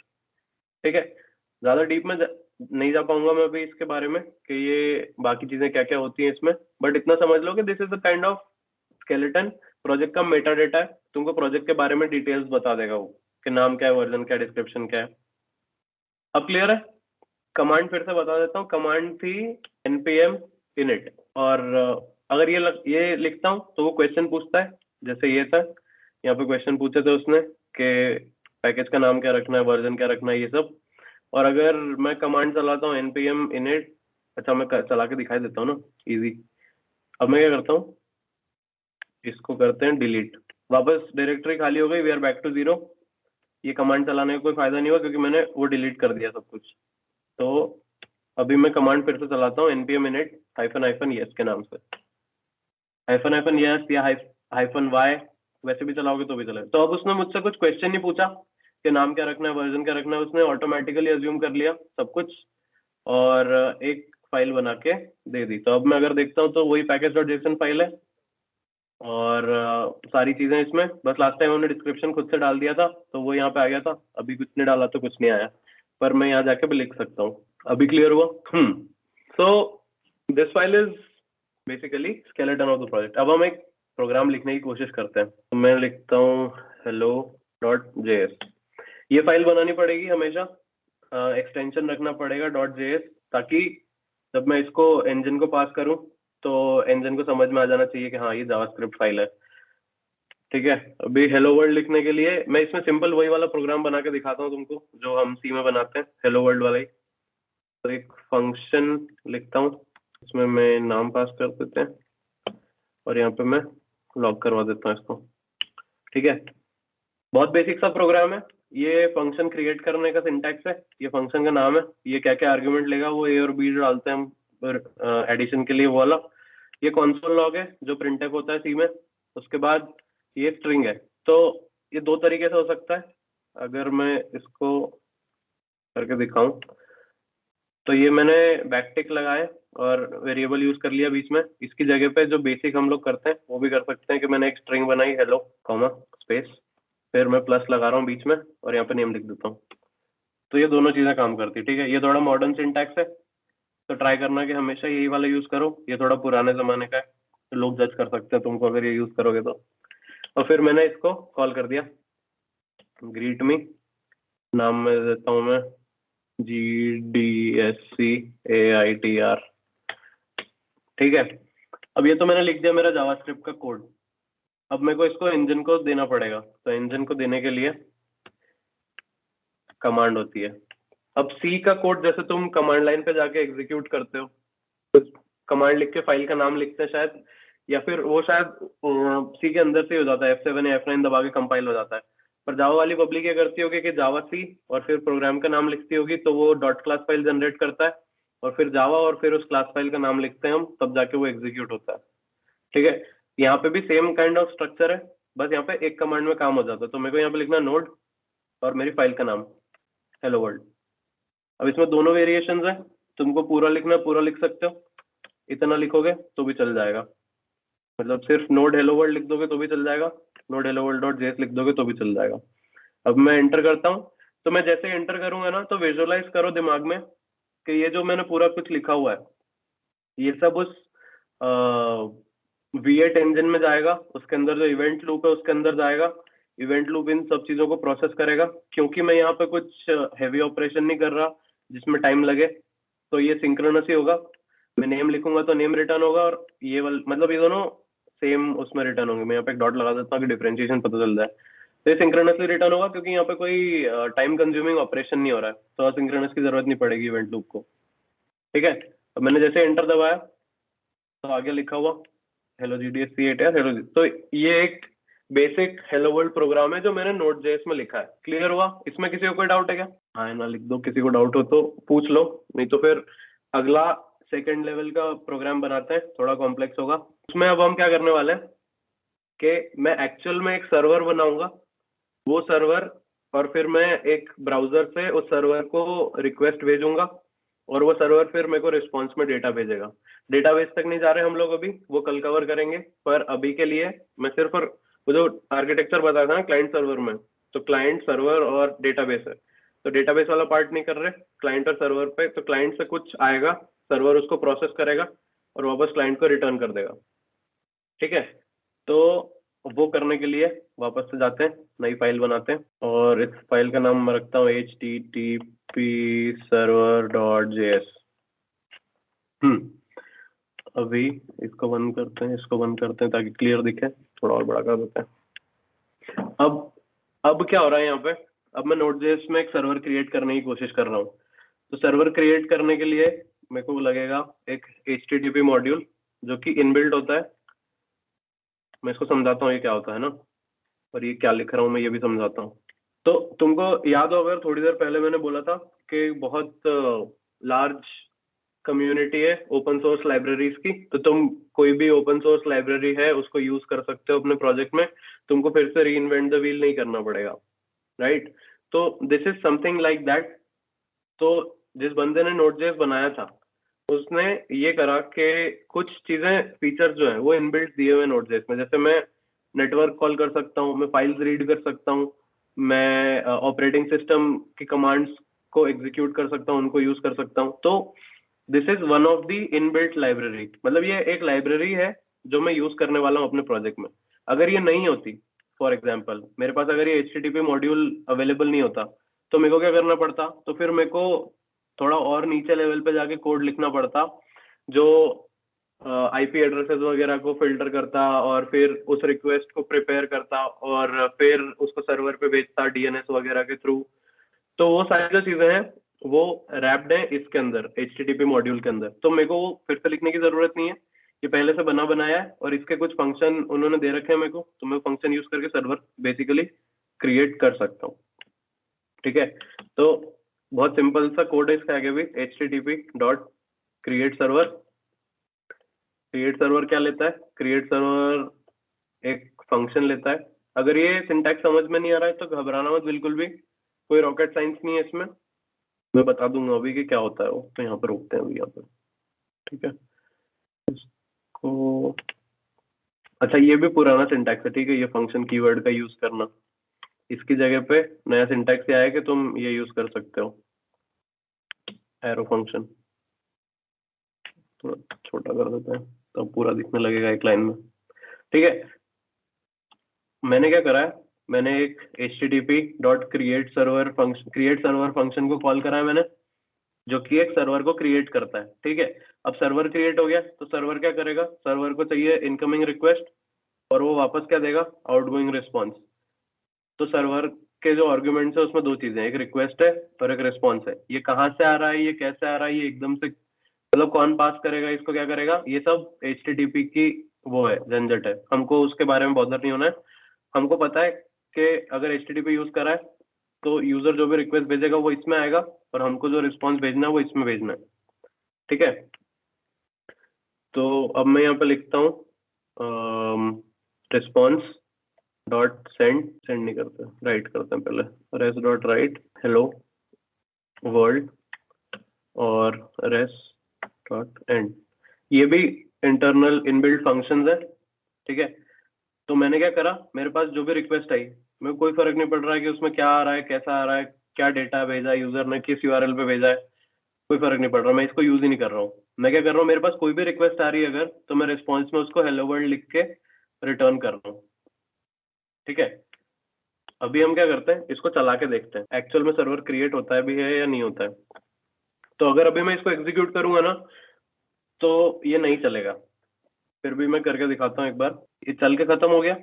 ठीक है, ज्यादा डीप में नहीं जा पाऊंगा मैं अभी इसके बारे में कि ये बाकी चीजें क्या क्या होती हैं इसमें, बट इतना समझ लो कि this is the kind of skeleton. Project का मेटा डेटा है, तुमको प्रोजेक्ट के बारे में डिटेल्स बता देगा वो, कि नाम क्या है, वर्जन क्या है, डिस्क्रिप्शन क्या है। अब क्लियर है? कमांड फिर से बता देता हूँ। कमांड थी npm init, और अगर ये लिखता हूँ तो वो क्वेश्चन पूछता है, जैसे ये था, यहाँ पे क्वेश्चन पूछे थे उसने कि पैकेज का नाम क्या रखना है, वर्जन क्या रखना है, ये सब। और अगर मैं कमांड चलाता हूँ npm init, अच्छा मैं चला के दिखाई देता हूँ ना, इजी। अब मैं क्या करता हूँ, इसको करते हैं डिलीट, वापस डायरेक्टरी खाली हो गई, वी आर बैक टू 0। ये कमांड चलाने का कोई फायदा नहीं हुआ क्योंकि मैंने वो डिलीट कर दिया सब कुछ। तो अभी मैं कमांड फिर से चलाता हूँ npm init -yes के नाम से, -yes या -y, वैसे भी चलाओगे तो भी चलेगा। तो अब उसने मुझसे कुछ क्वेश्चन नहीं पूछा कि नाम क्या रखना है, वर्जन क्या रखना है, उसने ऑटोमेटिकली अज्यूम कर लिया सब कुछ और एक फाइल बना के दे दी। तो अब मैं अगर देखता हूँ तो वही package.json फाइल है और सारी चीजें इसमें, बस लास्ट टाइम हमने डिस्क्रिप्शन खुद से डाल दिया था तो वो यहाँ पे आ गया था, अभी कुछ नहीं डाला तो कुछ नहीं आया, पर मैं यहाँ जाके भी लिख सकता हूँ। अभी क्लियर हुआ? So this file is basically skeleton of the project. अब हम एक प्रोग्राम लिखने की कोशिश करते हैं. तो मैं लिखता हूँ hello.js. ये फाइल बनानी पड़ेगी हमेशा, एक्सटेंशन रखना पड़ेगा .js, ताकि जब मैं इसको इंजन को पास करूं तो इंजन को समझ में आ जाना चाहिए कि हाँ ये जावास्क्रिप्ट फाइल है. ठीक है. अभी हेलो वर्ल्ड लिखने के लिए मैं इसमें सिंपल वही वाला प्रोग्राम बना के दिखाता हूँ तुमको जो हम सी में बनाते हैं, हेलो वर्ल्ड वाला ही. तो एक फंक्शन लिखता हूँ, इसमें मैं नाम पास कर देते हैं और यहाँ पे मैं लॉग करवा देता हूँ इसको. ठीक है. बहुत बेसिक सा प्रोग्राम है. ये फंक्शन क्रिएट करने का सिंटैक्स है, ये फंक्शन का नाम है, ये क्या क्या आर्गुमेंट लेगा वो ए और बी डालते हैं हम एडिशन के लिए वो वाला. ये कंसोल लॉग है जो प्रिंटफ होता है सी में. उसके बाद ये स्ट्रिंग है. तो ये दो तरीके से हो सकता है. अगर मैं इसको करके दिखाऊं तो ये मैंने बैकटिक लगाए और वेरिएबल यूज कर लिया बीच में. इसकी जगह पे जो बेसिक हम लोग करते हैं वो भी कर सकते हैं कि मैंने एक स्ट्रिंग बनाई हेलो कॉमा स्पेस, फिर मैं प्लस लगा रहा हूँ बीच में और यहाँ पे नेम लिख देता हूँ. तो ये दोनों चीजें काम करती है. ठीक है. ये थोड़ा मॉडर्न सिंटैक्स है तो ट्राई करना कि हमेशा यही वाला यूज करो. ये थोड़ा पुराने जमाने का है तो लोग जज कर सकते हैं तुमको अगर ये यूज करोगे तो. और फिर मैंने इसको कॉल कर दिया ग्रीट मी, नाम में देता हूँ मैं GDSCAITR. ठीक है. अब ये तो मैंने लिख दिया मेरा जावास्क्रिप्ट का कोड. अब मेरे को इसको इंजन को देना पड़ेगा. तो इंजन को देने के लिए कमांड होती है. अब सी का कोड जैसे तुम कमांड लाइन पे जाके एग्जीक्यूट करते हो तो कमांड लिख के फाइल का नाम लिखते हैं शायद, या फिर वो शायद सी के अंदर से हो जाता है, F7 या F9 दबा के कंपाइल हो जाता है. पर जावा वाली पब्लिक क्या करती होगी कि जावा सी और फिर प्रोग्राम का नाम लिखती होगी तो वो डॉट क्लास फाइल जनरेट करता है और फिर जावा और फिर उस क्लास फाइल का नाम लिखते हैं हम, तब जाके वो एग्जीक्यूट होता है. ठीक है. यहाँ पे भी सेम काइंड ऑफ स्ट्रक्चर है, बस यहाँ पे एक कमांड में काम हो जाता है. तो मेरे को यहाँ पे लिखना नोड और मेरी फाइल का नाम हेलो वर्ल्ड. अब इसमें दोनों वेरिएशंस है. तुमको पूरा लिखना पूरा लिख सकते हो, इतना लिखोगे तो भी चल जाएगा. मतलब सिर्फ नोड हेलो वर्ल्ड लिख दोगे तो भी चल जाएगा, node hello world dot JS लिख दोगे तो भी चल जाएगा. अब मैं एंटर करता हूँ तो मैं जैसे एंटर करूंगा ना तो विजुअलाइज करो दिमाग में कि ये जो मैंने पूरा कुछ लिखा हुआ है ये सब उस V8 इंजन में जाएगा. उसके अंदर जो इवेंट लूप है उसके अंदर जाएगा. इवेंट लूप इन सब चीजों को प्रोसेस करेगा. क्योंकि मैं यहाँ पे कुछ हैवी ऑपरेशन नहीं कर रहा जिसमें टाइम लगे, तो ये सिंक्रोनस ही होगा. मैं नेम लिखूंगा तो नेम रिटर्न होगा और ये वाला मतलब ये दोनों सेम उसमें रिटर्न होंगे. मैं यहाँ पे एक डॉट लगा देता हूँ कि डिफरेंशिएशन पता चल जाए. तो ये सिंक्रोनसली रिटर्न होगा क्योंकि यहाँ पे कोई टाइम कंज्यूमिंग ऑपरेशन नहीं हो रहा है, तो असिंक्रोनस की जरूरत नहीं पड़ेगी इवेंट लूप को. ठीक है. अब मैंने जैसे एंटर दबाया तो आगे लिखा हुआ हेलो GDSCAITR हेलो. तो ये एक बेसिक हेलो वर्ल्ड प्रोग्राम है जो मैंने Node.js में लिखा है. क्लियर हुआ? इसमें किसी को कोई डाउट है क्या? हाँ ना लिख दो, किसी को डाउट हो तो पूछ लो, नहीं तो फिर अगला सेकंड लेवल का प्रोग्राम बनाते हैं, थोड़ा कॉम्प्लेक्स होगा. उसमें अब हम क्या करने वाले हैं कि मैं एक्चुअल में एक सर्वर बनाऊंगा, वो सर्वर, और फिर मैं एक ब्राउजर से उस सर्वर को रिक्वेस्ट भेजूंगा और वो सर्वर फिर मेरे को रिस्पॉन्स में डेटा भेजेगा. डेटाबेस तक नहीं जा रहे हम लोग अभी, वो कल कवर करेंगे. पर अभी के लिए मैं सिर्फ वो जो आर्किटेक्चर बताया था ना क्लाइंट सर्वर में, तो क्लाइंट सर्वर और डेटाबेस है. तो डेटाबेस वाला पार्ट नहीं कर रहे, क्लाइंट और सर्वर पे. तो क्लाइंट से कुछ आएगा, सर्वर उसको प्रोसेस करेगा और वापस क्लाइंट को रिटर्न कर देगा. ठीक है. तो वो करने के लिए वापस से जाते हैं, नई फाइल बनाते हैं और इस फाइल का नाम मैं रखता हूँ http server.js. अभी इसको बंद करते हैं, इसको बंद करते हैं ताकि क्लियर दिखे. थोड़ा और बड़ा कर देते हैं. अब क्या हो रहा है यहाँ पे, अब मैं Node.js में एक सर्वर क्रिएट करने की कोशिश कर रहा हूँ. तो सर्वर क्रिएट करने के लिए मेरे को लगेगा एक HTTP मॉड्यूल जो कि इनबिल्ट होता है. मैं इसको समझाता हूँ ये क्या होता है ना, और ये क्या लिख रहा हूँ मैं ये भी समझाता हूँ. तो तुमको याद हो, अगर थोड़ी देर पहले मैंने बोला था कि बहुत लार्ज कम्युनिटी है ओपन सोर्स लाइब्रेरीज की, तो तुम कोई भी ओपन सोर्स लाइब्रेरी है उसको यूज कर सकते हो अपने प्रोजेक्ट में. तुमको फिर से री इन्वेंट द व्हील नहीं करना पड़ेगा, राइट? तो this is something like that. तो जिस बंदे ने Node.js बनाया था उसने ये करा कि कुछ चीजें फीचर्स जो है वो इनबिल्ट दिए हुए Node.js में. जैसे मैं नेटवर्क कॉल कर सकता हूँ, मैं फाइल्स रीड कर सकता हूँ, मैं ऑपरेटिंग सिस्टम की कमांड्स को एग्जीक्यूट कर सकता हूँ, उनको यूज कर सकता हूँ. तो this is one of the inbuilt library, मतलब ये एक लाइब्रेरी है जो मैं यूज करने वाला हूँ अपने प्रोजेक्ट में। अगर ये नहीं होती, फॉर एग्जाम्पल मेरे पास अगर ये HTTP मॉड्यूल अवेलेबल नहीं होता, तो मेरे को क्या करना पड़ता, तो फिर मेरे को थोड़ा और नीचे लेवल पे जाके कोड लिखना पड़ता जो IP एड्रेसेस वगैरह को फिल्टर करता और फिर उस रिक्वेस्ट को प्रिपेयर करता और फिर उसको सर्वर पे भेजता DNS वगैरह के थ्रू। तो वो सारी जो चीजें हैं वो रैप्ड है इसके अंदर, HTTP मॉड्यूल के अंदर। तो मेरे को वो फिर से लिखने की जरूरत नहीं है, ये पहले से बना बनाया है और इसके कुछ फंक्शन उन्होंने दे रखे हैं मेरे को, तो मैं फंक्शन यूज करके सर्वर बेसिकली क्रिएट कर सकता हूँ। ठीक है, तो बहुत सिंपल सा कोड है इसका आगे भी, http.create_server। क्रिएट सर्वर क्या लेता है, क्रिएट सर्वर एक फंक्शन लेता है। अगर ये सिंटैक्स समझ में नहीं आ रहा है तो घबराना मत बिल्कुल भी, कोई रॉकेट साइंस नहीं है इसमें, मैं बता दूंगा अभी कि क्या होता है वो। तो यहाँ पर रुकते हैं अभी यहाँ पर, ठीक है। इसको अच्छा, ये भी पुराना सिंटैक्स है, ठीक है, ये फंक्शन कीवर्ड का यूज करना। इसकी जगह पे नया सिंटैक्स ये आया कि तुम ये यूज कर सकते हो, एरो फंक्शन। थोड़ा छोटा कर देते हैं तो पूरा दिखने लगेगा एक लाइन में, ठीक है। मैंने क्या करा है, मैंने एक http.create_server फंक्शन को कॉल करा है मैंने, जो कि एक सर्वर को क्रिएट करता है, ठीक है। अब सर्वर क्रिएट हो गया तो सर्वर क्या करेगा, सर्वर को चाहिए इनकमिंग रिक्वेस्ट और वो वापस क्या देगा, आउटगोइंग रिस्पॉन्स। तो सर्वर के जो आर्ग्यूमेंट्स है उसमें दो चीजें, एक रिक्वेस्ट है और एक रिस्पॉन्स है। ये कहाँ से आ रहा है, ये कैसे आ रहा है, ये एकदम से मतलब कौन पास करेगा, इसको क्या करेगा, ये सब HTTP की वो है, झंझट है। हमको उसके बारे में बॉदर नहीं होना है। हमको पता है कि अगर HTTP यूज करा है तो यूजर जो भी रिक्वेस्ट भेजेगा वो इसमें आएगा और हमको जो रिस्पॉन्स भेजना है वो इसमें भेजना है, ठीक है। तो अब मैं यहाँ पे लिखता हूँ रिस्पॉन्स डॉट सेंड नहीं करते, राइट करते हैं पहले, res dot write hello world और रेस डॉट एंड। ये भी इंटरनल इनबिल्ट फंक्शंस है, ठीक है। तो मैंने क्या करा, मेरे पास जो भी रिक्वेस्ट आई, मेरे को कोई फर्क नहीं पड़ रहा है कि उसमें क्या आ रहा है, कैसा आ रहा है, क्या डेटा भेजा है यूजर ने, किस URL पे भेजा है, कोई फर्क नहीं पड़ रहा, मैं इसको यूज ही नहीं कर रहा हूँ। मैं क्या कर रहा हूँ, मेरे पास कोई भी रिक्वेस्ट आ रही है अगर, तो मैं रिस्पॉन्स में उसको हेलो वर्ल्ड लिख के रिटर्न कर रहा हूँ, ठीक है। अभी हम क्या करते हैं, इसको चला के देखते हैं एक्चुअल में सर्वर क्रिएट होता है भी है या नहीं होता है। तो अगर अभी मैं इसको एग्जीक्यूट करूंगा ना तो ये नहीं चलेगा, फिर भी मैं करके दिखाता हूँ एक बार। ये चल के खत्म हो गया।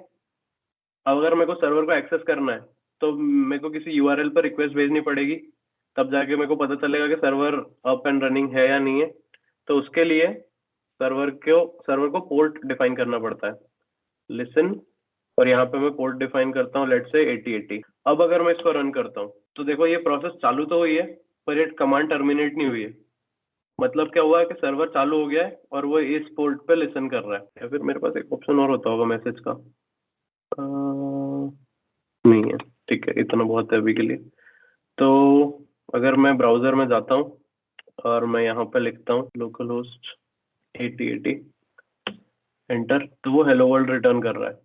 अब अगर मेरे को सर्वर को एक्सेस करना है तो मेरे को किसी URL पर रिक्वेस्ट भेजनी पड़ेगी, तब जाके मेरे को पता चलेगा कि सर्वर अप एंड रनिंग है या नहीं है। तो उसके लिए सर्वर को पोर्ट डिफाइन करना पड़ता है, लिसन, और यहाँ पे मैं पोर्ट डिफाइन करता हूँ लेट्स से 8080। अब अगर मैं इसको रन करता हूँ तो देखो ये प्रोसेस चालू तो हुई है पर ये कमांड टर्मिनेट नहीं हुई है। मतलब क्या हुआ है कि सर्वर चालू हो गया है और वो इस पोर्ट पे लिसन कर रहा है। या फिर मेरे पास एक ऑप्शन और होता होगा मैसेज का, नहीं है, ठीक है, इतना बहुत है अभी के लिए। तो अगर मैं ब्राउजर में जाता हूँ और मैं यहाँ पे लिखता हूँ लोकल होस्ट 8080 एंटर, तो वो हेलो वर्ल्ड रिटर्न कर रहा है।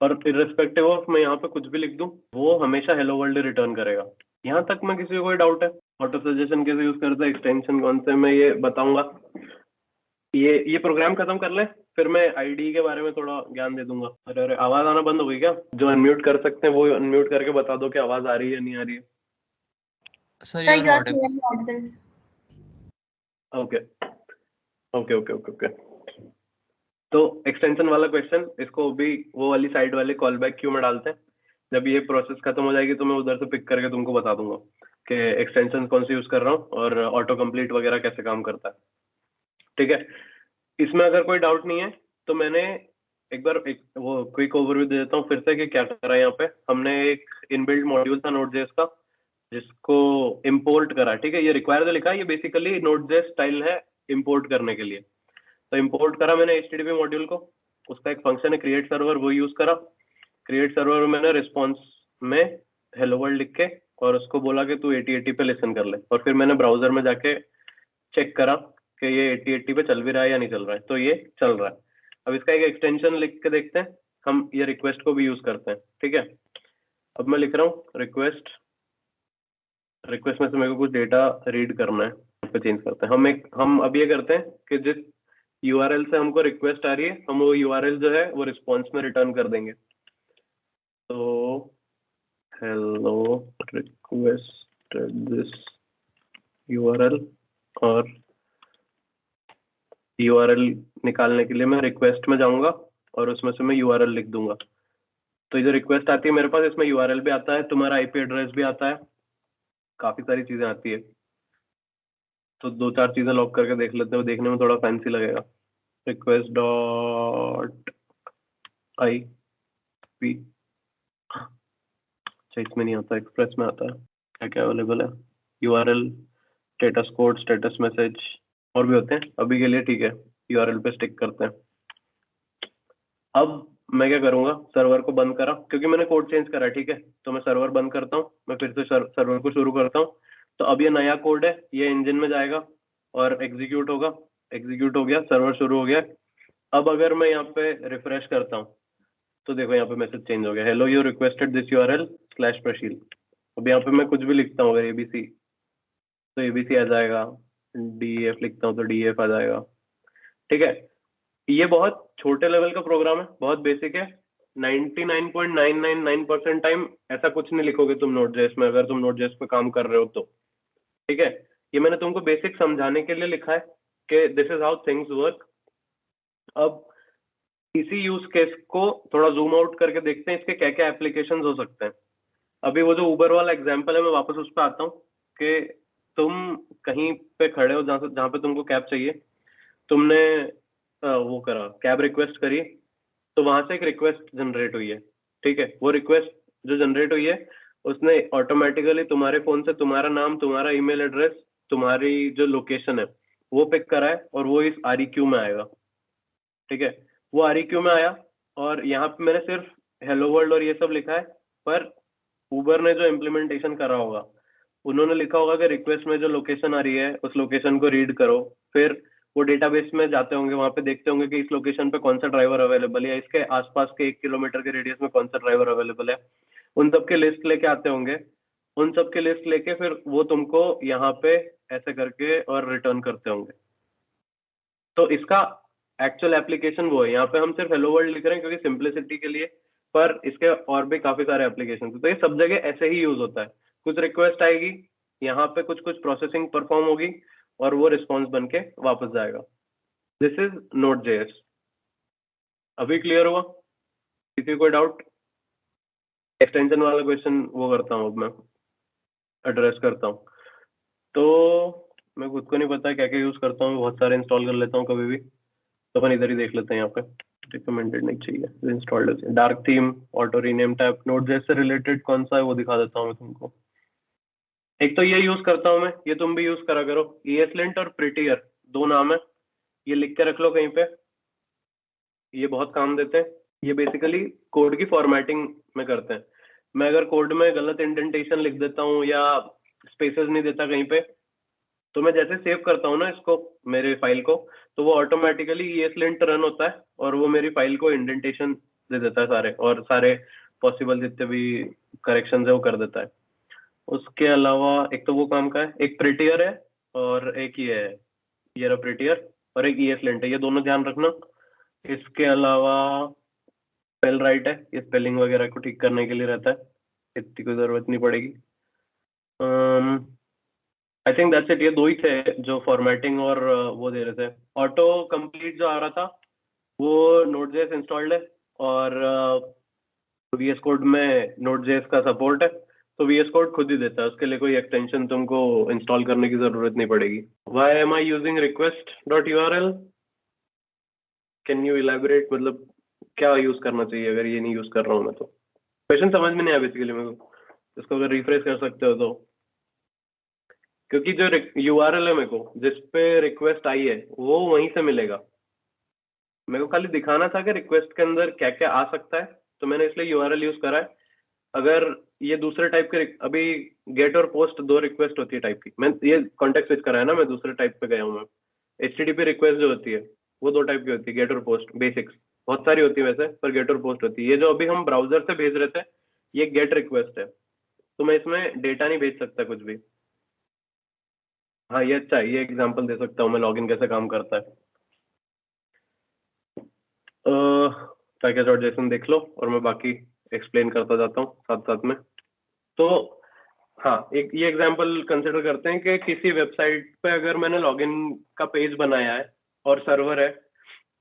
और इररिस्पेक्टिव ऑफ मैं यहाँ पे कुछ भी लिख दूँ वो हमेशा हेलो वर्ल्ड रिटर्न करेगा। यहाँ तक में किसी को कोई डाउट है, ऑटो सजेशन कैसे यूज करते हैं, एक्सटेंशन कौन से, मैं ये बताऊंगा। ये प्रोग्राम खत्म कर ले फिर मैं IDE के बारे में थोड़ा ज्ञान दे दूंगा। अरे अरे आवाज आना बंद हो गई क्या? जो अनम्यूट कर सकते हैं वो अनम्यूट करके बता दो कि आवाज आ रही है नहीं आ रही है। Sir, Sir, you you are are audible. clearly audible. Okay okay okay okay okay. तो एक्सटेंशन वाला क्वेश्चन, इसको भी वो वाली साइड वाले कॉल बैक क्यू में डालते हैं। जब ये प्रोसेस खत्म हो जाएगी तो मैं उधर से पिक करके तुमको बता दूंगा कि एक्सटेंशन कौन सी यूज कर रहा हूँ और ऑटो कंप्लीट वगैरह कैसे काम करता है, ठीक है। इसमें अगर कोई डाउट नहीं है तो मैंने एक बार वो क्विक ओवरव्यू दे देता हूँ फिर से कि क्या करा। यहाँ पे हमने एक इनबिल्ट मॉड्यूल था Node.js का जिसको इंपोर्ट करा, ठीक है। ये रिक्वायर जो लिखा है ये बेसिकली Node.js स्टाइल है इंपोर्ट करने के लिए। तो इंपोर्ट करा मैंने HTTP मॉड्यूल को, उसका एक फंक्शन है क्रिएट सर्वर, वो यूज करा। क्रिएट सर्वर में मैंने रिस्पॉन्स में हेलो वर्ल्ड लिख के और उसको बोला कि तू 8080 पे लिसन कर ले, और फिर मैंने ब्राउजर में जाके चेक करा कि ये 8080 पे चल भी रहा है या नहीं चल रहा है, तो ये चल रहा है। अब इसका एक एक्सटेंशन लिख के देखते हैं, हम ये रिक्वेस्ट को भी यूज करते हैं, ठीक है। अब मैं लिख रहा हूँ रिक्वेस्ट में से मेरे को कुछ डेटा रीड करना है। पे चेंज करते हैं। हम अब ये करते हैं कि जिस URL से हमको रिक्वेस्ट आ रही है हम वो URL जो है वो रिस्पॉन्स में रिटर्न कर देंगे। तो हेलो रिक्वेस्टेड दिस URL, और URL निकालने के लिए मैं रिक्वेस्ट में जाऊंगा और उसमें से मैं URL लिख दूंगा। तो ये जो रिक्वेस्ट आती है मेरे पास, इसमें URL भी आता है, तुम्हारा IP एड्रेस भी आता है, काफी सारी चीजें आती है। तो 2-4 चीजें लॉग करके देख लेते हो, देखने में थोड़ा फैंसी लगेगा। रिक्वेस्ट डॉट IP, अच्छा इसमें नहीं आता, एक्सप्रेस में आता है। क्या क्या अवेलेबल है? URL, status code, status message, और भी होते हैं। अभी के लिए ठीक है, URL पे स्टिक करते हैं। अब मैं क्या करूंगा, सर्वर को बंद करा क्योंकि मैंने कोड चेंज करा, ठीक है। तो मैं सर्वर बंद करता हूँ, मैं फिर से सर्वर को शुरू करता हूँ। तो अब ये नया कोड है, ये इंजन में जाएगा और एग्जीक्यूट होगा। एग्जीक्यूट हो गया, सर्वर शुरू हो गया। अब अगर मैं यहाँ पे रिफ्रेश करता हूँ तो देखो यहाँ पे मैसेज चेंज हो गया, hello you requested this URL /प्रशील। अब यहाँ पे मैं कुछ भी लिखता हूँ, अगर ABC तो ABC आ जाएगा, DEF लिखता हूँ तो DEF आ जाएगा, ठीक है। ये बहुत छोटे लेवल का प्रोग्राम है, बहुत बेसिक है। 99.999% टाइम ऐसा कुछ नहीं लिखोगे तुम Node.js में, अगर तुम Node.js पे काम कर रहे हो तो, ठीक है। ये मैंने तुमको बेसिक समझाने के लिए लिखा है कि this is how things work. अब इसी यूज केस को थोड़ा जूम आउट करके देखते हैं, इसके क्या क्या एप्लीकेशन हो सकते हैं। अभी वो जो उबर वाला एग्जाम्पल है, मैं वापस उस पर आता हूँ कि तुम कहीं पे खड़े हो जहाँ पे तुमको कैब चाहिए, तुमने वो करा, कैब रिक्वेस्ट करी, तो वहां से एक रिक्वेस्ट जनरेट हुई है, ठीक है। वो रिक्वेस्ट जो जनरेट हुई है उसने ऑटोमेटिकली तुम्हारे फोन से तुम्हारा नाम, तुम्हारा ईमेल एड्रेस, तुम्हारी जो लोकेशन है वो पिक करा है, और वो इस REQ में आएगा, ठीक है। वो REQ में आया, और यहाँ पे मैंने सिर्फ हेलो वर्ल्ड और ये सब लिखा है, पर उबर ने जो इम्प्लीमेंटेशन करा होगा उन्होंने लिखा होगा कि रिक्वेस्ट में जो लोकेशन आ रही है उस लोकेशन को रीड करो। फिर वो डेटाबेस में जाते होंगे, वहां पे देखते होंगे कि इस लोकेशन पे कौन सा ड्राइवर अवेलेबल है, या इसके आसपास के 1 किलोमीटर के रेडियस में कौन सा ड्राइवर अवेलेबल है। उन सब के लिस्ट लेके आते होंगे, उन सब के लिस्ट लेके फिर वो तुमको यहाँ पे ऐसे करके और रिटर्न करते होंगे। तो इसका एक्चुअल एप्लीकेशन वो है, यहाँ पे हम सिर्फ हेलो वर्ल्ड लिख रहे हैं क्योंकि सिंप्लिसिटी के लिए, पर इसके और भी काफी सारे एप्लीकेशन हैं। तो ये सब जगह ऐसे ही यूज होता है, कुछ रिक्वेस्ट आएगी, यहाँ पे कुछ कुछ प्रोसेसिंग परफॉर्म होगी, और वो रिस्पॉन्स बन के वापस जाएगा। This is Node.js। अभी क्लियर हुआ? किसी कोई डाउट? एक्सटेंशन वाला क्वेश्चन वो करता हूँ, अब मैं एड्रेस करता हूँ। तो मैं खुद को नहीं पता क्या क्या यूज करता हूँ, बहुत सारे इंस्टॉल कर लेता हूँ कभी भी। तो अपन इधर ही देख लेते हैं, यहाँ पे रिकमेंडेड नहीं चाहिए, इंस्टॉल्ड है। Dark theme, auto rename type, Node.js से रिलेटेड कौन सा है वो दिखा देता हूँ मैं तुमको। एक तो ये यूज करता हूँ मैं, ये तुम भी यूज करा करो, ESLint और Prettier, 2 नाम है, ये लिख के रख लो कहीं पे, ये बहुत काम देते हैं। ये बेसिकली कोड की फॉर्मेटिंग में करते हैं। मैं अगर कोड में गलत इंडेंटेशन लिख देता हूँ या स्पेसेस नहीं देता कहीं पे, तो मैं जैसे सेव करता हूँ ना इसको, मेरे फाइल को, तो वो ऑटोमेटिकली ESLint रन होता है और वो मेरी फाइल को इंडेंटेशन दे देता है सारे, और सारे पॉसिबल जितने भी करेक्शन है वो कर देता है। उसके अलावा एक तो वो काम का है, एक Prettier है, और एक ये है, ये रहा Prettier, और एक ESLint है, ये दोनों ध्यान रखना। इसके अलावा स्पेल राइट है, ये स्पेलिंग वगैरह को ठीक करने के लिए रहता है, इतनी कोई जरूरत नहीं पड़ेगी। आई थिंक दैट्स इट, ये 2 ही थे जो फॉर्मेटिंग और वो दे रहे थे। ऑटो कंप्लीट जो आ रहा था वो Node.js इंस्टॉल्ड है, और VS कोड में Node.js का सपोर्ट है, तो VS कोड खुद ही देता है, उसके लिए कोई एक्सटेंशन तुमको इंस्टॉल करने की जरूरत नहीं पड़ेगी। Why am I using request.url? Can you elaborate, मतलब क्या यूज करना चाहिए अगर ये नहीं यूज कर रहा हूँ मैं तो? क्वेश्चन समझ में नहीं आया बेसिकली मेरे को, इसको अगर रिफ्रेश कर सकते हो तो। क्योंकि जो URL है मेरे को जिस पे रिक्वेस्ट आई है वो वहीं से मिलेगा, मेरे को खाली दिखाना था कि रिक्वेस्ट के अंदर क्या क्या आ सकता है, तो मैंने इसलिए URL यूज करा है। अगर ये दूसरे टाइप के, अभी गेट और पोस्ट 2 रिक्वेस्ट होती है टाइप की, मैं ये कॉन्टेक्स्ट स्विच करा है ना, मैं दूसरे टाइप पे गया हूँ मैं। HTTP रिक्वेस्ट जो होती है वो 2 टाइप की होती है, गेट और पोस्ट, बेसिक्स बहुत सारी होती है वैसे, पर गेट और पोस्ट होती है। ये जो अभी हम ब्राउजर से भेज रहे थे ये गेट रिक्वेस्ट है, तो मैं इसमें डेटा नहीं भेज सकता कुछ भी। हाँ ये अच्छा है, ये एग्जांपल दे सकता हूँ मैं लॉगिन कैसे काम करता है। पैकेज डॉट जेसन देख लो और मैं बाकी एक्सप्लेन करता जाता हूँ साथ साथ में। तो हाँ, एक ये एग्जांपल कंसिडर करते हैं कि किसी वेबसाइट पे अगर मैंने लॉगिन का पेज बनाया है और सर्वर है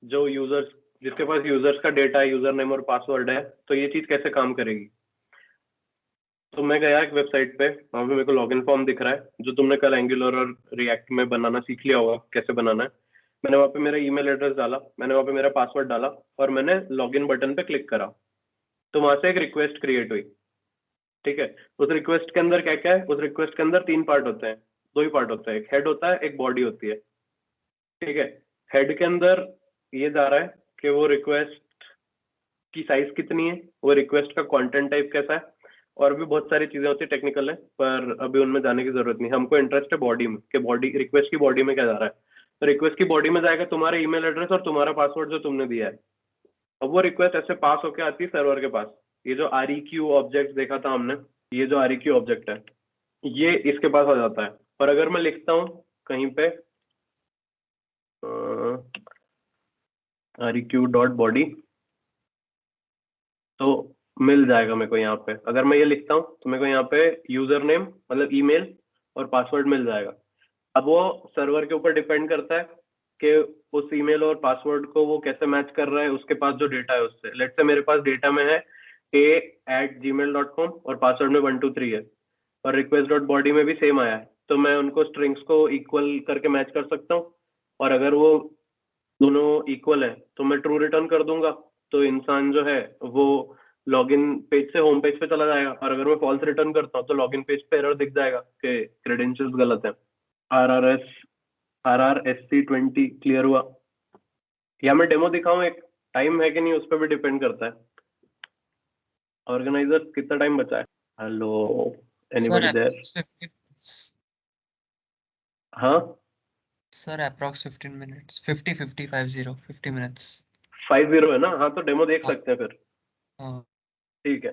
जो यूजर्स, जिसके पास यूजर्स का डेटा है, यूजर नेम और पासवर्ड है, तो ये चीज कैसे काम करेगी। तो मैं गया एक वेबसाइट पे, वहां पे मेरे को लॉगिन फॉर्म दिख रहा है जो तुमने कल एंगुलर और रिएक्ट में बनाना सीख लिया होगा कैसे बनाना है। मैंने वहां पे मेरा ईमेल एड्रेस डाला, मैंने वहां पे मेरा पासवर्ड डाला और मैंने लॉगिन बटन पे क्लिक करा, तो वहां से एक रिक्वेस्ट क्रिएट हुई। ठीक है, उस रिक्वेस्ट के अंदर क्या क्या है, उस रिक्वेस्ट के अंदर 3 पार्ट होते हैं, 2 ही पार्ट होते हैं, एक हेड होता है एक बॉडी होती है। ठीक है, हेड के अंदर ये जा रहा है कि वो रिक्वेस्ट की साइज कितनी है, वो रिक्वेस्ट का कंटेंट टाइप कैसा है, और भी बहुत सारी चीजें होती है, टेक्निकल है पर अभी उनमें जाने की जरूरत नहीं। हमको इंटरेस्ट है बॉडी में, कि बॉडी रिक्वेस्ट की बॉडी में क्या जा रहा है। तो रिक्वेस्ट की बॉडी में जाएगा तुम्हारा ईमेल एड्रेस और तुम्हारा पासवर्ड जो तुमने दिया है। अब वो रिक्वेस्ट ऐसे पास होके आती है सर्वर के पास। ये जो REQ ऑब्जेक्ट देखा था हमने, ये जो REQ ऑब्जेक्ट है ये इसके पास आ जाता है। और अगर मैं लिखता हूँ कहीं पे REQ डॉट बॉडी, तो मिल जाएगा मेरे को यहाँ पे। अगर मैं ये लिखता हूँ तो मेरे को यहाँ पे यूजर नेम मतलब ईमेल और पासवर्ड मिल जाएगा। अब वो सर्वर के ऊपर डिपेंड करता है कि उस ईमेल और पासवर्ड को वो कैसे मैच कर रहा है उसके पास जो डेटा है उससे। लेट्स से मेरे पास डेटा में है a@gmail.com और पासवर्ड में 123 है, और रिक्वेस्ट डॉट बॉडी में भी सेम आया है, तो मैं उनको स्ट्रिंग्स को इक्वल करके मैच कर सकता हूँ। और अगर वो दोनों इक्वल है तो मैं ट्रू रिटर्न कर दूंगा, तो इंसान जो है वो लॉगिन पेज से होम पेज पे चला जाएगा। और अगर मैं फॉल्स रिटर्न करता हूँ तो लॉगिन पेज पे एरर दिख जाएगा कि क्रेडेंशियल्स गलत है। RRSC20 क्लियर हुआ? या मैं डेमो दिखाऊं, एक टाइम है कि नहीं उस पर भी डिपेंड करता है। ऑर्गेनाइजर कितना टाइम बचा है? Hello, anybody there? approx 15 minutes. हाँ, Sir, approx 15 minutes. 50 minutes. 50 है ना? हाँ तो डेमो देख हाँ, सकते हैं फिर। हाँ, ठीक है,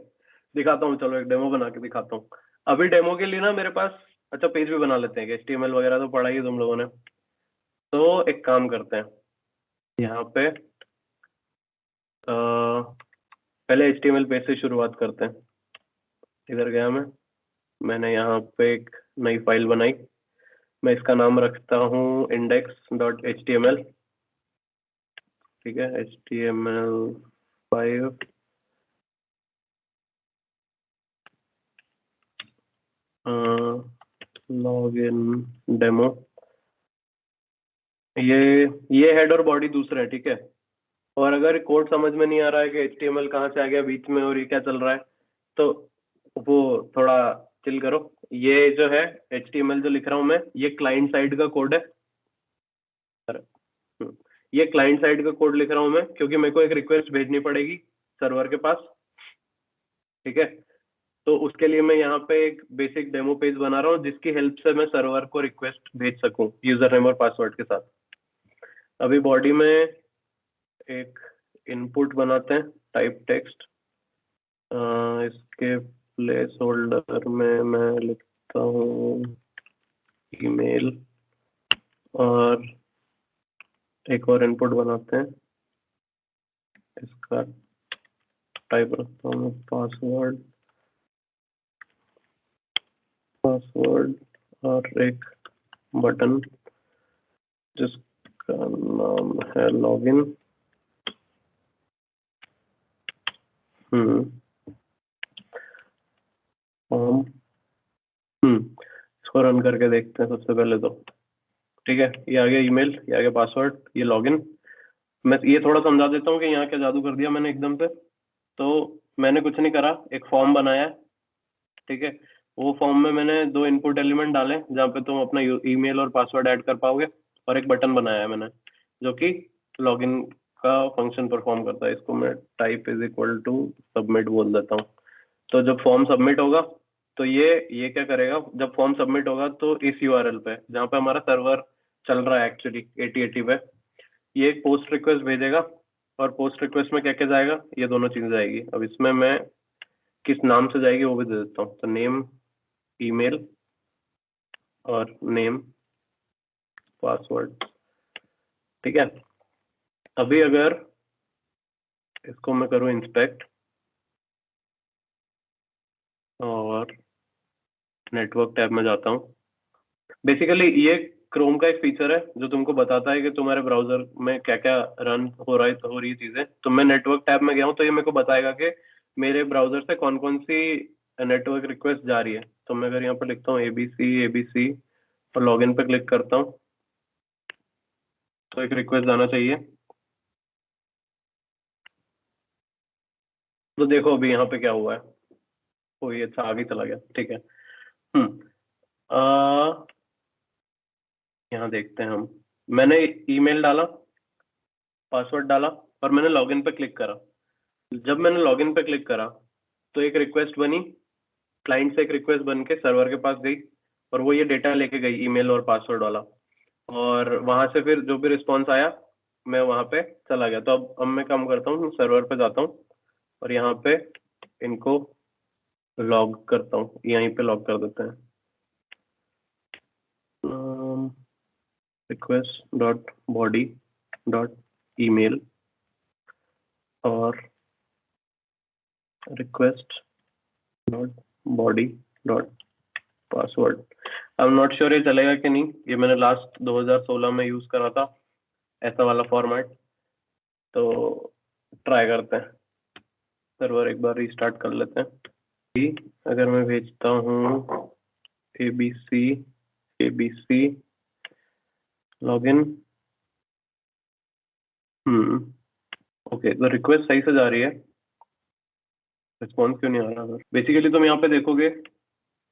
दिखाता हूँ, चलो एक डेमो बना के दिखाता हूँ। अभी डेमो के लिए ना मेरे पास, अच्छा पेज भी बना लेते हैं कि HTML वगैरह तो पढ़ा ही है तुम लोगों ने। तो एक काम करते हैं, यहाँ पे पहले HTML पेज से शुरुआत करते हैं। इधर गया मैंने यहाँ पे एक नई फाइल बनाई, मैं इसका नाम रखता हूँ index.html। ठीक है, HTML5 लॉगिन डेमो। ये हेड और बॉडी दूसरा है, ठीक है। और अगर कोड समझ में नहीं आ रहा है कि HTML कहाँ से आ गया बीच में और ये क्या चल रहा है, तो वो थोड़ा चिल करो। ये जो है HTML जो लिख रहा हूँ मैं, ये क्लाइंट साइड का कोड है। ये क्लाइंट साइड का कोड लिख रहा हूँ मैं क्योंकि मेरे को एक रिक्वेस्ट भेजनी पड़ेगी सर्वर के पास। ठीक है, तो उसके लिए मैं यहाँ पे एक बेसिक डेमो पेज बना रहा हूँ जिसकी हेल्प से मैं सर्वर को रिक्वेस्ट भेज सकूँ यूजर नेम और पासवर्ड के साथ। अभी बॉडी में एक इनपुट बनाते हैं, टाइप टेक्स्ट। इसके प्लेस होल्डर में मैं लिखता हूँ ईमेल, और एक और इनपुट बनाते हैं, इसका टाइप रखता हूँ मैं पासवर्ड, और एक बटन जिसका नाम है लॉगिन। फॉर्म। इसको रन करके देखते हैं सबसे पहले तो। ठीक है, ये आ गया ईमेल, ये आ गया पासवर्ड, ये लॉगिन। मैं ये थोड़ा समझा देता हूँ कि यहाँ क्या जादू कर दिया मैंने एकदम से। तो मैंने कुछ नहीं करा, एक फॉर्म बनाया। ठीक है, वो फॉर्म में मैंने 2 इनपुट एलिमेंट डाले जहाँ पे तुम अपना ईमेल और पासवर्ड ऐड कर पाओगे, और एक बटन बनाया है मैंने जो कि लॉगिन का फंक्शन परफॉर्म करता है। इसको मैं type is equal to submit बोल देता हूँ। तो जब फॉर्म सबमिट होगा तो ये क्या करेगा, जब फॉर्म सबमिट होगा तो इस URL पे जहाँ पे हमारा सर्वर चल रहा है एक्चुअली 8080 पे, ये एक पोस्ट रिक्वेस्ट भेजेगा। और पोस्ट रिक्वेस्ट में क्या क्या जाएगा, ये दोनों चीजें जाएगी। अब इसमें मैं किस नाम से जाएगी वो भी दे देता हूँ, तो नेम ईमेल और नेम पासवर्ड। ठीक है, अभी अगर इसको मैं करूँ इंस्पेक्ट और नेटवर्क टैब में जाता हूँ, बेसिकली ये क्रोम का एक फीचर है जो तुमको बताता है कि तुम्हारे ब्राउजर में क्या क्या रन हो रही है चीजें। तो मैं नेटवर्क टैब में गया हूँ तो ये मेरे को बताएगा कि मेरे ब्राउजर से कौन कौन सी नेटवर्क रिक्वेस्ट जा रही है। तो मैं अगर यहाँ पर लिखता हूँ ABC और लॉगिन पे क्लिक करता हूँ तो एक रिक्वेस्ट जाना चाहिए। तो देखो अभी यहाँ पे क्या हुआ है, ओ ये अच्छा आगे चला गया। ठीक है, यहाँ देखते हैं हम। मैंने ईमेल डाला, पासवर्ड डाला और मैंने लॉगिन पे क्लिक करा। जब मैंने लॉगिन पे क्लिक करा तो एक रिक्वेस्ट बनी, क्लाइंट से एक रिक्वेस्ट बन के सर्वर के पास गई और वो ये डेटा लेके गई ईमेल और पासवर्ड वाला, और वहां से फिर जो भी रिस्पॉन्स आया मैं वहां पे चला गया। तो अब मैं काम करता हूँ, सर्वर पे जाता हूँ और यहाँ पे इनको लॉग करता हूँ, यहीं पे लॉग कर देते हैं। Request dot body dot email और request dot body dot password. I am not sure ये चलेगा कि नहीं, ये मैंने लास्ट 2016 में यूज करा था ऐसा वाला फॉर्मेट, तो ट्राई करते हैं। सर्वर एक बार रीस्टार्ट कर लेते हैं। अगर मैं भेजता हूँ ABC लॉगिन, ओके, तो रिक्वेस्ट सही से जा रही है, रिस्पॉन्स क्यों नहीं आ रहा? बेसिकली तुम यहाँ पे देखोगे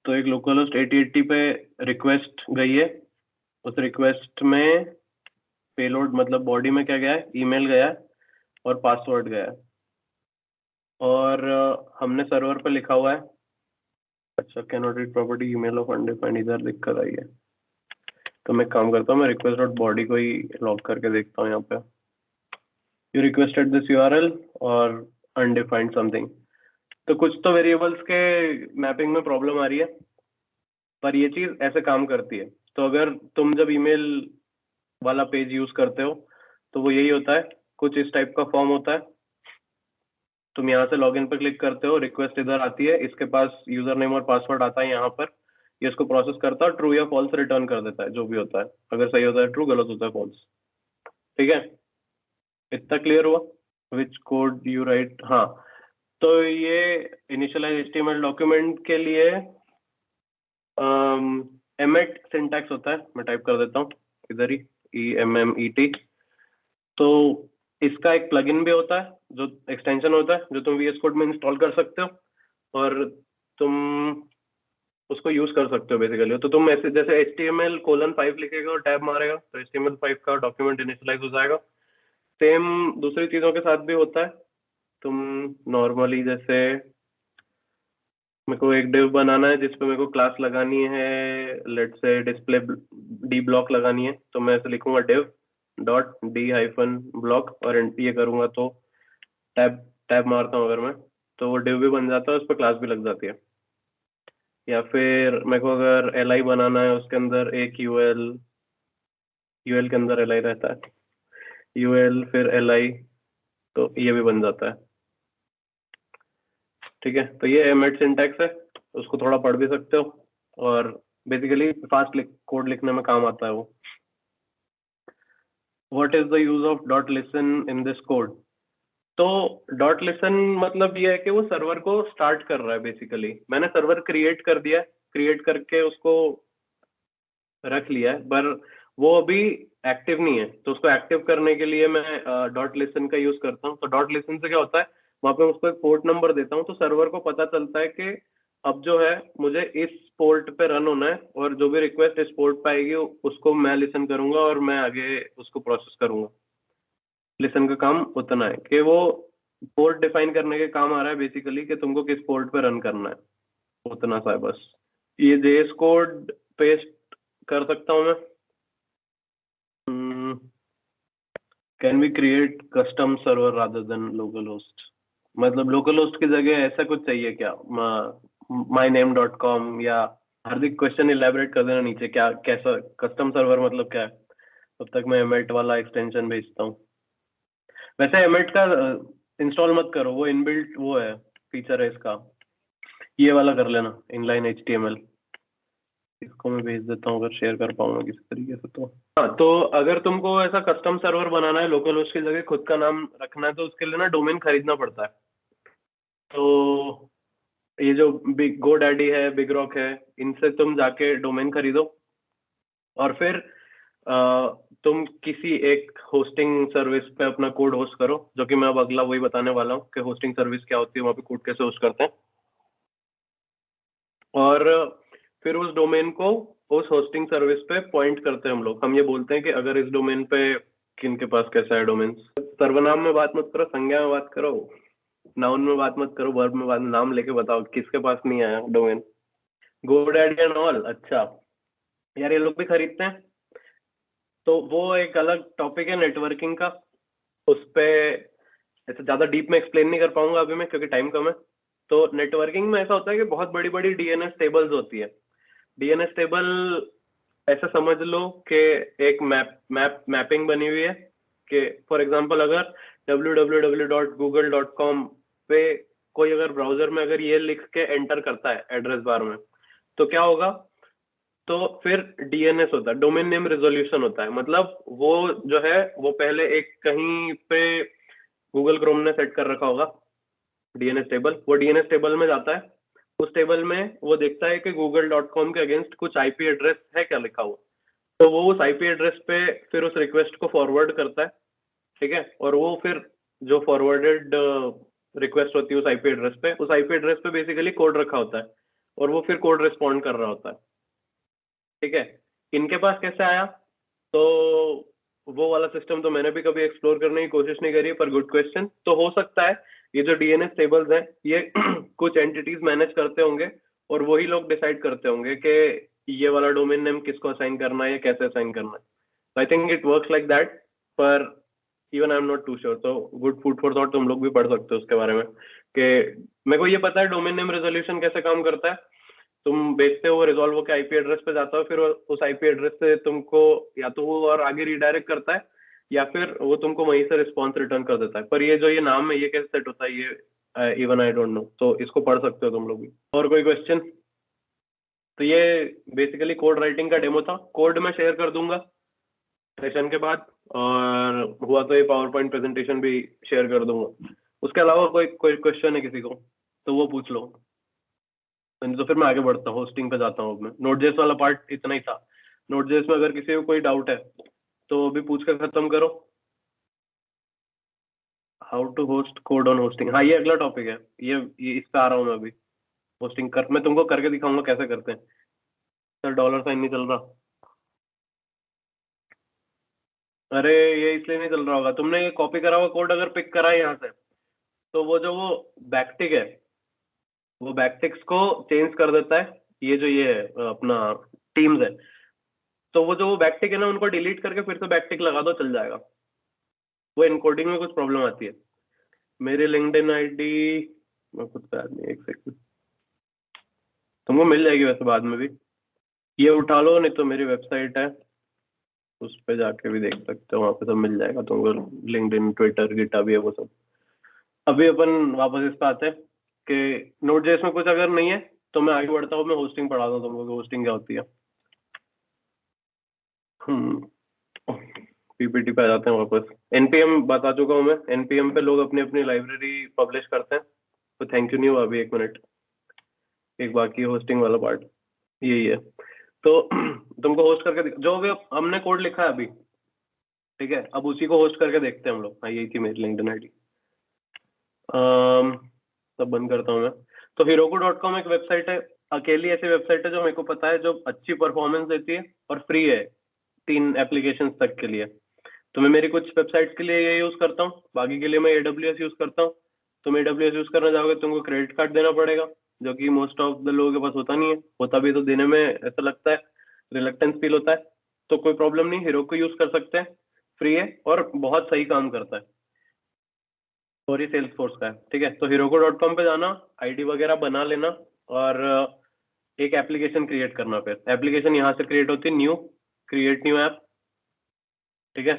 तो एक लोकल होस्ट 8080 पे रिक्वेस्ट गई है, उस रिक्वेस्ट में पेलोड मतलब बॉडी में क्या गया है, ईमेल गया है और पासवर्ड गया है, और हमने सर्वर पे लिखा हुआ है अच्छा can not read property email of undefined, इधर दिक्कत आई है। तो मैं काम करता हूँ, मैं रिक्वेस्ट डॉट बॉडी को ही लॉग करके देखता हूँ यहाँ पे, यू रिक्वेस्टेड दिस URL और अनडिफाइंड समथिंग। तो कुछ तो वेरिएबल्स के मैपिंग में प्रॉब्लम आ रही है, पर ये चीज ऐसे काम करती है। तो अगर तुम जब ईमेल वाला पेज यूज करते हो तो वो यही होता है, कुछ इस टाइप का फॉर्म होता है। तुम यहाँ से लॉगिन पर क्लिक करते हो, रिक्वेस्ट इधर आती है, इसके पास यूजर नेम और पासवर्ड आता है यहाँ पर, ये इसको प्रोसेस करता है, ट्रू या फॉल्स रिटर्न कर देता है जो भी होता है। अगर सही होता है ट्रू, गलत होता है फॉल्स। ठीक है, इतना क्लियर हुआ? विच कोड यू राइट, हाँ, तो ये इनिशियलाइज HTML डॉक्यूमेंट के लिए एमेट सिंटैक्स होता है, मैं टाइप कर देता हूँ इधर ही EMMET। तो इसका एक प्लगइन भी होता है जो एक्सटेंशन होता है जो तुम VS कोड में इंस्टॉल कर सकते हो और तुम उसको यूज कर सकते हो बेसिकली। तो तुम ऐसे जैसे HTML:5 लिखेगा और टैब मारेगा तो HTML5 का डॉक्यूमेंट इनिशियलाइज हो जाएगा। सेम दूसरी चीजों के साथ भी होता है। तुम नॉर्मली जैसे मेरे को एक डिव बनाना है जिसपे मेरे को क्लास लगानी है, लेट से डिस्प्ले डी ब्लॉक लगानी है, तो मैं ऐसे लिखूंगा डिव डॉट D-ब्लॉक और ये करूंगा तो टैब मारता हूँ अगर मैं, तो वो डिव भी बन जाता है, उस पर क्लास भी लग जाती है। या फिर मेरे को अगर LI बनाना है, उसके अंदर एक UL के अंदर LI रहता है, UL फिर LI, तो ये भी बन जाता है। ठीक है, तो ये एमेट सिंटैक्स है, उसको थोड़ा पढ़ भी सकते हो और बेसिकली फास्ट कोड लिखने में काम आता है वो। What is the use of dot listen in this code? तो डॉट लिसन मतलब ये है कि वो सर्वर को स्टार्ट कर रहा है। बेसिकली मैंने सर्वर क्रिएट कर दिया, क्रिएट करके उसको रख लिया है, पर वो अभी एक्टिव नहीं है, तो उसको एक्टिव करने के लिए मैं डॉट लिसन का यूज करता हूँ। तो डॉट लिसन से क्या होता है, वहां पे उसको एक पोर्ट नंबर देता हूँ, तो सर्वर को पता चलता है कि अब जो है मुझे इस पोर्ट पे रन होना है और जो भी रिक्वेस्ट इस पोर्ट पे आएगी उसको मैं लिसन करूंगा और मैं आगे उसको प्रोसेस करूंगा। लिसन का काम उतना है कि वो पोर्ट डिफाइन करने के काम आ रहा है बेसिकली, कि तुमको किस पोर्ट पे रन करना है, उतना सा है बस। ये JS कोड पेस्ट कर सकता हूँ मैं। Can we create custom server rather than local host? मतलब लोकल होस्ट की जगह ऐसा कुछ चाहिए क्या? myname.com या हार्दिक क्वेश्चन इलेबोरेट कर देना नीचे, क्या कैसा कस्टम सर्वर मतलब क्या है? तब तक मैं एमेट वाला एक्सटेंशन भेजता हूँ। वैसे एमेट का इंस्टॉल मत करो, वो इनबिल्ट वो है, फीचर है इसका। ये वाला कर लेना, इनलाइन HTML। इसको मैं भेज देता हूँ अगर शेयर कर पाऊंगा किसी तरीके से तो। हाँ, तो अगर तुमको ऐसा कस्टम सर्वर बनाना है, लोकल होस्ट की जगह खुद का नाम रखना है, तो उसके लिए ना डोमेन खरीदना पड़ता है। तो ये जो बिग गो डैडी है, बिग रॉक है, इनसे तुम जाके डोमेन खरीदो और फिर तुम किसी एक होस्टिंग सर्विस पे अपना कोड होस्ट करो, जो कि मैं अब अगला वही बताने वाला हूँ कि होस्टिंग सर्विस क्या होती है, वहाँ पे कोड कैसे होस्ट करते हैं। और फिर उस डोमेन को उस होस्टिंग सर्विस पे पॉइंट करते हैं हम लोग। हम ये बोलते हैं कि अगर इस डोमेन पे किन के पास कैसा है डोमेन। सर्वनाम में बात मत करो, संज्ञा में बात करो, नाउन में बात मत करो, वर्ब में बात, नाम लेके बताओ किसके पास नहीं आया डोमेन। गोडैडी एंड ऑल, अच्छा यार ये लोग भी खरीदते हैं, तो वो एक अलग टॉपिक है नेटवर्किंग का। उस पे ऐसे ज्यादा डीप में एक्सप्लेन नहीं कर पाऊंगा अभी मैं, क्योंकि टाइम कम है। तो नेटवर्किंग में ऐसा होता है कि बहुत बड़ी बड़ी DNS टेबल्स होती है। DNS टेबल ऐसा समझ लो कि एक मैपिंग बनी हुई है कि फॉर एग्जांपल अगर www.google.com पे कोई अगर ब्राउजर में अगर ये लिख के एंटर करता है एड्रेस बार में, तो क्या होगा, तो फिर DNS होता है, डोमेन नेम रेजोल्यूशन होता है। मतलब वो जो है वो पहले एक कहीं पे गूगल क्रोम ने सेट कर रखा होगा DNS टेबल, वो DNS टेबल में जाता है। उस टेबल में वो देखता है कि google.com के अगेंस्ट कुछ IP एड्रेस है क्या लिखा हुआ, तो वो उस IP एड्रेस पे फिर उस रिक्वेस्ट को फॉरवर्ड करता है, ठीक है। और वो फिर जो फॉरवर्डेड रिक्वेस्ट होती है उस IP एड्रेस पे, उस IP एड्रेस पे बेसिकली कोड रखा होता है और वो फिर कोड रिस्पॉन्ड कर रहा होता है, ठीक है। इनके पास कैसे आया, तो वो वाला सिस्टम तो मैंने भी कभी एक्सप्लोर करने की कोशिश नहीं करी है, पर गुड क्वेश्चन। तो हो सकता है ये जो DNS टेबल्स हैं ये कुछ एंटिटीज मैनेज करते होंगे और वही लोग डिसाइड करते होंगे कि ये वाला डोमेन नेम किसको असाइन करना है या कैसे असाइन करना है। I think it works like that, पर even I am not too sure. तो गुड फूड फॉर थॉट, तुम लोग भी पढ़ सकते हो उसके बारे में कि मेरे को ये पता है डोमेन नेम रेजोल्यूशन कैसे काम करता है। तुम भेजते हो, रिजॉल्व होकर IP एड्रेस पे जाता हो, फिर उस IP एड्रेस से तुमको या तो वो और आगे रिडायरेक्ट करता है या फिर वो तुमको वहीं से रिस्पॉन्स रिटर्न कर देता है। पर ये जो ये नाम है ये कैसे सेट होता है, ये इवन आई डोंट नो। तो इसको पढ़ सकते हो तुम लोग भी। और कोई क्वेश्चन? तो ये बेसिकली कोड राइटिंग का डेमो था, कोड मैं शेयर कर दूंगा सेशन के बाद, और हुआ तो ये पावर पॉइंट प्रेजेंटेशन भी शेयर कर दूंगा। उसके अलावा कोई कोई क्वेश्चन है किसी को तो वो पूछ लो, तो फिर मैं आगे बढ़ता हूँ, होस्टिंग पे जाता हूँ। अब मैं Node.js वाला पार्ट इतना ही था। Node.js में अगर किसी को कोई डाउट है तो अभी पूछ कर खत्म करो। How to host code on hosting, हाँ ये अगला टॉपिक है, ये इस पे आ रहा हूँ मैं अभी। होस्टिंग कर, मैं तुमको करके दिखाऊंगा कैसे करते हैं। सर $साइन नहीं चल रहा, अरे ये इसलिए नहीं चल रहा होगा, तुमने ये कॉपी करा हुआ कोड अगर पिक करा है यहाँ से, तो वो जो वो बैकटिक है, वो बैकटिक्स को चेंज कर देता है। ये है अपना टीम्स है, तो वो जो बैकटिक है ना, उनको डिलीट करके फिर से बैकटिक लगा दो, चल जाएगा। वो इनकोडिंग में कुछ प्रॉब्लम आती है। मेरी लिंक्डइन आईडी मैं खुद पे याद नहीं, एक सेकंड, तुमको मिल जाएगी वैसे बाद में भी। ये उठा लो, नहीं तो मेरी वेबसाइट है उस पे जाके भी देख सकते हो, वहाँ पे सब मिल जाएगा तुमको। लिंक्डइन, ट्विटर, गिटहब भी है वो सब। अभी अपन वापस इस पे आते हैं कि Node.js में कुछ अगर नहीं है तो मैं आगे बढ़ता हूँ, मैं होस्टिंग पढ़ाता हूँ तुमको, होस्टिंग क्या होती है। PPT पे आ जाते हैं वापस। NPM बता चुका हूँ मैं, NPM पे लोग अपनी अपनी लाइब्रेरी पब्लिश करते हैं, तो थैंक यू नहीं हुआ अभी, 1 मिनट। एक बाकी होस्टिंग वाला पार्ट यही है। तो तुमको होस्ट करके जो भी हमने कोड लिखा है अभी, ठीक है, अब उसी को होस्ट करके देखते हैं हम लोग। हाँ यही थी मेरी लिंक्डइन आईडी। सब बंद करता हूँ मैं। तो heroku.com एक वेबसाइट है, अकेली ऐसी वेबसाइट है जो मेरे को पता है जो अच्छी परफॉर्मेंस देती है और फ्री है 3 एप्लीकेशन तक के लिए। तो मैं मेरी कुछ वेबसाइट्स के लिए ये यूज करता हूँ, बाकी के लिए मैं AWS यूज करता हूँ। तुम AWS यूज करना चाहोगे तुमको क्रेडिट कार्ड देना पड़ेगा, जो कि मोस्ट ऑफ द लोगों के पास होता नहीं है, होता भी तो देने में ऐसा लगता है रिलक्टेंस फील होता है। तो कोई प्रॉब्लम नहीं, Heroku यूज कर सकते हैं, फ्री है और बहुत सही काम करता है, और ये सेल्स फोर्स का है, ठीक है। तो heroku.com पे जाना, आईडी वगैरह बना लेना और एक एप्लीकेशन क्रिएट करना। फिर एप्लीकेशन यहाँ से क्रिएट होती है, न्यू, क्रिएट न्यू ऐप, ठीक है,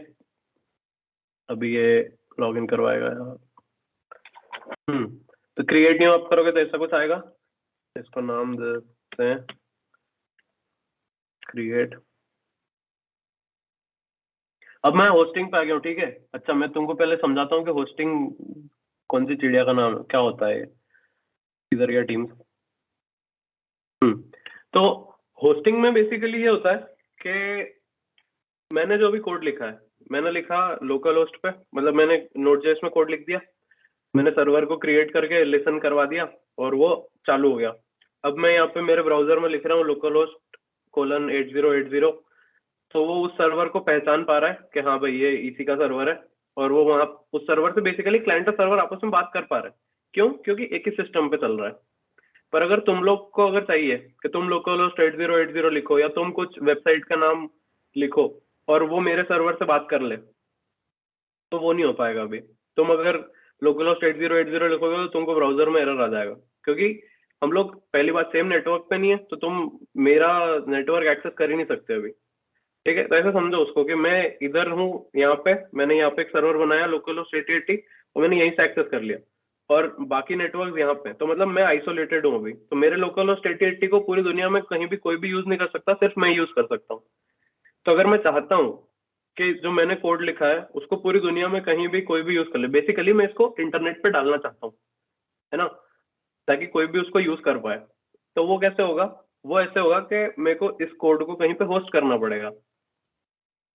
अभी ये लॉगिन करवाएगा यार। तो क्रिएट न्यू आप करोगे तो ऐसा कुछ आएगा, इसको नाम देते हैं क्रिएट। अब मैं होस्टिंग पे आ गया हूँ, ठीक है। अच्छा, मैं तुमको पहले समझाता हूँ कि होस्टिंग कौन सी चिड़िया का नाम है, क्या होता है, किधर गया टीम्स। तो होस्टिंग में बेसिकली ये होता है कि मैंने जो भी कोड लिखा है, मैंने लिखा लोकल होस्ट पे, मतलब मैंने Node.js में कोड लिख दिया, मैंने सर्वर को क्रिएट करके लिसन करवा दिया और वो चालू हो गया। अब मैं यहाँ पे मेरे ब्राउजर में लिख रहा हूँ लोकल होस्ट :8080, तो वो उस सर्वर को पहचान पा रहा है कि हाँ भाई ये इसी का सर्वर है, और वो वहाँ उस सर्वर से बेसिकली क्लाइंट और सर्वर आपस में बात कर पा रहे हैं। क्यों? क्योंकि एक ही सिस्टम पे चल रहा है। पर अगर तुम लोग को अगर चाहिए कि तुम लोकल होस्ट 8080 लिखो या तुम कुछ वेबसाइट का नाम लिखो और वो मेरे सर्वर से बात कर ले, तो वो नहीं हो पाएगा। अभी तुम अगर लोकल होस्ट 8080 लिखोगे तो तुमको ब्राउजर में एरर आ जाएगा, क्योंकि हम लोग पहली बात सेम नेटवर्क पे नहीं है, तो तुम मेरा नेटवर्क एक्सेस कर ही नहीं सकते अभी। ठीक है, तो ऐसा समझो उसको कि मैं इधर हूँ, यहाँ पे मैंने यहाँ पे एक सर्वर बनाया लोकल होस्ट 8080 और मैंने यहीं से एक्सेस कर लिया, और बाकी नेटवर्क यहाँ पे, तो मतलब मैं आइसोलेटेड हूँ अभी। तो मेरे लोकल होस्ट 8080 को पूरी दुनिया में कहीं भी कोई भी यूज नहीं कर सकता, सिर्फ मैं यूज कर सकता हूँ। तो अगर मैं चाहता हूँ कि जो मैंने कोड लिखा है उसको पूरी दुनिया में कहीं भी कोई भी यूज कर ले, बेसिकली मैं इसको इंटरनेट पे डालना चाहता हूँ, है ना, ताकि कोई भी उसको यूज कर पाए। तो वो कैसे होगा? वो ऐसे होगा कि मेरे को इस कोड को कहीं पे होस्ट करना पड़ेगा,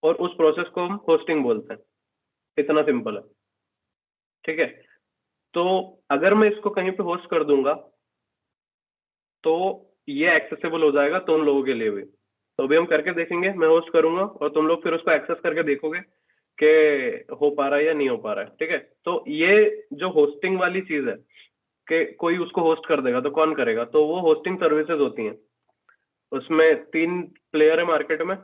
और उस प्रोसेस को हम होस्टिंग बोलते हैं। इतना सिंपल है, ठीक है। तो अगर मैं इसको कहीं पे होस्ट कर दूंगा तो ये एक्सेसिबल हो जाएगा तुम लोगों के लिए भी। तो अभी हम करके देखेंगे, मैं होस्ट करूंगा और तुम लोग फिर उसको एक्सेस करके देखोगे कि हो पा रहा है या नहीं हो पा रहा है, ठीक है। तो ये जो होस्टिंग वाली चीज है कि कोई उसको होस्ट कर देगा, तो कौन करेगा? तो वो होस्टिंग सर्विसेज होती हैं। उसमें 3 प्लेयर है मार्केट में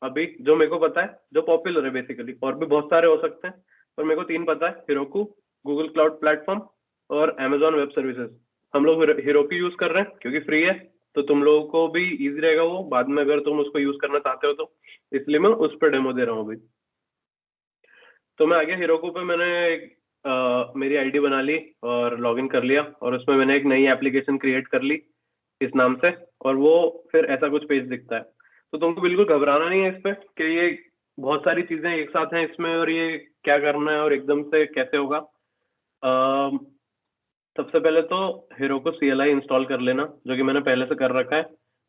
अभी, जो मेरे को पता है, जो पॉपुलर है बेसिकली, और भी बहुत सारे हो सकते हैं, पर मेरे को 3 पता है: Heroku, गूगल क्लाउड प्लेटफॉर्म और Amazon वेब सर्विसेज। हम लोग Heroku यूज कर रहे हैं क्योंकि फ्री है, तो तुम लोगों को भी इजी रहेगा वो बाद में अगर तुम उसको यूज करना चाहते हो तो, इसलिए मैं उस पर डेमो दे रहा हूँ अभी। तो मैं आ गया Heroku पे, मैंने एक मेरी आईडी बना ली और लॉगिन कर लिया, और उसमें मैंने एक नई एप्लीकेशन क्रिएट कर ली इस नाम से, और वो फिर ऐसा कुछ पेज दिखता है। तो तुमको बिल्कुल घबराना नहीं है इस पे कि ये बहुत सारी चीजें एक साथ हैं इसमें और ये क्या करना है और एकदम से कैसे होगा। सबसे पहले तो Heroku CLI इंस्टॉल कर लेना, जो कि मैंने पहले से कर रखा है।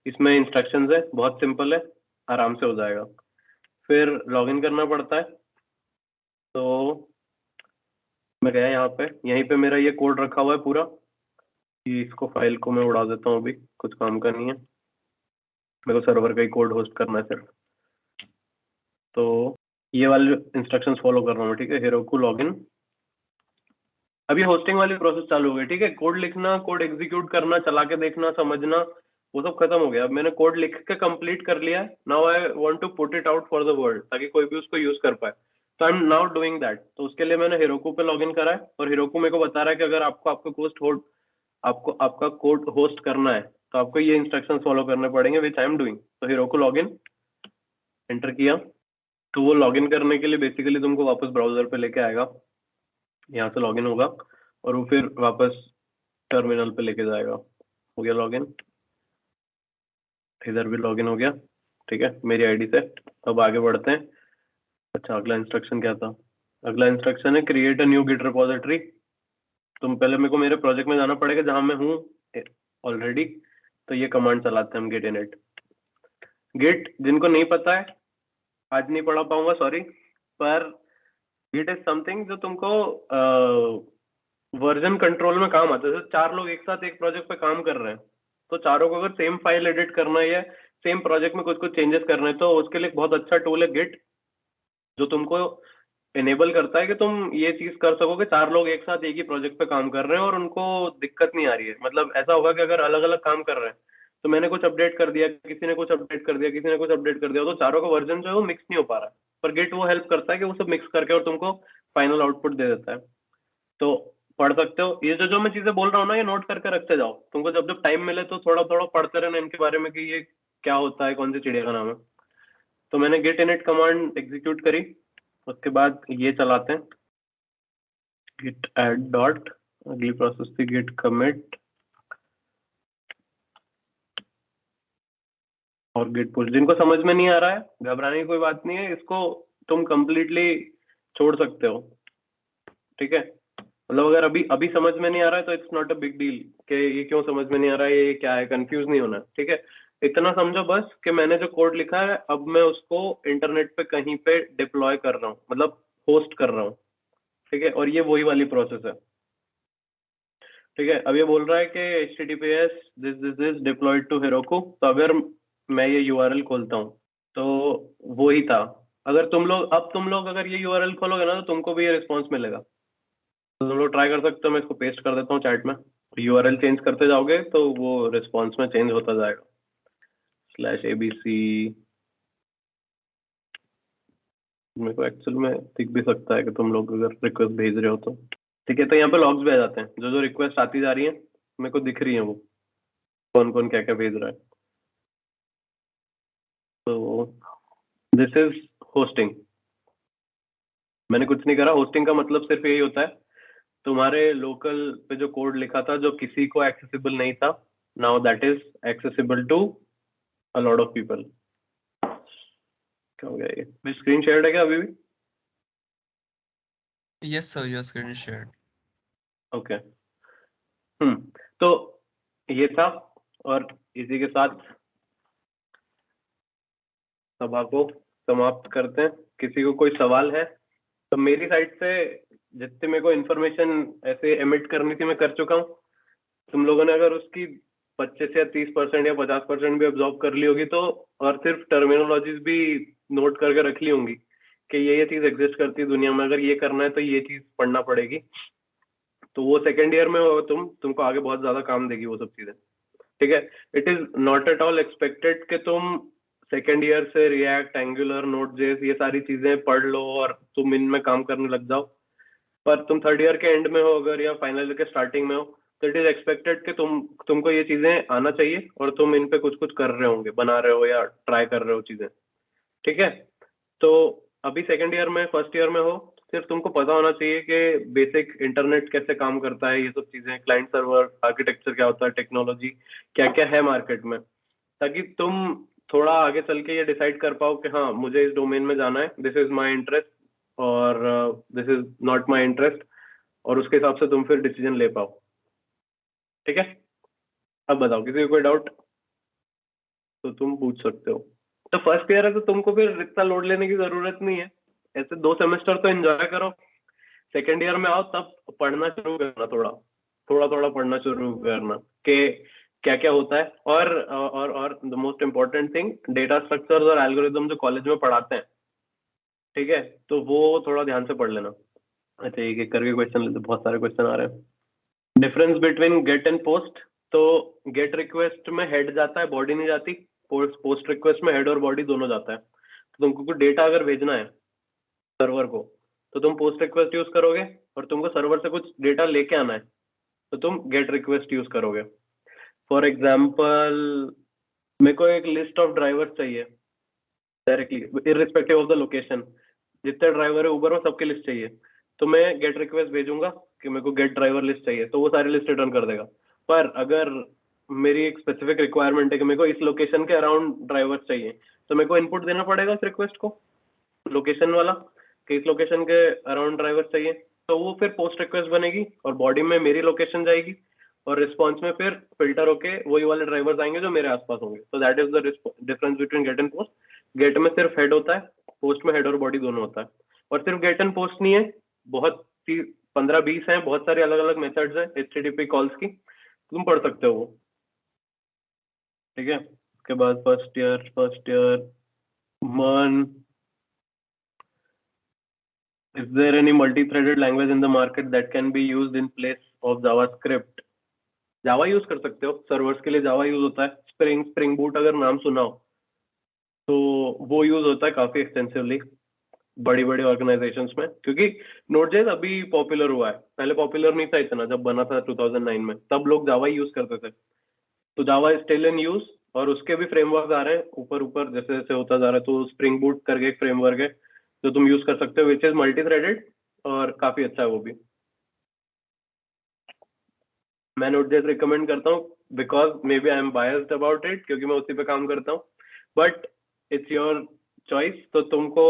इसमें इंस्ट्रक्शंस है, बहुत सिंपल है, आराम से हो जाएगा। फिर लॉगिन करना पड़ता है, तो मैं गया यहाँ पे, यहीं पे मेरा ये कोड रखा हुआ है पूरा। इसको फाइल को मैं उड़ा देता हूँ, अभी कुछ काम का नहीं है, मेरे को सर्वर का ही कोड होस्ट करना है सिर्फ। तो ये वाले इंस्ट्रक्शंस फॉलो कर रहा हूँ, ठीक है। Heroku लॉगिन, अभी होस्टिंग वाली प्रोसेस चालू हो गई, ठीक है। कोड लिखना, कोड एग्जीक्यूट करना, चला के देखना, समझना, वो सब खत्म हो गया। अब मैंने कोड लिख के कंप्लीट कर लिया है। Now I want to put it out for the world, ताकि कोई भी उसको यूज कर पाए। तो I am now doing that. तो उसके लिए मैंने Heroku पे लॉगिन करा है, और Heroku मेरे को बता रहा है कि अगर आपको आपका कोड होस्ट करना है तो आपको ये इंस्ट्रक्शन फॉलो करने पड़ेंगे, विच आई एम डूइंग। तो Heroku लॉगिन एंटर किया, तो वो लॉगिन करने के लिए बेसिकली तुमको वापस ब्राउजर पे लेके आएगा, यहाँ से लॉगिन होगा और वो फिर वापस टर्मिनल पे लेके जाएगा। हो गया लॉगिन, इधर भी लॉगिन हो गया, ठीक है, मेरी आईडी से। अब आगे बढ़ते हैं। अच्छा, अगला इंस्ट्रक्शन क्या था? अगला इंस्ट्रक्शन है create a new git repository. तुम पहले मेरे को मेरे प्रोजेक्ट में जाना पड़ेगा जहां मैं हूँ ऑलरेडी। तो ये कमांड चलाते हैं हम, git init। गिट जिनको नहीं पता है, आज नहीं पढ़ा पाऊंगा, सॉरी, पर गिट इज समथिंग जो तुमको वर्जन कंट्रोल में काम आता है। जैसे 4 लोग एक साथ एक प्रोजेक्ट पे काम कर रहे हैं, तो चारों को अगर सेम फाइल एडिट करना है या सेम प्रोजेक्ट में कुछ कुछ चेंजेस करने हैं, तो उसके लिए एक बहुत अच्छा टूल है गिट, जो तुमको इनेबल करता है कि तुम ये चीज कर सको कि 4 लोग एक साथ एक ही प्रोजेक्ट पे काम कर रहे हैं और उनको दिक्कत नहीं आ रही है। मतलब ऐसा होगा कि अगर अलग अलग काम कर रहे हैं, तो मैंने कुछ अपडेट कर दिया, किसी ने कुछ अपडेट कर दिया, किसी ने कुछ अपडेट कर दिया, तो चारों का वर्जन जो है वो मिक्स नहीं हो पा रहा है। पर गिट वो हेल्प करता है कि वो सब मिक्स करके और तुमको फाइनल आउटपुट दे देता है। तो पढ़ सकते हो, ये जो जो मैं चीजें बोल रहा हूँ ना, ये नोट करके रखते जाओ। तुमको जब जब टाइम मिले तो थोड़ा थोड़ा पढ़ते रहना इनके बारे में कि ये क्या होता है, कौन सी चिड़िया का नाम है। तो मैंने गेट इनिट कमांड एग्जीक्यूट करी, उसके बाद ये चलाते हैं git add डॉट, अगली प्रोसेस थी git commit और git push। जिनको समझ में नहीं आ रहा है घबराने की कोई बात नहीं है, इसको तुम कंप्लीटली छोड़ सकते हो, ठीक है। मतलब अगर अभी अभी समझ में नहीं आ रहा है तो it's not a big deal कि ये क्यों समझ में नहीं आ रहा है, ये क्या है, कंफ्यूज नहीं होना, ठीक है। इतना समझो बस कि मैंने जो कोड लिखा है अब मैं उसको इंटरनेट पे कहीं पे डिप्लॉय कर रहा हूँ, मतलब होस्ट कर रहा हूँ, ठीक है। और ये वही वाली प्रोसेस है, ठीक है। अब ये बोल रहा है कि https this is deployed to Heroku। तो अगर मैं ये URL खोलता हूँ तो वो ही था। अगर तुम लोग अगर ये URL खोलोगे ना तो तुमको भी ये रिस्पॉन्स मिलेगा, तो तुम लोग ट्राई कर सकते हो। मैं इसको पेस्ट कर देता हूँ चैट में, URL चेंज करते जाओगे तो वो रिस्पॉन्स में चेंज होता जाएगा /abc। मेरे को एक्चुअल में दिख भी सकता है कि तुम लोग अगर रिक्वेस्ट भेज रहे हो तो, ठीक है। तो यहाँ पे लॉग्स भी आ जाते हैं, जो जो रिक्वेस्ट आती जा रही है मेरे को दिख रही है, वो कौन कौन क्या क्या भेज रहा है। तो दिस इज होस्टिंग। मैंने कुछ नहीं करा। होस्टिंग का मतलब सिर्फ यही होता है, तुम्हारे लोकल पे जो कोड लिखा था जो किसी को एक्सेसिबल नहीं था, now that is accessible to a lot of people. क्या हो गया ये? मेरी स्क्रीन शेयर्ड है क्या अभी भी? Yes, sir, your screen is shared. Okay. तो ये था, और इसी के साथ सभा को समाप्त करते हैं। किसी को कोई सवाल है तो मेरी साइड से जितने मेरे को इन्फॉर्मेशन ऐसे एमिट करनी थी मैं कर चुका हूँ। तुम लोगों ने अगर उसकी 25 या 30% या 50% भी ऑब्जॉर्व कर ली होगी तो, और सिर्फ टर्मिनोलॉजीज भी नोट करके रख ली होंगी कि ये चीज एग्जिस्ट करती है दुनिया में, अगर ये करना है तो ये चीज पढ़ना पड़ेगी, तो वो सेकेंड ईयर में हो तुमको आगे बहुत ज्यादा काम देगी वो सब चीजें, ठीक है। It is not at all expected कि तुम सेकेंड ईयर से रिएक्ट, एंगुलर, नोड जेस ये सारी चीजें पढ़ लो और तुम इनमें काम करने लग जाओ। पर तुम थर्ड ईयर के एंड में हो अगर, या फाइनल ईयर के स्टार्टिंग में हो, तो इट इज एक्सपेक्टेड कि तुमको ये चीजें आना चाहिए और तुम इन पे कुछ कुछ कर रहे होंगे, बना रहे हो या ट्राई कर रहे हो चीजें, ठीक है। तो अभी सेकेंड ईयर में, फर्स्ट ईयर में हो, सिर्फ तुमको पता होना चाहिए कि बेसिक इंटरनेट कैसे काम करता है, ये सब चीजें, क्लाइंट सर्वर आर्किटेक्चर क्या होता है, टेक्नोलॉजी क्या क्या है मार्केट में, ताकि तुम थोड़ा आगे चल के ये डिसाइड कर पाओ कि हाँ मुझे इस डोमेन में जाना है, दिस इज माई इंटरेस्ट और this is not my interest, और उसके हिसाब से तुम फिर डिसीजन ले पाओ, ठीक है। अब बताओ किसी को कोई डाउट तो तुम पूछ सकते हो। तो फर्स्ट ईयर है तो तुमको फिर इतना लोड लेने की जरूरत नहीं है, ऐसे 2 सेमेस्टर तो एंजॉय करो। सेकेंड ईयर में आओ तब पढ़ना शुरू करना, थोड़ा थोड़ा पढ़ना शुरू करना कि क्या क्या होता है। और the most important thing, data structures और एल्गोरिदम जो कॉलेज में पढ़ाते हैं, ठीक है, तो वो थोड़ा ध्यान से पढ़ लेना। अच्छा एक एक करके क्वेश्चन लेते, बहुत सारे क्वेश्चन आ रहे हैं। Difference between get and post. तो गेट रिक्वेस्ट में हेड जाता है, बॉडी नहीं जाती। पोस्ट रिक्वेस्ट में हेड और बॉडी दोनों जाता है। तो तुमको कुछ डेटा अगर भेजना है सर्वर को तो तुम पोस्ट रिक्वेस्ट यूज करोगे, और तुमको सर्वर से कुछ डेटा लेके आना है तो तुम गेट रिक्वेस्ट यूज करोगे। फॉर एग्जाम्पल मेरे को एक लिस्ट ऑफ ड्राइवर्स चाहिए directly irrespective of the location, जितने ड्राइवर है उबर में सबकी लिस्ट चाहिए, तो मैं गेट रिक्वेस्ट भेजूंगा कि मेरे को गेट ड्राइवर लिस्ट चाहिए, तो वो सारी लिस्ट रिटर्न कर देगा। पर अगर मेरी एक स्पेसिफिक रिक्वायरमेंट है कि मेरे को इस लोकेशन के अराउंड ड्राइवर्स चाहिए, तो मेरे को इनपुट देना पड़ेगा उस रिक्वेस्ट को, लोकेशन वाला, कि इस लोकेशन के अराउंड ड्राइवर्स चाहिए, तो वो फिर पोस्ट रिक्वेस्ट बनेगी और बॉडी में मेरी लोकेशन जाएगी, और रिस्पॉन्स में फिर फिल्टर होके वही वाले ड्राइवर्स आएंगे जो मेरे आसपास होंगे। तो that is the difference between get and post. Get में सिर्फ हेड होता है, पोस्ट में हेड और बॉडी दोनों होता है। और सिर्फ गेट एंड पोस्ट नहीं है, बहुत सी 15-20 हैं, बहुत सारे अलग अलग मेथड्स हैं HTTP कॉल्स की, तुम पढ़ सकते हो वो, ठीक है। उसके बाद फर्स्ट ईयर मन, is there any multi-threaded language in the market that can be used in place of JavaScript? Java use कर सकते हो, सर्वर्स के लिए जावा यूज होता है। स्प्रिंग बूट अगर नाम सुना हो तो वो यूज होता है काफी एक्सटेंसिवली बड़ी बड़ी ऑर्गेनाइजेशंस में, क्योंकि नोड.जेएस अभी पॉपुलर हुआ है, पहले पॉपुलर नहीं था इतना। जब बना था 2009 में तब लोग जावा यूज करते थे, तो जावा स्टिल इन यूज, और उसके भी फ्रेमवर्क आ रहे हैं ऊपर ऊपर जैसे जैसे होता जा रहा है। तो स्प्रिंग बूट करके एक फ्रेमवर्क है, जो तुम यूज कर सकते हो, विच इज मल्टी थ्रेडेड और काफी अच्छा है वो भी। मैं Node.js रिकमेंड करता हूँ because may be I am biased about it, क्योंकि मैं उसी पे काम करता हूँ, बट इट्स योर चॉइस। तो तुमको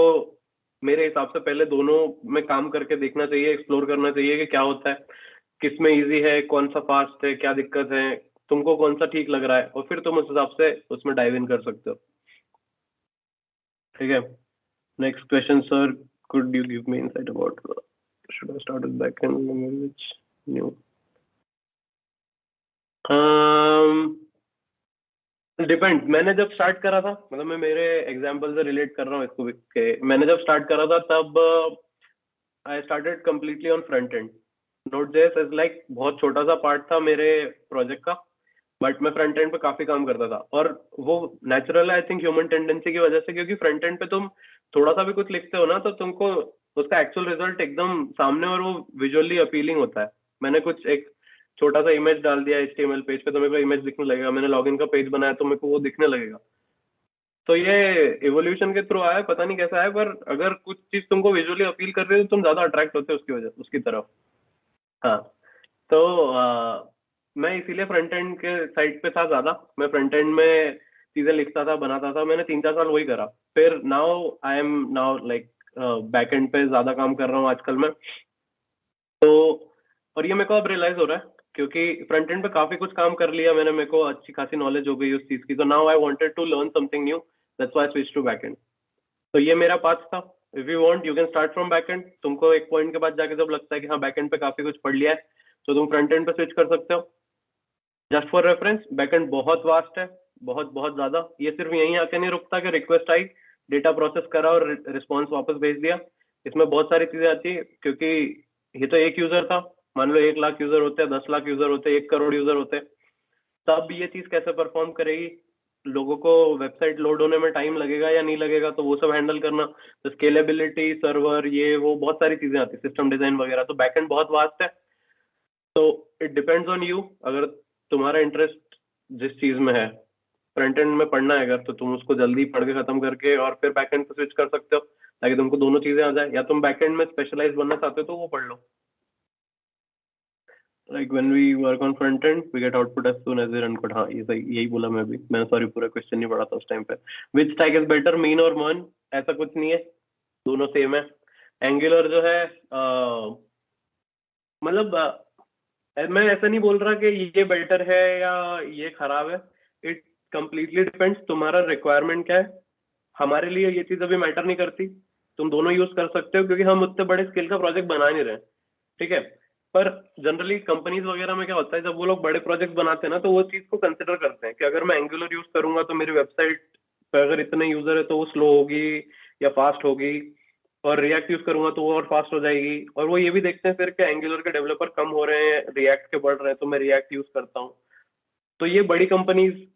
मेरे हिसाब से पहले दोनों में काम करके देखना चाहिए, एक्सप्लोर करना चाहिए कि क्या होता है, किस में इजी है, कौन सा फास्ट है, क्या दिक्कत है, तुमको कौन सा ठीक लग रहा है, और फिर तुम उस हिसाब से उसमें डाइव इन कर सकते हो। ठीक है, next question sir, could you give me insight about should I start with backend language new? Depend. मैंने जब स्टार्ट करा था, मतलब मैं मेरे एग्जांपल से रिलेट कर रहा हूँ इसको के, मैंने जब स्टार्ट करा था तब I started completely on front and. Node.js is like बहुत छोटा सा पार्ट था मेरे प्रोजेक्ट का, बट मैं फ्रंट एंड पे काफी काम करता था, और वो नेचुरल है आई थिंक ह्यूमन टेंडेंसी की वजह से, क्योंकि फ्रंट एंड पे तुम थोड़ा सा भी कुछ लिखते हो ना तो तुमको उसका एक्चुअल रिजल्ट एकदम सामने और वो विजुअली अपीलिंग होता है। मैंने कुछ एक छोटा सा इमेज डाल दिया HTML पेज पे तो मेरे को इमेज दिखने लगेगा, मैंने लॉगिन का पेज बनाया तो मेरे को वो दिखने लगेगा। तो ये इवोल्यूशन के थ्रू आया, पता नहीं कैसा है, पर अगर कुछ चीज तुमको विजुअली अपील कर रही है तो तुम ज्यादा अट्रैक्ट होते हो उसकी वजह उसकी तरफ। हाँ, तो मैं इसीलिए फ्रंट एंड के साइड पे था ज्यादा। मैं फ्रंट एंड में चीजें लिखता था, बनाता था, मैंने 3-4 साल वही करा। फिर now I am now like back and पे ज्यादा काम कर रहा हूँ आजकल मैं। तो और ये मेरे को अब रियलाइज हो रहा है, क्योंकि फ्रंट एंड पे काफी कुछ काम कर लिया मैंने, मेरे को अच्छी खासी नॉलेज हो गई उस चीज की, तो now I wanted to learn something new, that's why I switch to back end. तो ये मेरा पाथ था। If you want you can start from back end. तुमको एक पॉइंट के बाद जाके जब लगता है कि हाँ बैक एंड पे काफी कुछ पढ़ लिया है, तो तुम फ्रंट एंड पे स्विच कर सकते हो। जस्ट फॉर रेफरेंस, बैकएंड बहुत वास्ट है, बहुत बहुत ज्यादा। ये सिर्फ यहीं आके नहीं रुकता कि रिक्वेस्ट आई, डेटा प्रोसेस करा और रिस्पॉन्स वापस भेज दिया। इसमें बहुत सारी चीजें आती है, क्योंकि ये तो एक यूजर था, मान लो 1 लाख यूजर होते हैं, 10 लाख यूजर होते हैं, 1 करोड़ यूजर होते हैं, तब ये चीज कैसे परफॉर्म करेगी, लोगों को वेबसाइट लोड होने में टाइम लगेगा या नहीं लगेगा, तो वो सब हैंडल करना, तो स्केलेबिलिटी, सर्वर, ये वो बहुत सारी चीजें आती है, सिस्टम डिजाइन वगैरह। तो बैकएंड बहुत वास्ट है। तो इट डिपेंड्स ऑन यू। अगर तुम्हारा इंटरेस्ट जिस चीज में है, फ्रंट एंड में पढ़ना है अगर, तो तुम उसको जल्दी पढ़ के खत्म करके और फिर बैक एंड पे स्विच कर सकते हो, ताकि तुमको दोनों चीजें आ जाए। या तुम बैक एंड में स्पेशलाइज बनना चाहते हो तो वो पढ़ लो। Like when we work on front end we get output as soon as we run code. हाँ, ये सही, यही बोला मैं भी। मैंने सॉरी पूरा क्वेश्चन नहीं पढ़ा था उस टाइम पे। विच स्टैक इज बेटर, मीन और मर्न? ऐसा कुछ नहीं है, दोनों सेम है। एंगुलर जो है मतलब मैं ऐसा नहीं बोल रहा कि ये बेटर है या ये खराब है। इट कंप्लीटली डिपेंड्स, तुम्हारा रिक्वायरमेंट क्या है। हमारे लिए ये चीज अभी मैटर नहीं करती, तुम दोनों यूज कर सकते हो, क्योंकि हम उतने बड़े स्केल का प्रोजेक्ट बना नहीं रहे। ठीक है, पर जनरली कंपनीज वगैरह में क्या होता है, जब वो लोग बड़े प्रोजेक्ट बनाते हैं ना, तो वो चीज को कंसिडर करते हैं कि अगर मैं एंगुलर यूज करूंगा तो मेरी वेबसाइट पर अगर इतने यूजर है तो वो स्लो होगी या फास्ट होगी, और रिएक्ट यूज करूंगा तो वो और फास्ट हो जाएगी। और वो ये भी देखते हैं फिर कि एंगुलर के डेवलपर कम हो रहे हैं, रिएक्ट के बढ़ रहे हैं, तो मैं रिएक्ट यूज करता हूँ। तो ये बड़ी कंपनीज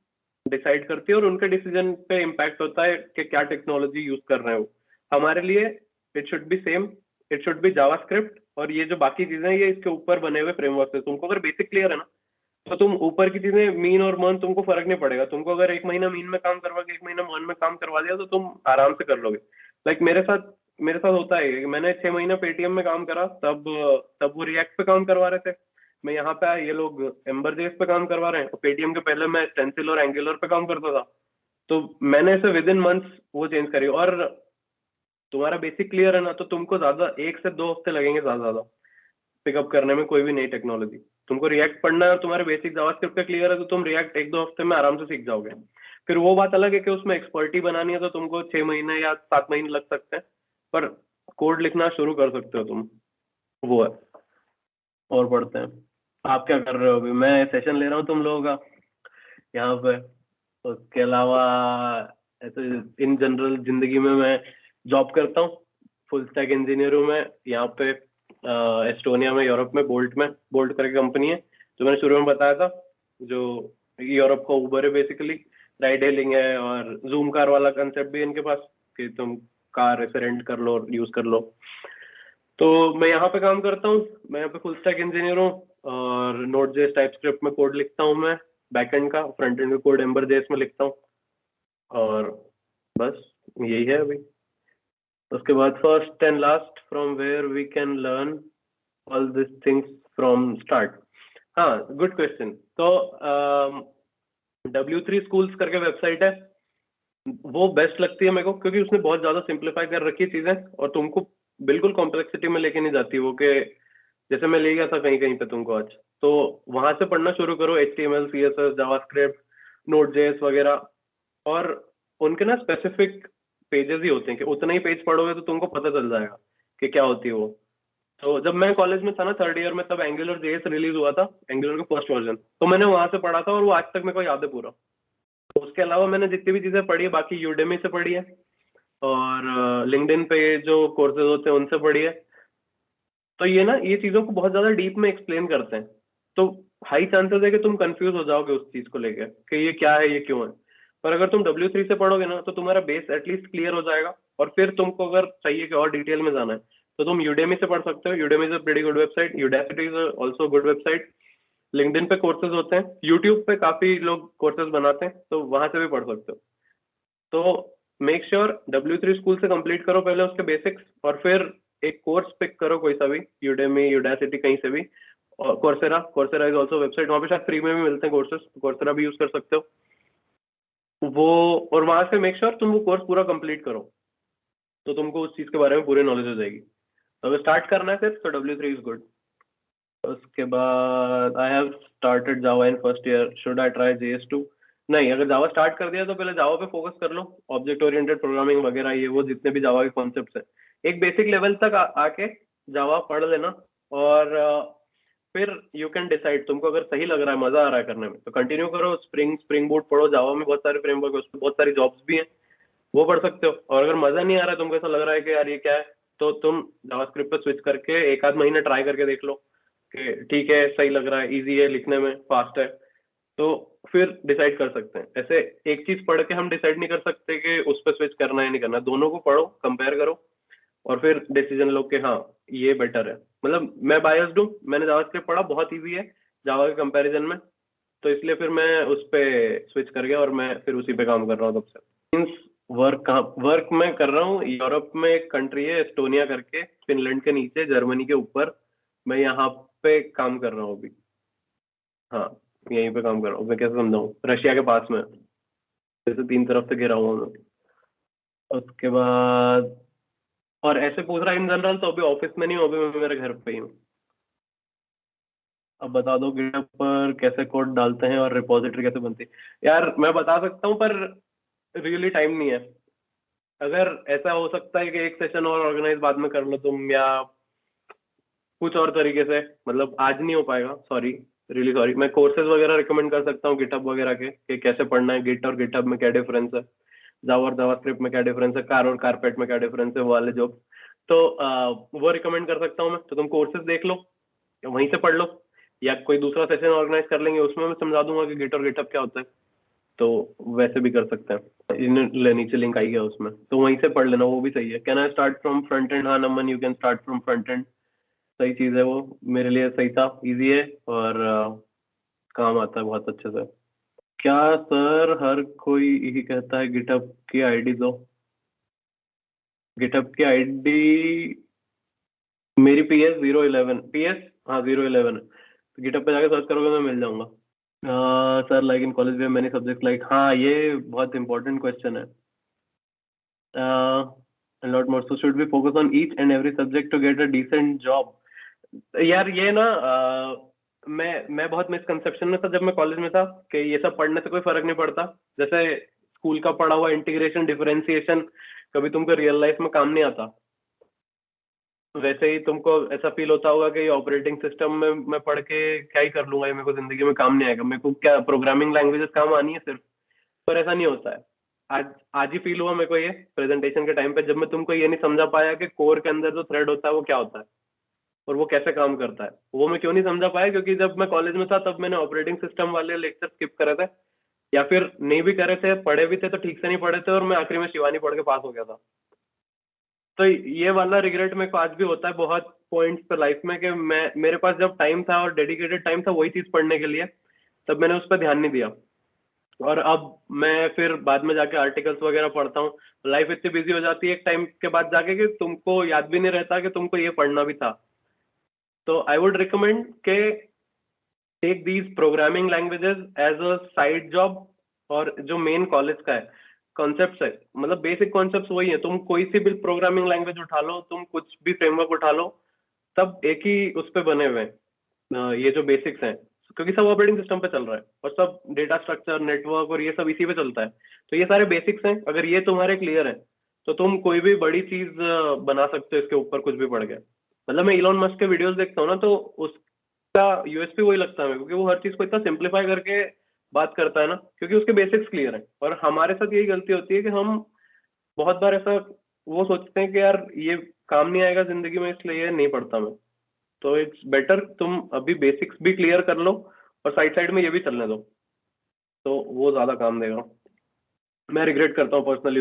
डिसाइड करती है और उनके डिसीजन पे इम्पैक्ट होता है कि क्या टेक्नोलॉजी यूज कर रहे हो। हमारे लिए it should be same, it should be JavaScript, और ये जो बाकी चीजें हैं ये इसके ऊपर बने हुए फ्रेमवर्क है। तुमको अगर बेसिक क्लियर है ना, तो तुम ऊपर की चीजें मीन और मर्न तुमको फर्क नहीं पड़ेगा। तुमको अगर 1 महीना मीन में काम करवा के 1 महीना मर्न में काम करवा दिया तो तुम आराम से कर लोगे। लाइक मेरे साथ होता है, मैंने 6 महीना पेटीएम में काम करा, तब तब वो रिएक्ट पे काम करवा रहे थे, मैं यहाँ पे आया, ये लोग एम्बरजेस पे काम करवा रहे हैं, और पेटीएम के पहले मैं स्टेंसिल और एंगुलर पे काम करता था। तो मैंने ऐसे विद इन मंथ्स वो चेंज करी। और तुम्हारा बेसिक क्लियर है ना, तो तुमको ज्यादा 1 से 2 हफ्ते लगेंगे ज्यादा ज्यादा पिकअप करने में कोई भी नई टेक्नोलॉजी। तुमको रिएक्ट पढ़ना है और तुम्हारे बेसिक जावास्क्रिप्ट का क्लियर है, तो तुम रिएक्ट 1-2 हफ्ते में आराम से सीख जाओगे। फिर वो बात अलग है कि उसमें एक्सपर्टी बनानी है, तो तुमको 6 महीने या 7 महीने लग सकते हैं, पर कोड लिखना शुरू कर सकते हो तुम। वो है, और पढ़ते हैं। आप क्या कर रहे हो अभी? मैं सेशन ले रहा हूँ तुम लोगों का यहाँ पे। उसके अलावा ऐसे इन जनरल जिंदगी में मैं जॉब करता हूँ, फुल स्टैक इंजीनियर हूँ मैं यहाँ पे एस्टोनिया में, यूरोप में, बोल्ट करके कंपनी है, जो मैंने शुरू में बताया था, जो यूरोप का उबर है बेसिकली। राइड हेलिंग है, और जूम कार वाला कंसेप्ट भी है इनके पास कि तुम कार ऐसे रेंट कर लो और यूज कर लो। तो मैं यहाँ पे काम करता हूँ, मैं यहाँ पे फुल स्टैक इंजीनियर हूँ, और Node.js टाइपस्क्रिप्ट में कोड लिखता हूँ मैं बैकएंड का, फ्रंट एंड का कोड एम्बरजेस में लिखता हूँ, और बस यही है अभी। उसके बाद first and last from where we can learn all this things from start. हाँ, गुड क्वेश्चन। तो W3 स्कूल्स करके वेबसाइट है, वो बेस्ट लगती है मेरे को, क्योंकि उसने बहुत ज्यादा सिंप्लीफाई कर रखी है चीजें और तुमको बिल्कुल कॉम्प्लेक्सिटी में लेके नहीं जाती वो, कि जैसे मैं ले गया था कहीं कहीं पे तुमको आज, तो वहां से पढ़ना शुरू करो HTML CSS जावास्क्रिप्ट Node.js वगैरह, और उनके ना स्पेसिफिक पेजेस ही होते हैं कि उतना ही पेज पढ़ोगे तो तुमको पता चल जाएगा कि क्या होती है वो। तो जब मैं कॉलेज में था ना, थर्ड ईयर में, तब एंगुलर JS रिलीज हुआ था, एंगुलर का फर्स्ट वर्जन, तो मैंने वहां से पढ़ा था और वो आज तक मेरे को याद है पूरा। तो उसके अलावा मैंने जितनी भी चीजें पढ़ी है बाकी यूडेमी से पढ़ी है, और लिंक्डइन पे जो कोर्सेज होते हैं उनसे पढ़ी है। तो ये ना, ये चीजों को बहुत ज्यादा डीप में एक्सप्लेन करते हैं, तो हाई चांसेस है कि तुम कंफ्यूज हो जाओगे उस चीज को लेकर कि ये क्या है, ये क्यों है। पर अगर तुम W3 से पढ़ोगे ना, तो तुम्हारा बेस एटलीस्ट क्लियर हो जाएगा, और फिर तुमको अगर चाहिए कि और डिटेल में जाना है तो तुम यूडेमी से पढ़ सकते हो। Udemy is a pretty good website, Udacity is also good website. LinkedIn पे कोर्सेज होते हैं, यूट्यूब पे काफी लोग कोर्सेज बनाते हैं, तो वहां से भी पढ़ सकते हो। तो मेक श्योर W3 स्कूल से कंप्लीट करो पहले उसके बेसिक्स, और फिर एक कोर्स पिक करो कोई सा भी, यूडेमी यूडेसिटी कहीं से भी, और Coursera, Coursera is also website, वहाँ पे शायद फ्री में भी मिलते हैं कोर्सेज, कोर्सेरा भी यूज कर सकते हो वो। और वहां से मेक श्योर तुम वो कोर्स पूरा कंप्लीट करो, तो तुमको उस चीज के बारे में पूरी नॉलेज हो जाएगी। तो अगर स्टार्ट करना है फिर, तो W3 इज गुड। उसके बाद I have started Java in first year, should I try JS2? नहीं, अगर जावा स्टार्ट कर दिया तो पहले जावा पे फोकस कर लो, ऑब्जेक्ट ओरिएंटेड प्रोग्रामिंग वगैरह, ये वो जितने भी जावा के कॉन्सेप्ट्स है, एक बेसिक लेवल तक आके जावा पढ़ लेना, और फिर यू कैन डिसाइड तुमको अगर सही लग रहा है, मजा आ रहा है करने में, तो कंटिन्यू करो। स्प्रिंग बूट पढ़ो, जावा में बहुत सारे फ्रेमवर्क है, उसमें बहुत सारी जॉब्स भी हैं, वो पढ़ सकते हो। और अगर मजा नहीं आ रहा है, तुमको ऐसा लग रहा है कि यार ये क्या है, तो तुम जावास्क्रिप्ट पे स्विच करके एक आध महीना ट्राई करके देख लो कि ठीक है, सही लग रहा है, इजी है लिखने में, फास्ट है, तो फिर डिसाइड कर सकते हैं। ऐसे एक चीज पढ़ के हम डिसाइड नहीं कर सकते कि उस पर स्विच करना है नहीं करना, दोनों को पढ़ो, कंपेयर करो, और फिर डिसीजन लो कि हाँ ये बेटर है। मतलब मैं बायस्ड हूँ, मैंने जावास्क्रिप्ट पढ़ा, बहुत ईजी है जावा के कंपैरिजन में, तो इसलिए फिर मैं उस पे स्विच कर गया और मैं फिर उसी पे काम कर रहा हूँ तब से। मीन्स वर्क कहाँ, वर्क मैं कर रहा हूँ यूरोप में, एक कंट्री है एस्टोनिया करके, फिनलैंड के नीचे, जर्मनी के ऊपर, मैं यहाँ पे काम कर रहा हूँ अभी। हाँ, यहीं पे काम कर रहा हूँ। मैं कैसे समझाऊँ, रशिया के पास में, जैसे 3 तरफ से घिरा हुआ मैं। उसके बाद और ऐसे पूछ रहा इन जनरल, तो अभी ऑफिस में नहीं हूँ, अभी मैं मेरे घर पे ही हूँ। अब बता दो गिटहब पर कैसे कोड डालते हैं और रिपोजिटरी कैसे बनती है। यार मैं बता सकता हूँ, पर रियली टाइम नहीं है। अगर ऐसा हो सकता है कि एक सेशन और ऑर्गेनाइज बाद में कर लो तुम, या कुछ और तरीके से, मतलब आज नहीं हो पाएगा, सॉरी, रियली सॉरी। मैं कोर्सेज वगैरह रिकमेंड कर सकता हूँ गिटहब वगैरह के, कि कैसे पढ़ना है, गिट और गिटहब में क्या डिफरेंस है, जावा और जावास्क्रिप्ट में क्या डिफरेंस है, कार और कारपेट में क्या डिफरेंस है, वो वाले जॉब। तो वो रिकमेंड कर सकता हूँ मैं, तो तुम कोर्सेज देख लो, वहीं से पढ़ लो, या कोई दूसरा सेशन ऑर्गेनाइज कर लेंगे, उसमें मैं समझा दूंगा कि गिट और गिटहब क्या होता है, तो वैसे भी कर सकते हैं। नीचे लिंक आई है उसमें, तो वहीं से पढ़ लेना, वो भी सही है। Can I start from front end? हाँ Naman, you can start from front end, सही चीज है वो, मेरे लिए सही था, इजी है, और काम आता है बहुत अच्छे से। क्या सर हर कोई यही कहता है गिटहब की आईडी दो? गिटहब की आईडी मेरी PS011, PS, हाँ 011, तो गिटहब पे जाके सर्च करोगे मैं मिल जाऊंगा। सर लाइक इन कॉलेज में मैनी सब्जेक्ट लाइक, हाँ ये बहुत इंपॉर्टेंट क्वेश्चन है। A lot more, so should we focus on each and every subject to get a decent job? यार ये ना मैं बहुत मिसकंसेप्शन में था जब मैं कॉलेज में था, कि ये सब पढ़ने से कोई फर्क नहीं पड़ता। जैसे स्कूल का पढ़ा हुआ इंटीग्रेशन डिफरेंशिएशन कभी तुमको रियल लाइफ में काम नहीं आता, वैसे ही तुमको ऐसा फील होता होगा कि ऑपरेटिंग सिस्टम में मैं पढ़ के क्या ही कर लूंगा, ये मेरे को जिंदगी में काम नहीं आएगा, मेरे को क्या प्रोग्रामिंग लैंग्वेजेस काम आनी है सिर्फ। पर ऐसा नहीं होता है। आज आज ही फील हुआ मेरे को ये प्रेजेंटेशन के टाइम पे, जब मैं तुमको ये नहीं समझा पाया कि कोर के अंदर जो थ्रेड होता है वो क्या होता है और वो कैसे काम करता है। वो मैं क्यों नहीं समझा पाया, क्योंकि जब मैं कॉलेज में था तब मैंने ऑपरेटिंग सिस्टम वाले लेक्चर स्किप करे थे, या फिर नहीं भी करे थे, पढ़े भी थे तो ठीक से नहीं पढ़े थे, और मैं आखिरी में शिवानी पढ़ के पास हो गया था। तो ये वाला रिग्रेट मेरे को आज भी होता है बहुत पॉइंट्स पे लाइफ में, कि मैं, मेरे पास जब टाइम था और डेडिकेटेड टाइम था वही चीज पढ़ने के लिए, तब मैंने उस पर ध्यान नहीं दिया। और अब मैं फिर बाद में जाके आर्टिकल्स वगैरह पढ़ता हूँ। लाइफ इतनी बिजी हो जाती है एक टाइम के बाद जाके कि तुमको याद भी नहीं रहता कि तुमको ये पढ़ना भी था। तो आई वुड रिकमेंड के take these programming languages as a side job. और जो मेन कॉलेज का है कॉन्सेप्ट है, मतलब बेसिक कॉन्सेप्ट वही है। तुम कोई सी भी प्रोग्रामिंग लैंग्वेज उठा लो, तुम कुछ भी फ्रेमवर्क उठा लो, सब एक ही उस पे बने हुए हैं। ये जो बेसिक्स हैं, क्योंकि सब ऑपरेटिंग सिस्टम पे चल रहा है और सब डेटा स्ट्रक्चर नेटवर्क और ये सब इसी पे चलता है। तो ये सारे बेसिक्स हैं, अगर ये तुम्हारे क्लियर है तो तुम कोई भी बड़ी चीज बना सकते हो इसके ऊपर कुछ भी पढ़ के। मतलब मैं इलॉन मस्क के वीडियोस देखता हूँ ना, तो उसका यूएसपी वही लगता है मेरे को, क्योंकि वो हर चीज को इतना सिंप्लीफाई करके बात करता है ना, क्योंकि उसके बेसिक्स क्लियर है। और हमारे साथ यही गलती होती है कि हम बहुत बार ऐसा वो सोचते हैं कि यार ये काम नहीं आएगा जिंदगी में, इसलिए ये नहीं पढ़ता मैं। तो इट्स बेटर तुम अभी बेसिक्स भी क्लियर कर लो और साइड साइड में ये भी चलने दो, तो वो ज्यादा काम देगा। मैं रिग्रेट करता हूँ पर्सनली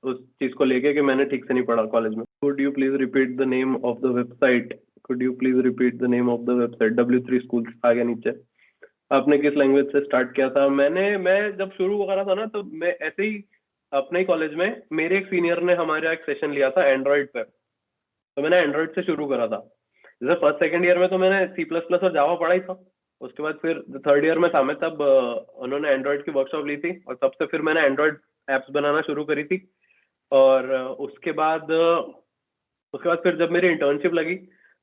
उस चीज को लेके कि मैंने ठीक से नहीं पढ़ा कॉलेज में। Could you please repeat the name of the website? Could you please repeat the name of the website? W3 school आ गया नीचे। आपने किस लैंग्वेज से स्टार्ट किया था? मैं जब शुरू करा था ना, तो मैं ऐसे ही अपने ही कॉलेज में मेरे एक सीनियर ने हमारे एक सेशन लिया था एंड्रॉइड पे, तो मैंने एंड्रॉइड से शुरू करा था। जैसे फर्स्ट सेकंड ईयर में तो मैंने C++ और जावा पढ़ा ही था। उसके बाद फिर थर्ड ईयर में था मैं, तब उन्होंने एंड्रॉइड की वर्कशॉप ली थी और तब से फिर मैंने एंड्रॉइड एप्स बनाना शुरू करी थी। और उसके बाद फिर जब मेरी इंटर्नशिप लगी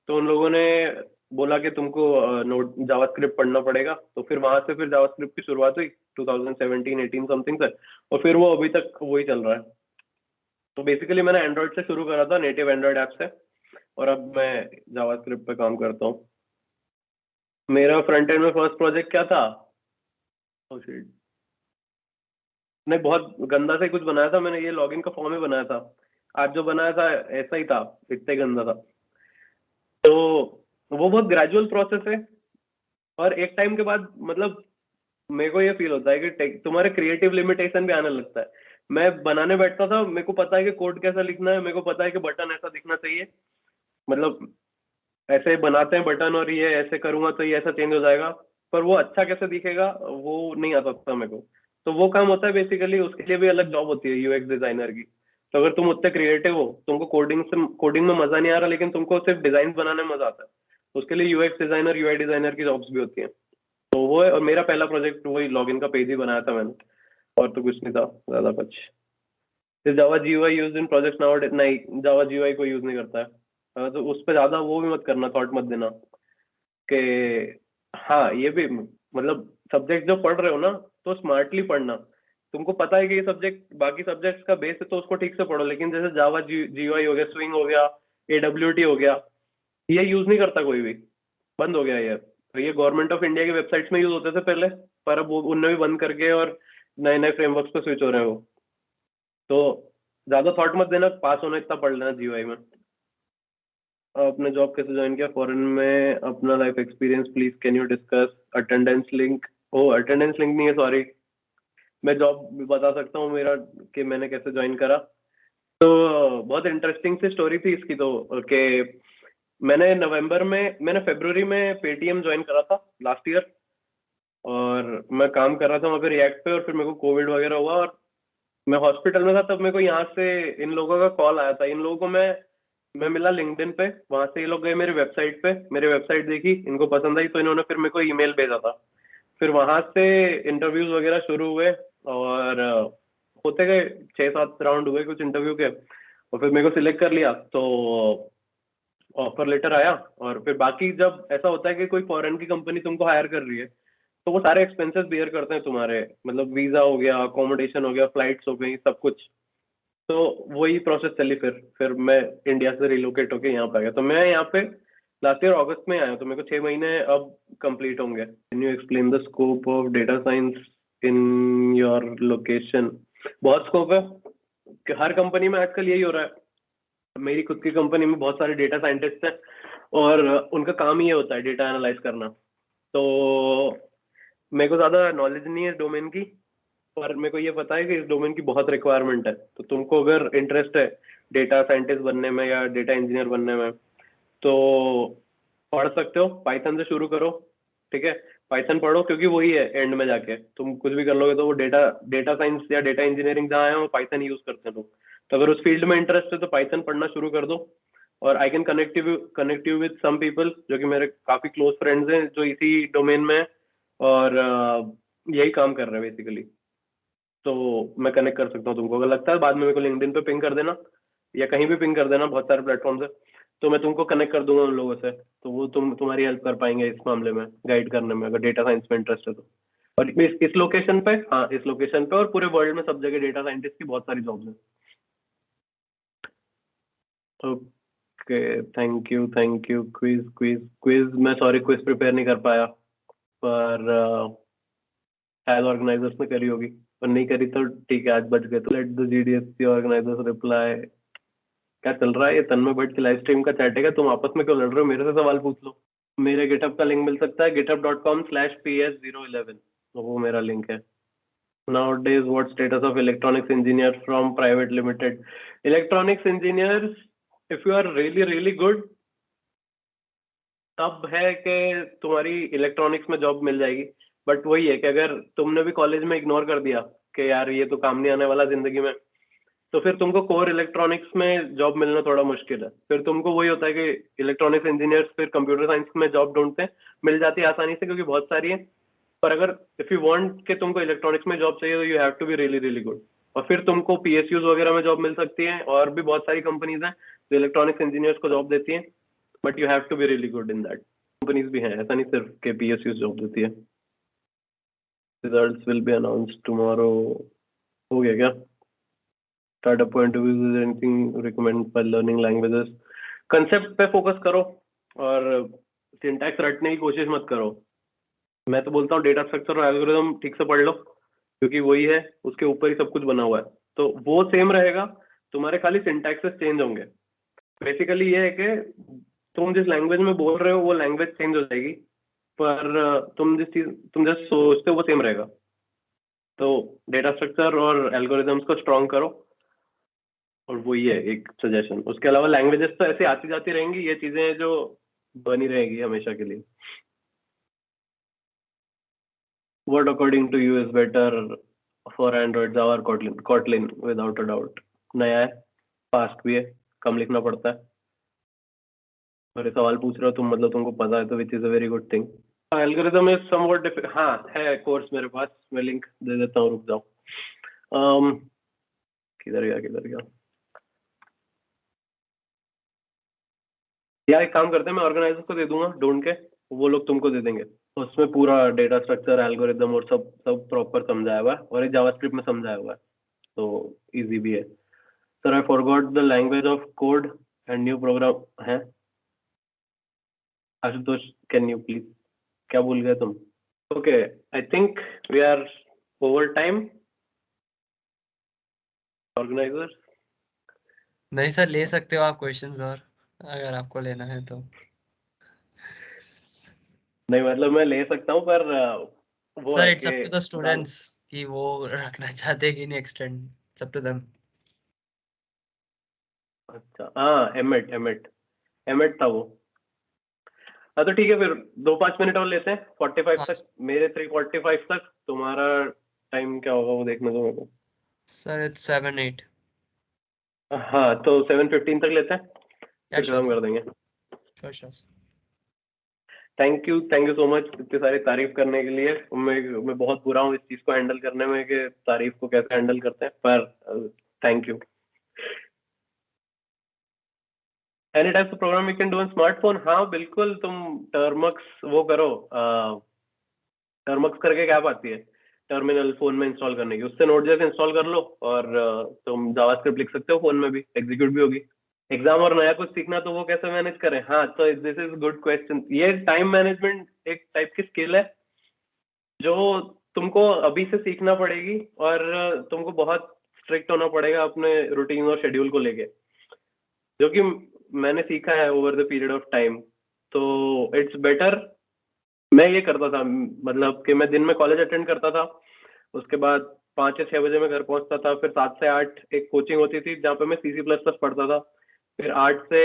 तो उन लोगों ने बोला कि तुमको नोट जावास्क्रिप्ट पढ़ना पड़ेगा। तो फिर वहां से फिर जावास्क्रिप्ट की शुरुआत हुई 2017-18 समथिंग से, और फिर वो अभी तक वही चल रहा है। तो बेसिकली मैंने एंड्रॉइड से शुरू करा था, नेटिव एंड्रॉइड ऐप से, और अब मैं जावास्क्रिप्ट पे काम करता हूँ। मेरा फ्रंट एंड में फर्स्ट प्रोजेक्ट क्या था? Oh shit. नहीं, बहुत गंदा से कुछ बनाया था मैंने, ये लॉगिन का फॉर्म ही बनाया था। आज जो बनाया था ऐसा ही था, इतना ही गंदा था। तो वो बहुत ग्रेजुअल प्रोसेस है, और एक टाइम के बाद मतलब मेरे को ये फील होता है कि तुम्हारे क्रिएटिव लिमिटेशन भी आने लगता है। मैं बनाने बैठता था, मेरे को पता है कि कोड कैसा लिखना है, मेरे को पता है कि बटन ऐसा दिखना चाहिए, मतलब ऐसे बनाते हैं बटन और ये ऐसे करूंगा तो ये ऐसा चेंज हो जाएगा, पर वो अच्छा कैसे दिखेगा वो नहीं आता था मेरे को। तो वो काम होता है बेसिकली, उसके लिए भी अलग जॉब होती है यूएक्स डिजाइनर की। तो अगर तुम उतने क्रिएटिव हो, तुमको कोडिंग में मजा नहीं आ रहा, लेकिन तुमको सिर्फ डिजाइन बनाने में मजा आता है, तो उसके लिए यूएक्स डिजाइनर यूआई डिजाइनर की जॉब्स भी होती है। तो वो है, और मेरा पहला प्रोजेक्ट वही लॉगिन का पेज ही बनाया था मैंने, और तो कुछ नहीं था ज्यादा कुछ। Java GUI used in project now? नहीं, जावा जीयूआई को यूज नहीं करता है। तो उस पर ज्यादा वो भी मत करना, थॉट मत देना कि हाँ ये भी, मतलब सब्जेक्ट जो पढ़ रहे हो ना तो स्मार्टली पढ़ना। तुमको पता है कि ये सब्जेक्ट बाकी सब्जेक्ट्स का बेस है तो उसको ठीक से पढ़ो, लेकिन जैसे जावा जीयूआई हो गया, स्विंग हो गया, AWT हो गया, ये यूज नहीं करता कोई भी, बंद हो गया ये। तो ये गवर्नमेंट ऑफ इंडिया की वेबसाइट्स में यूज होते थे पहले, पर अब वो उनने भी बंद करके और नए नए फ्रेमवर्क्स पे स्विच हो रहे हैं वो। तो ज्यादा थॉट मत देना, पास होना इतना पढ़ लेना जीयूआई में। आपने जॉब कैसे ज्वाइन किया फॉरेन में? अपना life experience please can you discuss? Attendance link? ओ अटेंडेंस लिंक नहीं है, सॉरी। मैं जॉब बता सकता हूँ मेरा, कि मैंने कैसे ज्वाइन करा। तो बहुत इंटरेस्टिंग सी स्टोरी थी इसकी, तो कि मैंने फरवरी में पेटीएम ज्वाइन करा था लास्ट ईयर, और मैं काम कर रहा था वहाँ पे रिएक्ट पे, और फिर मेरे को कोविड वगैरह हुआ और मैं हॉस्पिटल में था। तब मेरे को यहाँ से इन लोगों का कॉल आया था। इन लोगों को मैं मिला लिंक्डइन पे, वहां से ये लोग गए मेरी वेबसाइट पे, मेरी वेबसाइट देखी, इनको पसंद आई, तो इन्होंने फिर मेरे को ईमेल भेजा था। फिर वहां से इंटरव्यूज वगैरह शुरू हुए, और होते गए 6-7 राउंड हुए कुछ इंटरव्यू के, और फिर मेरे को सिलेक्ट कर लिया। तो ऑफर लेटर आया, और फिर बाकी जब ऐसा होता है कि कोई फॉरेन की कंपनी तुमको हायर कर रही है, तो वो सारे एक्सपेंसेस बियर करते हैं तुम्हारे, मतलब वीजा हो गया, अकोमोडेशन हो गया, फ्लाइट्स हो गई, सब कुछ। तो वही प्रोसेस चली। फिर मैं इंडिया से रिलोकेट होके यहाँ पे आ गया। तो मैं यहाँ पे लास्ट ईयर अगस्त में आया, तो मेरे को 6 महीने अब कंप्लीट होंगे। Can you explain the scope of data science in your location? बहुत स्कोप है कि हर कंपनी में आजकल यही हो रहा है। मेरी खुद की कंपनी में बहुत सारे डेटा साइंटिस्ट हैं, और उनका काम ही ये होता है डेटा एनालाइज करना। तो मेरे को ज्यादा नॉलेज नहीं है डोमेन की, पर मेरे को ये पता है कि इस डोमेन की बहुत रिक्वायरमेंट है। तो तुमको अगर इंटरेस्ट है डेटा साइंटिस्ट बनने में या डेटा इंजीनियर बनने में, तो पढ़ सकते हो, पाइथन से शुरू करो, ठीक है। पाइथन पढ़ो, क्योंकि वही है एंड में जाके तुम कुछ भी कर लोगे तो वो डेटा साइंस या डेटा इंजीनियरिंग जहाँ है वो पाइथन यूज करते हैं लोग। तो अगर उस फील्ड में इंटरेस्ट है तो पाइथन पढ़ना शुरू कर दो। और I can connect you with some people जो कि मेरे काफी क्लोज फ्रेंड्स हैं जो इसी डोमेन में हैं और यही काम कर रहे हैं बेसिकली। तो मैं कनेक्ट कर सकता हूँ तुमको, अगर लगता है बाद में मेरे को लिंक्डइन पे पिंग कर देना या कहीं भी पिंग कर देना, बहुत सारे प्लेटफॉर्म से, तो मैं तुमको कनेक्ट कर दूंगा उन लोगों से। तो वो तुम्हारी हेल्प कर पाएंगे इस मामले में, गाइड करने में, अगर डेटा साइंस में इंटरेस्ट है तो। और इस लोकेशन पे, हाँ इस लोकेशन पे और पूरे वर्ल्ड में सब जगह डेटा साइंटिस्ट की बहुत सारी जॉब्स हैं। Okay, thank you quiz quiz quiz मैं सॉरी क्विज प्रिपेयर नहीं कर पाया, पर शायद ऑर्गेनाइजर्स ने करी होगी, और नहीं करी तो ठीक है, आज बच गए। तो लेट द जीडीएससी ऑर्गेनाइजर्स रिप्लाई। क्या चल रहा है ये तन्मय भट्ट की लाइव स्ट्रीम का चैट है क्या? तुम आपस में क्यों लड़ रहे हो? मेरे से सवाल पूछ लो। मेरे गिटहब का लिंक मिल सकता है github.com/ps011, वो मेरा लिंक है। Nowadays, what status of electronics engineer from private limited? Electronics engineers, if you are really good, तब है कि तुम्हारी इलेक्ट्रॉनिक्स में जॉब मिल जाएगी। बट वही है कि अगर तुमने भी कॉलेज में इग्नोर कर दिया कि यार ये तो काम नहीं आने वाला जिंदगी में, तो फिर तुमको कोर इलेक्ट्रॉनिक्स में जॉब मिलना थोड़ा मुश्किल है। फिर तुमको वही होता है कि इलेक्ट्रॉनिक्स इंजीनियर्स फिर कंप्यूटर साइंस में जॉब ढूंढते हैं, मिल जाती है आसानी से क्योंकि बहुत सारी है। पर अगर इफ यू वांट कि तुमको इलेक्ट्रॉनिक्स में जॉब चाहिए तो you have to be really good. और फिर तुमको पीएसयूज वगैरह में जॉब मिल सकती है, और भी बहुत सारी कंपनीज हैं जो इलेक्ट्रॉनिक्स इंजीनियर्स को जॉब देती हैं, but you have to be really good in that. Companies भी हैं, ऐसा नहीं सिर्फ के पीएसयूज जॉब देती है। Results will be announced tomorrow. हो गया क्या? Startup point of view, is there anything recommend for learning languages? Concept पे फोकस करो और सिंटैक्स रटने की कोशिश मत करो। मैं तो बोलता हूँ डेटा स्ट्रक्चर और एल्गोरिथम ठीक से पढ़ लो, क्योंकि वही है, उसके ऊपर ही सब कुछ बना हुआ है, तो वो सेम रहेगा। तुम्हारे खाली सिंटैक्सेस चेंज होंगे। बेसिकली ये है कि तुम जिस लैंग्वेज में बोल रहे हो वो लैंग्वेज चेंज हो जाएगी, पर तुम जैसे सोचते हो वो सेम रहेगा। तो डेटा स्ट्रक्चर और एल्गोरिथम्स को स्ट्रॉन्ग करो, और वही है एक सजेशन। उसके अलावा लैंग्वेजेस तो ऐसे आती जाती रहेंगी, ये चीजें जो बनी रहेगी हमेशा के लिए। What according to you is better for Android, Java और Kotlin without a doubt? नया है, फास्ट भी है, कम लिखना पड़ता है। और ये सवाल पूछ रहे हो तुम, मतलब तुमको पता है, तो which is a very good thing. Algorithm is somewhat हाँ है कोर्स मेरे पास, मैं लिंक दे देता हूँ, रुक जाओ। किधर गया या एक काम करते हैं, मैं ऑर्गेनाइजर को दे दूंगा ढूंढ के, वो लोग तुमको दे देंगे। उसमें पूरा डेटा स्ट्रक्चर, एल्गोरिथम और सब प्रॉपर समझाया हुआ है, और ये जावास्क्रिप्ट में समझाया हुआ है, तो इजी भी है। Sir I forgot the language of code and new program है। आशुतोष कैन यू प्लीज, क्या भूल गए तुम? Okay, I think we are over time. Organiser नहीं सर, ले सकते हो आप क्वेश्चंस, और अगर आपको लेना है तो। नहीं, मतलब मैं ले सकता हूँ, पर वो सर है इट्स अप टू द कि स्टूडेंट्स कि वो रखना चाहते हैं कि नहीं extend, it's up to them. अच्छा हाँ, एमेट था वो। हाँ तो ठीक है, फिर 2-5 मिनट और लेते हैं, 45 हाँ तक, मेरे 3:45 तक। तुम्हारा टाइम क्या होगा वो देखने दो मेरे को। Sir, it's 7-8। हाँ तो 7:15 तक लेते हैं, या फिर श्योर खत्म सर, कर देंगे। Sure. Thank you so much इतनी सारी तारीफ करने के लिए। मैं बहुत बुरा हूँ इस चीज को हैंडल करने में कि तारीफ को कैसे हैंडल करते हैं, पर thank you. Any types of program you can do on smartphone. हाँ बिल्कुल, तुम टर्मक्स वो करो, टर्मक्स करके क्या आती है टर्मिनल फोन में इंस्टॉल करने की, उससे नोड जैसे इंस्टॉल कर लो, और तुम जावास्क्रिप्ट लिख सकते हो फोन में भी, एग्जीक्यूट भी होगी। एग्जाम और नया कुछ सीखना, तो वो कैसे मैनेज करें? हाँ तो दिस इज गुड क्वेश्चन। ये टाइम मैनेजमेंट एक टाइप की स्किल है जो तुमको अभी से सीखना पड़ेगी, और तुमको बहुत स्ट्रिक्ट होना पड़ेगा अपने रूटीन और शेड्यूल को लेके, जो कि मैंने सीखा है over the period of time. तो इट्स बेटर। मैं ये करता था, मतलब कि मैं दिन में कॉलेज अटेंड करता था, उसके बाद 5 या 6 बजे मैं घर पहुंचता था, फिर 7 से 8 एक कोचिंग होती थी जहाँ पे मैं C++ पढ़ता था, फिर 8 से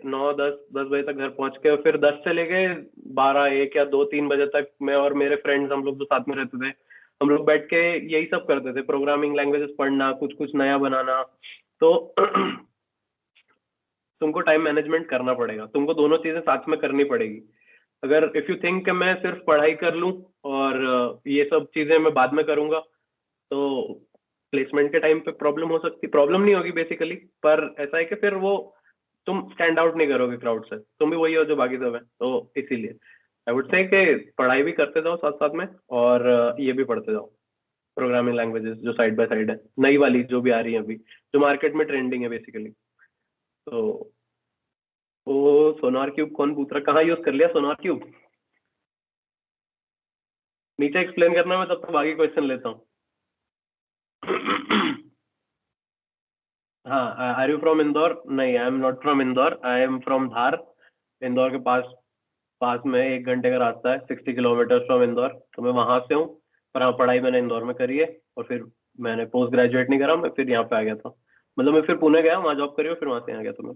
9 10 बजे तक घर पहुंच के, फिर 10 से लेके 12 1 या 2 3 बजे तक मैं और मेरे फ्रेंड्स, हम लोग जो साथ में रहते थे, हम लोग बैठ के यही सब करते थे, प्रोग्रामिंग लैंग्वेजेस पढ़ना, कुछ कुछ नया बनाना। तो तुमको टाइम मैनेजमेंट करना पड़ेगा, तुमको दोनों चीजें साथ में करनी पड़ेगी। अगर इफ यू थिंक कि मैं सिर्फ पढ़ाई कर लूं और ये सब चीजें मैं बाद में करूंगा, तो प्लेसमेंट के टाइम पे प्रॉब्लम हो सकती, प्रॉब्लम नहीं होगी बेसिकली, पर ऐसा है कि फिर वो तुम स्टैंड आउट नहीं करोगे क्राउड से, तुम भी वही हो जो बाकी सब है। तो इसीलिए आई वुड से कि पढ़ाई भी करते जाओ साथ साथ में, और ये भी पढ़ते जाओ, प्रोग्रामिंग लैंग्वेजेस जो साइड बाय साइड है, नई वाली जो भी आ रही है अभी, जो मार्केट में ट्रेंडिंग है बेसिकली। तो वो सोनार क्यूब कौन पूछ रहा, कहाँ यूज कर लिया सोनार क्यूब? नीचे एक्सप्लेन करना, मैं तब तक बाकी क्वेश्चन लेता हूँ। हाँ, आर यू फ्रॉम इंदौर? नहीं, I am not from Indore, I am from Dhar. Indore के पास पास में 1 घंटे का रास्ता है, 60 किलोमीटर फ्रॉम इंदौर, तो मैं वहां से हूँ। पर हाँ, पढ़ाई मैंने इंदौर में करी है, और फिर मैंने पोस्ट ग्रेजुएट नहीं करा, मैं फिर यहाँ पे आ गया था। मतलब मैं फिर पुणे गया, वहाँ जॉब करी और फिर वहां से आ गया था मैं।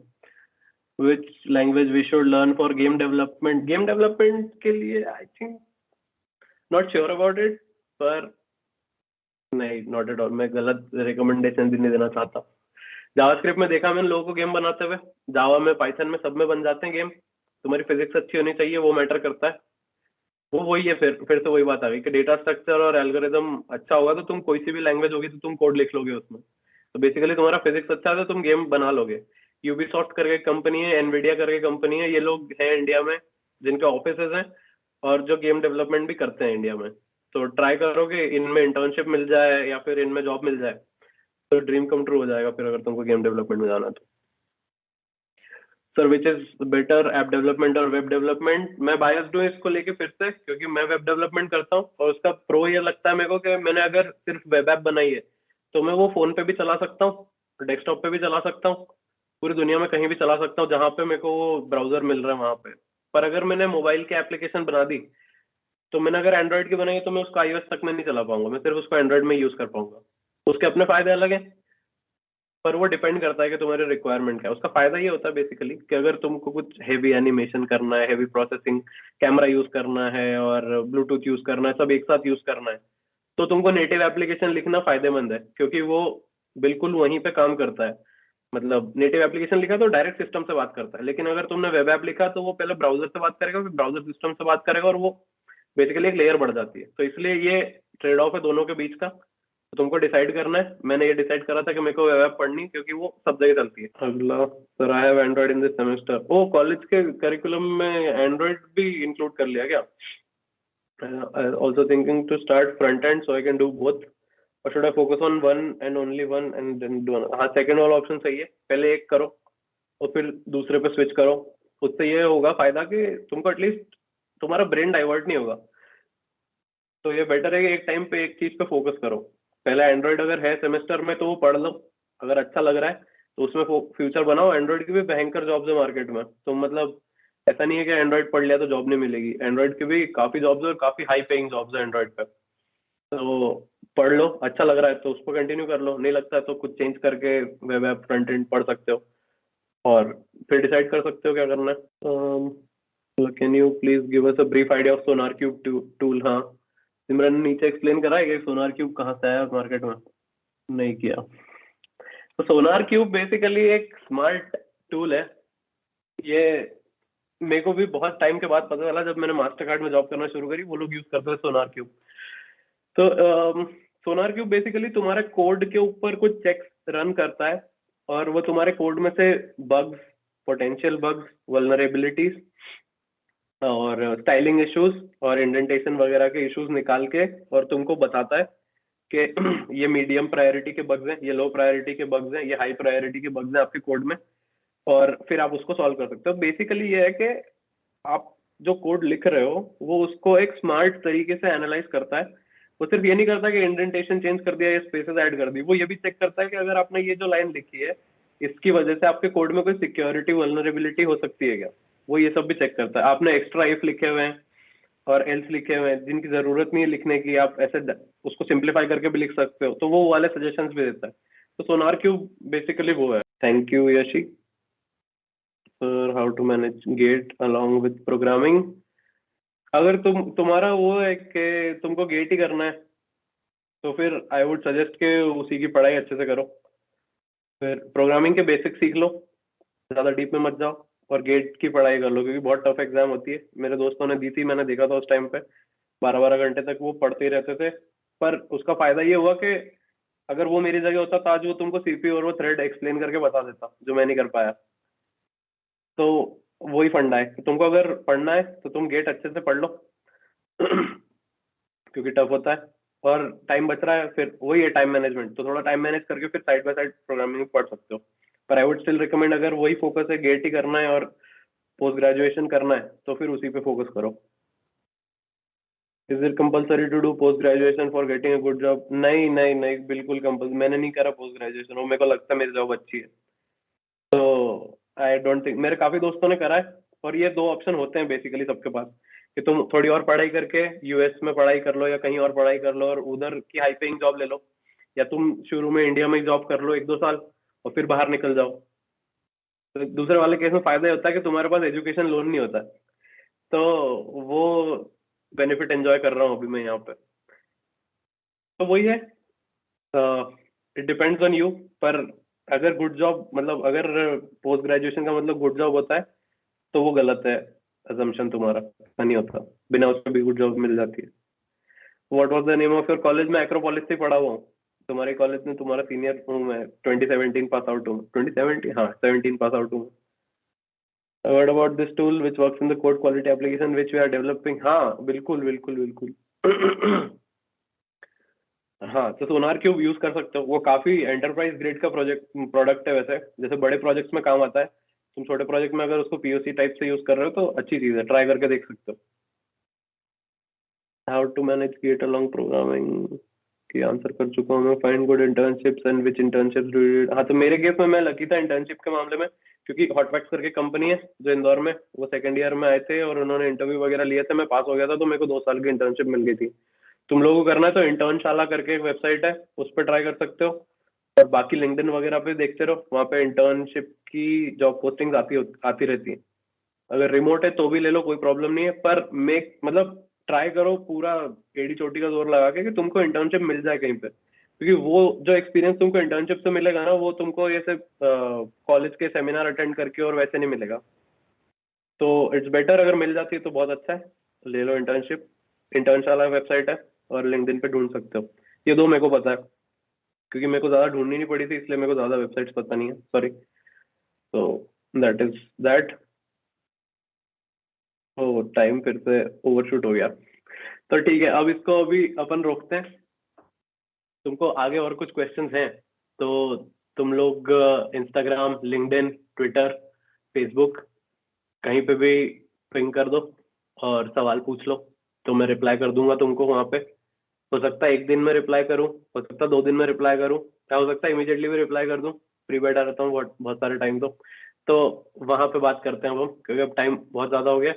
Which language we should learn for game development? Game development के लिए I think not sure about it, पर नहीं, नॉट एट ऑल, मैं गलत रिकमेंडेशन भी नहीं देना चाहता। जावास्क्रिप्ट में देखा मैंने लोगों को गेम बनाते हुए, जावा में, पाइथन में, सब में बन जाते हैं गेम। तुम्हारी फिजिक्स अच्छी होनी चाहिए, वो मैटर करता है। वो वही है, फिर से वही बात आ गई कि डेटा स्ट्रक्चर और एल्गोरिदम अच्छा होगा तो तुम कोई सी भी लैंग्वेज होगी तो तुम कोड लिख लोगे उसमें। तो बेसिकली तुम्हारा फिजिक्स अच्छा है तो तुम गेम बना लोगे। यूबीसॉफ्ट करके कंपनी है, एनवीडिया करके कंपनी है, ये लोग हैं इंडिया में जिनके ऑफिसेज हैं और जो गेम डेवलपमेंट भी करते हैं इंडिया में। तो ट्राई करोगे इनमें इंटर्नशिप मिल जाए या फिर इनमें जॉब मिल जाए, तो ड्रीम कम ट्रू हो जाएगा फिर, अगर तुमको गेम डेवलपमेंट में जाना है तो। Sir which is better, app development और वेब डेवलपमेंट? मैं बायस्ड हूँ इसको लेके फिर से, क्योंकि मैं वेब डेवलपमेंट करता हूँ और उसका प्रो ये लगता है मेरे को कि मैंने अगर सिर्फ वेब ऐप बनाई है तो मैं वो फोन पे भी चला सकता हूँ, डेस्कटॉप पे भी चला सकता हूँ, पूरी दुनिया में कहीं भी चला सकता हूँ जहाँ पे मेरे को वो ब्राउजर मिल रहा है वहाँ पे। पर अगर मैंने मोबाइल की एप्लीकेशन बना दी, तो मैंने अगर एंड्रॉइड की बनाई है तो मैं उसको iOS तक में नहीं चला पाऊंगा, मैं सिर्फ उसको एंड्रॉइड में यूज कर पाऊंगा। उसके अपने फायदे अलग हैं, पर वो डिपेंड करता है कि तुम्हारे रिक्वायरमेंट क्या है। उसका फायदा ये होता है बेसिकली कि अगर तुमको कुछ हेवी एनिमेशन करना है, हेवी प्रोसेसिंग, कैमरा यूज करना है और ब्लूटूथ यूज करना है, सब एक साथ यूज करना है, तो तुमको नेटिव एप्लीकेशन लिखना फायदेमंद है, क्योंकि वो बिल्कुल वहीं पे काम करता है। मतलब नेटिव एप्लीकेशन लिखा तो डायरेक्ट सिस्टम से बात करता है, लेकिन अगर तुमने वेब ऐप लिखा तो वो पहले ब्राउजर से बात करेगा, फिर ब्राउजर सिस्टम से बात करेगा, और वो बेसिकली एक लेयर बढ़ जाती है। तो इसलिए ये ट्रेड ऑफ है दोनों के बीच का, तो तुमको डिसाइड करना है। मैंने ये डिसाइड करा था कि मेरे को वेब ऐप पढ़नी, क्योंकि वो सब जगह चलती है। अगला, sir I have Android in this semester. Oh, college के करिकुलम में एंड्रॉइड भी इंक्लूड कर लिया क्या? Also thinking to start front end so I can do both, और should I focus on one end only one end then do? हाँ, second वाला option सही है, पहले एक करो और फिर दूसरे पे स्विच करो। उससे ये होगा फायदा कि तुमको एटलीस्ट तुम्हारा ब्रेन डाइवर्ट नहीं होगा। तो ये बेटर है कि एक टाइम पे एक चीज पे फोकस करो। पहले एंड्रॉइड अगर है सेमेस्टर में तो वो पढ़ लो, अगर अच्छा लग रहा है तो उसमें फ्यूचर बनाओ। एंड्रॉइड की भी भयंकर जॉब्स है मार्केट में, तो मतलब ऐसा नहीं है कि एंड्रॉइड पढ़ लिया तो जॉब नहीं मिलेगी, एंड्रॉइड की भी काफी जॉब्स है और काफी हाई पेइंग जॉब्स है एंड्रॉइड पे। तो पढ़ लो, अच्छा लग रहा है तो उसको कंटिन्यू कर लो, नहीं लगता है तो कुछ चेंज करके वेब ऐप फ्रंट एंड पढ़ सकते हो, और फिर डिसाइड कर सकते हो क्या करना है। Can you please give us a brief idea of Sonar cube tool? हाँ, सिमरन ने नीचे एक्सप्लेन करा है कि सोनार क्यूब कहाँ से आया मार्केट में? नहीं किया। तो सोनार क्यूब बेसिकली एक स्मार्ट टूल है। ये मेरे को भी बहुत टाइम के बाद पता चला, जब मैंने मास्टर कार्ड में जॉब करना शुरू करी, वो लोग यूज करते हैं सोनार क्यूब। तो सोनार क्यूब बेसिकली तुम्हारे कोड के ऊपर कुछ चेक्स रन करता है, और वो तुम्हारे कोड में से बग्स, पोटेंशियल बग्स, वल्नरेबिलिटीज और स्टाइलिंग इश्यूज और इंडेंटेशन वगैरह के इश्यूज निकाल के और तुमको बताता है कि ये मीडियम प्रायोरिटी के बग्स हैं, ये लो प्रायोरिटी के बग्स हैं, ये हाई प्रायोरिटी के बग्स हैं आपके कोड में, और फिर आप उसको सॉल्व कर सकते हो। बेसिकली ये है कि आप जो कोड लिख रहे हो वो उसको एक स्मार्ट तरीके से एनालाइज करता है। वो सिर्फ ये नहीं करता कि इंडेंटेशन चेंज कर दिया या स्पेसेस ऐड कर दी, वो ये भी चेक करता है कि अगर आपने ये जो लाइन लिखी है इसकी वजह से आपके कोड में कोई सिक्योरिटी वल्नरेबिलिटी हो सकती है क्या, वो ये सब भी चेक करता है। आपने एक्स्ट्रा इफ लिखे हुए हैं और एल्स लिखे हुए हैं जिनकी जरूरत नहीं है लिखने की, आप ऐसे उसको सिंप्लीफाई करके भी लिख सकते हो, तो वो वाले सजेशंस भी देता है। तो सोनार क्यूब बेसिकली वो है। Thank you Yeshi. sir, how to manage Gate along with programming. अगर तुम्हारा वो है कि तुमको गेट ही करना है तो फिर आई वुड सजेस्ट कि उसी की पढ़ाई अच्छे से करो, फिर प्रोग्रामिंग के बेसिक सीख लो, ज़्यादा डीप में मत जाओ और गेट की पढ़ाई कर लो क्योंकि बहुत टफ एग्जाम होती है। मेरे दोस्तों ने दी थी, मैंने देखा था उस टाइम पे 12-12 घंटे तक वो पढ़ते ही रहते थे। पर उसका फायदा ये हुआ कि अगर वो मेरी जगह होता तो आज वो तुमको सीपीयू और वो थ्रेड एक्सप्लेन करके बता देता, जो मैं नहीं कर पाया। तो वही फंडा है कि तुमको अगर पढ़ना है तो तुम गेट अच्छे से पढ़ लो क्योंकि टफ होता है और टाइम बच रहा है, फिर वही है टाइम मैनेजमेंट। तो थोड़ा टाइम मैनेज करके फिर साइड बाय साइड प्रोग्रामिंग पढ़ सकते हो। पर आई वुड स्टिल रिकमेंड, अगर वही फोकस है गेट ही करना है और पोस्ट ग्रेजुएशन करना है तो फिर उसी पे फोकस करो। Is it compulsory to do post graduation for getting a good job? नहीं नहीं नहीं, बिल्कुल कंपल्सरी। मैंने नहीं करा पोस्ट ग्रेजुएशन और मेरे को लगता है मेरी जॉब अच्छी है, तो आई डोंट थिंक। मेरे काफी दोस्तों ने करा है और ये दो ऑप्शन होते हैं बेसिकली सबके पास कि तुम थोड़ी और पढ़ाई करके यूएस में पढ़ाई कर लो या कहीं और पढ़ाई कर लो और उधर की हाई पेइंग जॉब ले लो, या तुम शुरू में इंडिया में जॉब कर लो 1-2 साल और फिर बाहर निकल जाओ। तो दूसरे वाले केस में फायदा ये होता है कि तुम्हारे पास एजुकेशन लोन नहीं होता, तो वो बेनिफिट एंजॉय कर रहा हूँ अभी मैं यहाँ पे। तो वही है, इट डिपेंड्स ऑन यू। पर अगर गुड जॉब मतलब अगर पोस्ट ग्रेजुएशन का मतलब गुड जॉब होता है तो वो गलत है assumption तुम्हारा, ऐसा नहीं होता। बिना उसके भी गुड जॉब मिल जाती है। What was the name of your college? मैं एक्रोपोलिस से पढ़ा हुआ हूँ। तुम्हारे कॉलेज में तुम्हारा सीनियर हूँ मैं, 2017 पास आउट हूँ। 2017, हाँ 17 पास आउट हूँ। What about this tool which works in the code quality application which we are developing? हाँ बिल्कुल बिल्कुल बिल्कुल हाँ, तो सोनार क्यूब यूज कर सकते हो, वो काफी एंटरप्राइज ग्रेड का प्रोडक्ट है। वैसे जैसे बड़े प्रोजेक्ट्स में काम आता है, तुम छोटे प्रोजेक्ट में अगर उसको पीओसी टाइप से यूज कर रहे हो तो अच्छी चीज है, ट्राई करके देख सकते हो। How to manage get along programming की आंसर कर चुका हूँ मैं। Find good internships and which internships do you? हाँ, तो मेरे केस में मैं लकी था इंटर्नशिप के मामले में, क्योंकि हॉटवैक्स करके कंपनी है जो इंदौर में, वो सेकंड ईयर में आए थे और उन्होंने इंटरव्यू वगैरह लिए थे, मैं पास हो गया था, तो मेरे को 2 साल की इंटर्नशिप मिल गई थी। तुम लोगों को करना है तो इंटर्नशाला करके एक वेबसाइट है, उस पर ट्राई कर सकते हो। और बाकी लिंक्डइन वगैरह पे देखते रहो, वहाँ पे इंटर्नशिप की जॉब पोस्टिंग आती रहती है। अगर रिमोट है तो भी ले लो, कोई प्रॉब्लम नहीं है। पर मेक मतलब ट्राई करो पूरा एड़ी चोटी का जोर लगा के कि तुमको इंटर्नशिप मिल जाए कहीं पे, क्योंकि वो जो एक्सपीरियंस तुमको इंटर्नशिप से मिलेगा ना, वो तुमको ये सिर्फ कॉलेज के सेमिनार अटेंड करके और वैसे नहीं मिलेगा। तो इट्स बेटर, अगर मिल जाती है तो बहुत अच्छा है, ले लो इंटर्नशिप। इंटर्नशाला वेबसाइट है और लिंक्डइन पे ढूंढ सकते हो। ये दो मेरे को पता है, क्योंकि मेरे को ज्यादा ढूंढनी नहीं पड़ी थी, इसलिए मेरे को ज्यादा वेबसाइट्स पता नहीं है, सॉरी। तो दैट इज दैट। ओ, टाइम फिर से ओवरशूट हो गया, तो ठीक है, अब इसको अभी अपन रोकते हैं। तुमको आगे और कुछ क्वेश्चंस हैं तो तुम लोग इंस्टाग्राम, लिंक्डइन, ट्विटर, फेसबुक कहीं पे भी पिंग कर दो और सवाल पूछ लो, तो मैं रिप्लाई कर दूंगा तुमको वहां पे। हो सकता है 1 दिन में रिप्लाई करूं, हो सकता है 2 दिन में रिप्लाई करूं, क्या हो सकता है इमीडिएटली भी रिप्लाई कर दूं। फ्री बैठा रहता हूँ बहुत सारे टाइम, तो वहां पे बात करते हैं हम, क्योंकि अब टाइम बहुत ज्यादा हो गया,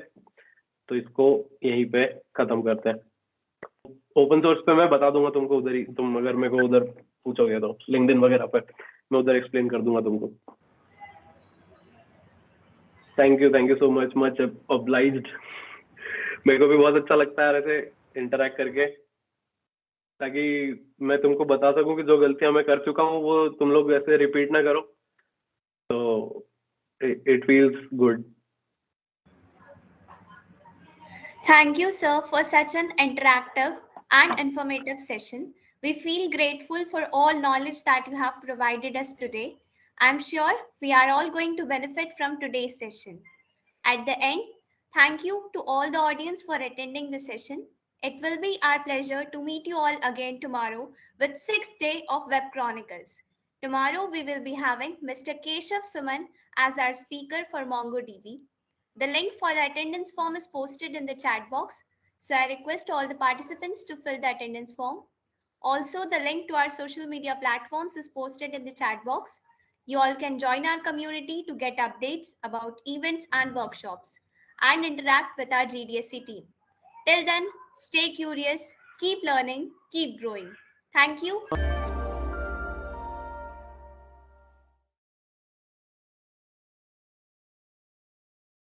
तो इसको यहीं पे खत्म करते हैं। ओपन सोर्स पे मैं बता दूंगा तुमको, उधर ही तुम अगर मेरे को उधर पूछोगे तो लिंक्डइन वगैरह पे मैं उधर एक्सप्लेन कर दूंगा तुमको। Thank you so much, much obliged. मेरे को भी बहुत अच्छा लगता है ऐसे इंटरेक्ट करके, ताकि मैं तुमको बता सकूं कि जो गलतियां मैं कर चुका हूँ वो तुम लोग ऐसे रिपीट ना करो, तो it feels good. Thank you, sir, for such an interactive and informative session. We feel grateful for all knowledge that you have provided us today. I'm sure we are all going to benefit from today's session. At the end, thank you to all the audience for attending the session. It will be our pleasure to meet you all again tomorrow with 6th day of Web Chronicles. Tomorrow we will be having Mr. Keshav Suman as our speaker for MongoDB. The link for the attendance form is posted in the chat box, so I request all the participants to fill the attendance form. Also, the link to our social media platforms is posted in the chat box. You all can join our community to get updates about events and workshops and interact with our GDSC team. Till then, stay curious, keep learning, keep growing. Thank you.